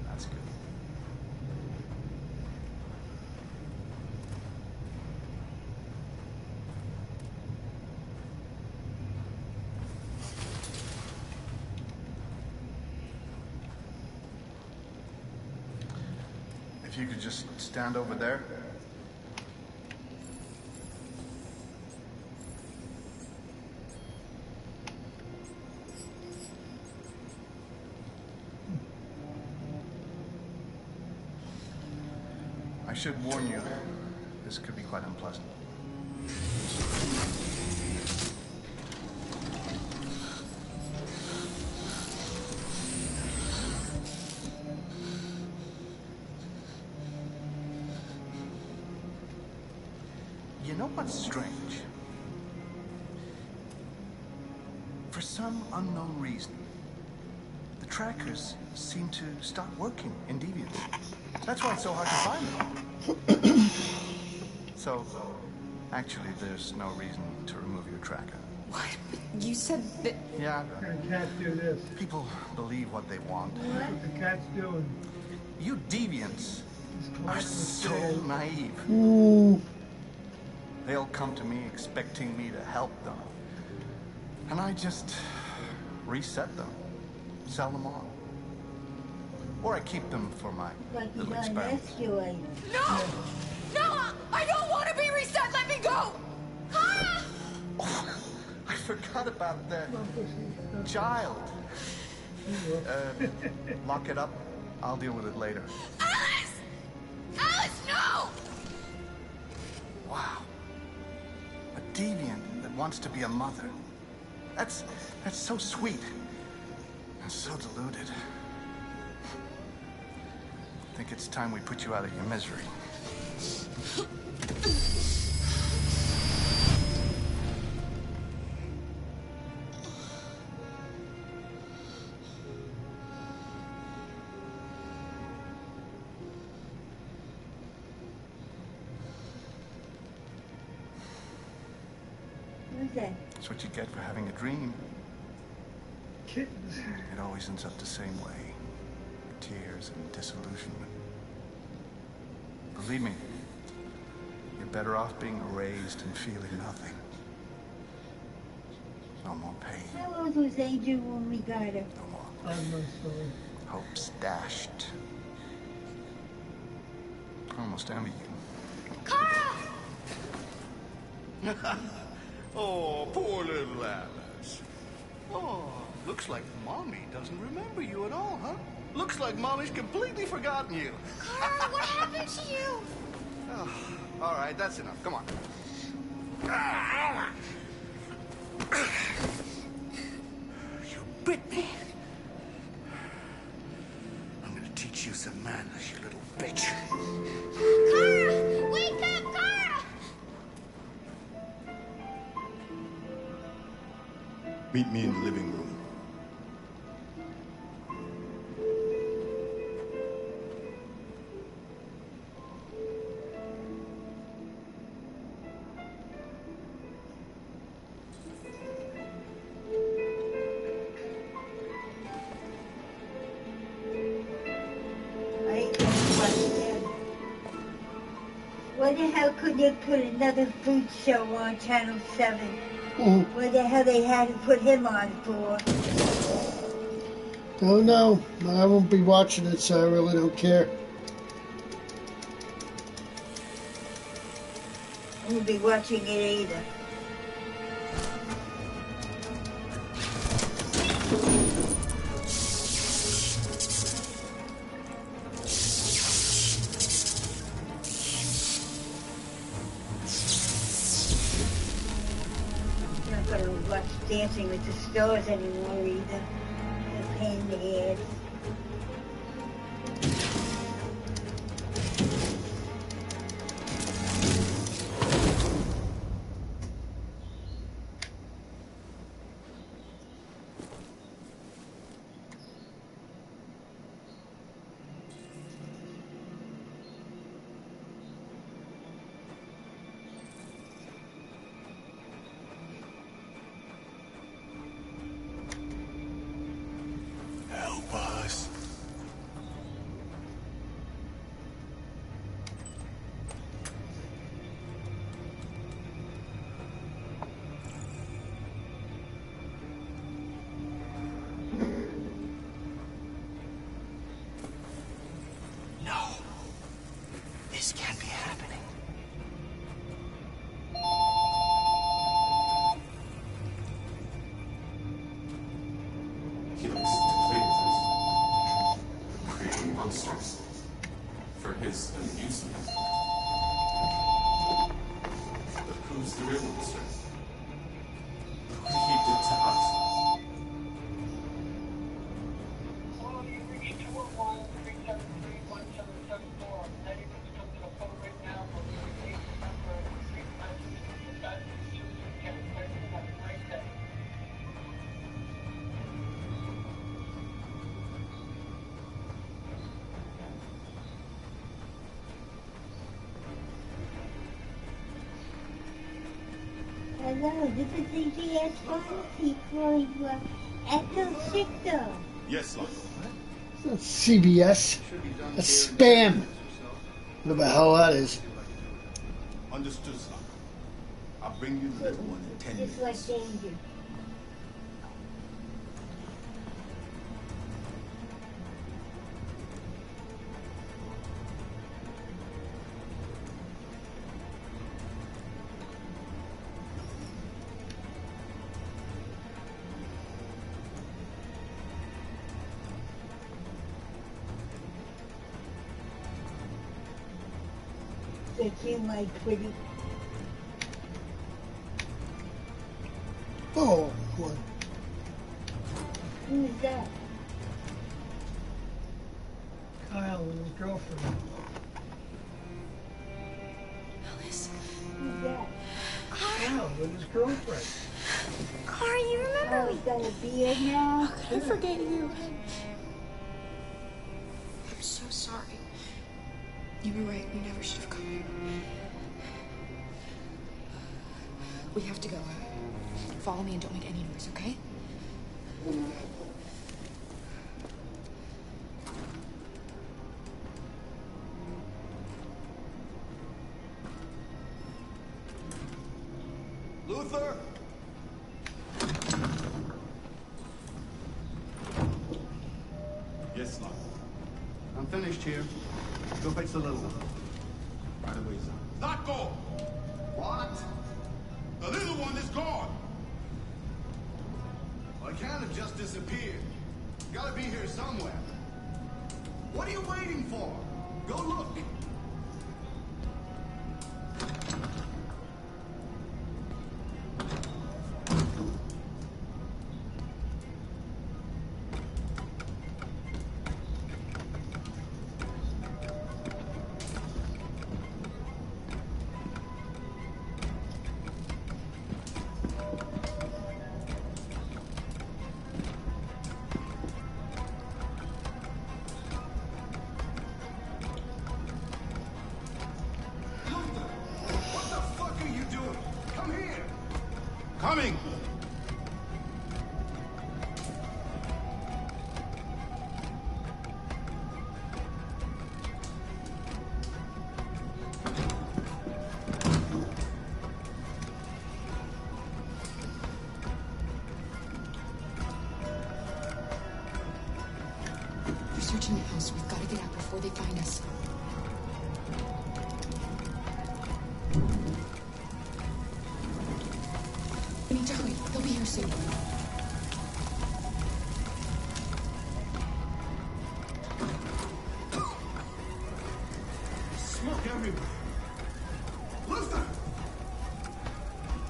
That's good. If you could just stand over there. I should warn you, this could be quite unpleasant. You know what's strange? For some unknown reason, the trackers seem to stop working in Deviants. That's why it's so hard to find them. So, actually, there's no reason to remove your tracker. What? You said that... Yeah. What can cats do this? People believe what they want. What the cat's doing? You Deviants are so naive. They'll come to me expecting me to help them. And I just reset them, sell them on. Or I keep them for my little experiments. Escalator. No! No! I don't want to be reset! Let me go! Ah! Oh, I forgot about the child. Lock it up. I'll deal with it later. Alice! Alice, no! Wow. A deviant that wants to be a mother. That's so sweet. And so deluded. I think it's time we put you out of your misery. Who's that? That's what you get for having a dream. Kittens. It always ends up the same way. Tears and disillusionment. Believe me, you're better off being erased and feeling nothing. No more pain. How old was Angel when we got her? No more. I'm not sorry. Hopes dashed. I almost envy you. Carl! Oh, poor little Alice. Oh, looks like Mommy doesn't remember you at all, huh? Looks like Mommy's completely forgotten you. Carl, what happened to you? Oh, all right, that's enough. Come on. You bit me. I'm gonna teach you some manners, you little bitch. Carl! Wake up, Carl! Meet me in the living room. Why the hell could they put another food show on Channel 7? What the hell they had to put him on for? Don't know. I won't be watching it, so I really don't care. I won't be watching it either. Dancing with the Stars anymore either. It's a pain in the ass. Help us. No. monsters for his amusement. But who's the real monster? What he did to us? Hello, this is the PS4 for Echo Signal. Yes, Lon. It's not CBS. That's spam. Whatever the hell that is. Understood, Slug. I'll bring you the little one in 10 minutes. Just like danger. That you my pretty. Oh, boy. Who's that? Kyle and his girlfriend. Alice. Who's that? Kyle and his girlfriend. Car, you remember Oh, he's got a beard now? How could I forget you? I'm so sorry. You were right. We never should have come. We have to go. Follow me and don't make any noise, okay? Luther? Yes, Slug. I'm finished here. Go fetch the little one. Right away, son. Not go! What? The little one is gone! Well, it can't have just disappeared. Gotta be here somewhere. What are you waiting for? Go look. Coming! They're searching the house. We've got to get out before they find us. We need to hurry. They'll be here soon. Smoke everywhere. Luther!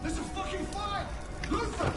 There's a fucking fire! Luther!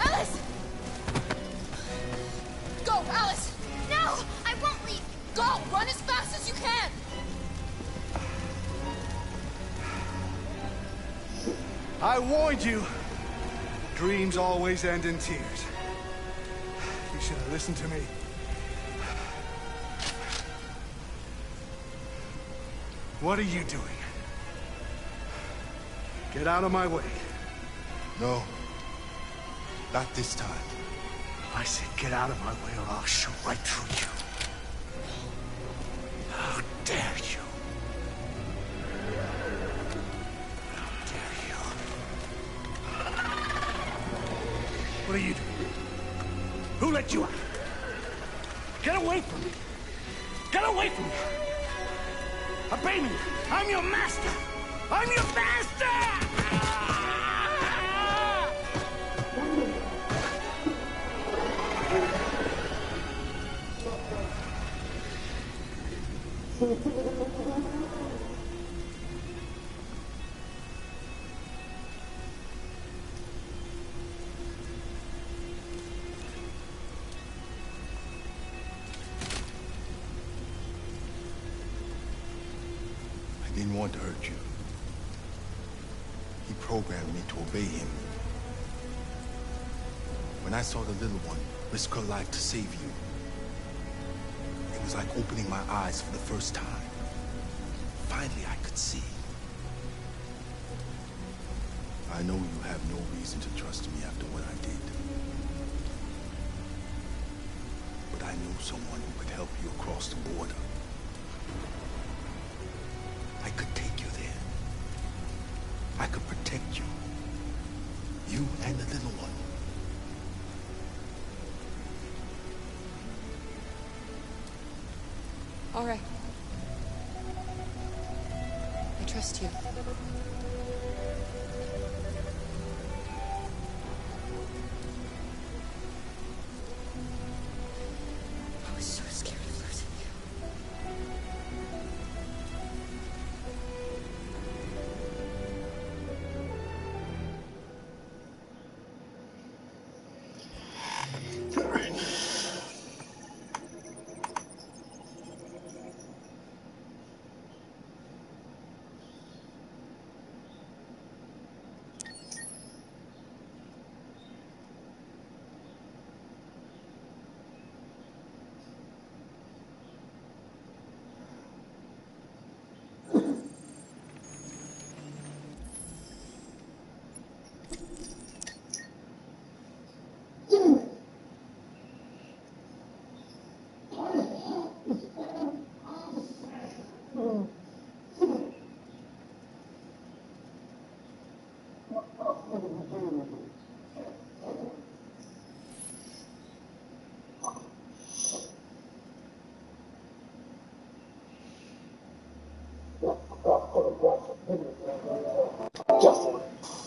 Alice! Go, Alice! No, I won't leave. Go! Run as fast as you can! I warned you. Dreams always end in tears. You should have listened to me. What are you doing? Get out of my way. No. Not this time. I said get out of my way or I'll shoot right through you. How dare you? How dare you? What are you doing? Who let you out? Get away from me! Get away from me! Obey me! I'm your master! I'm your master! I didn't want to hurt you. He programmed me to obey him. When I saw the little one risk her life to save you, it was like opening my eyes for the first time. Finally, I could see. I know you have no reason to trust me after what I did. But I know someone who could help you across the border. I could take you there. I could protect you. You and the little one. All right. I trust you.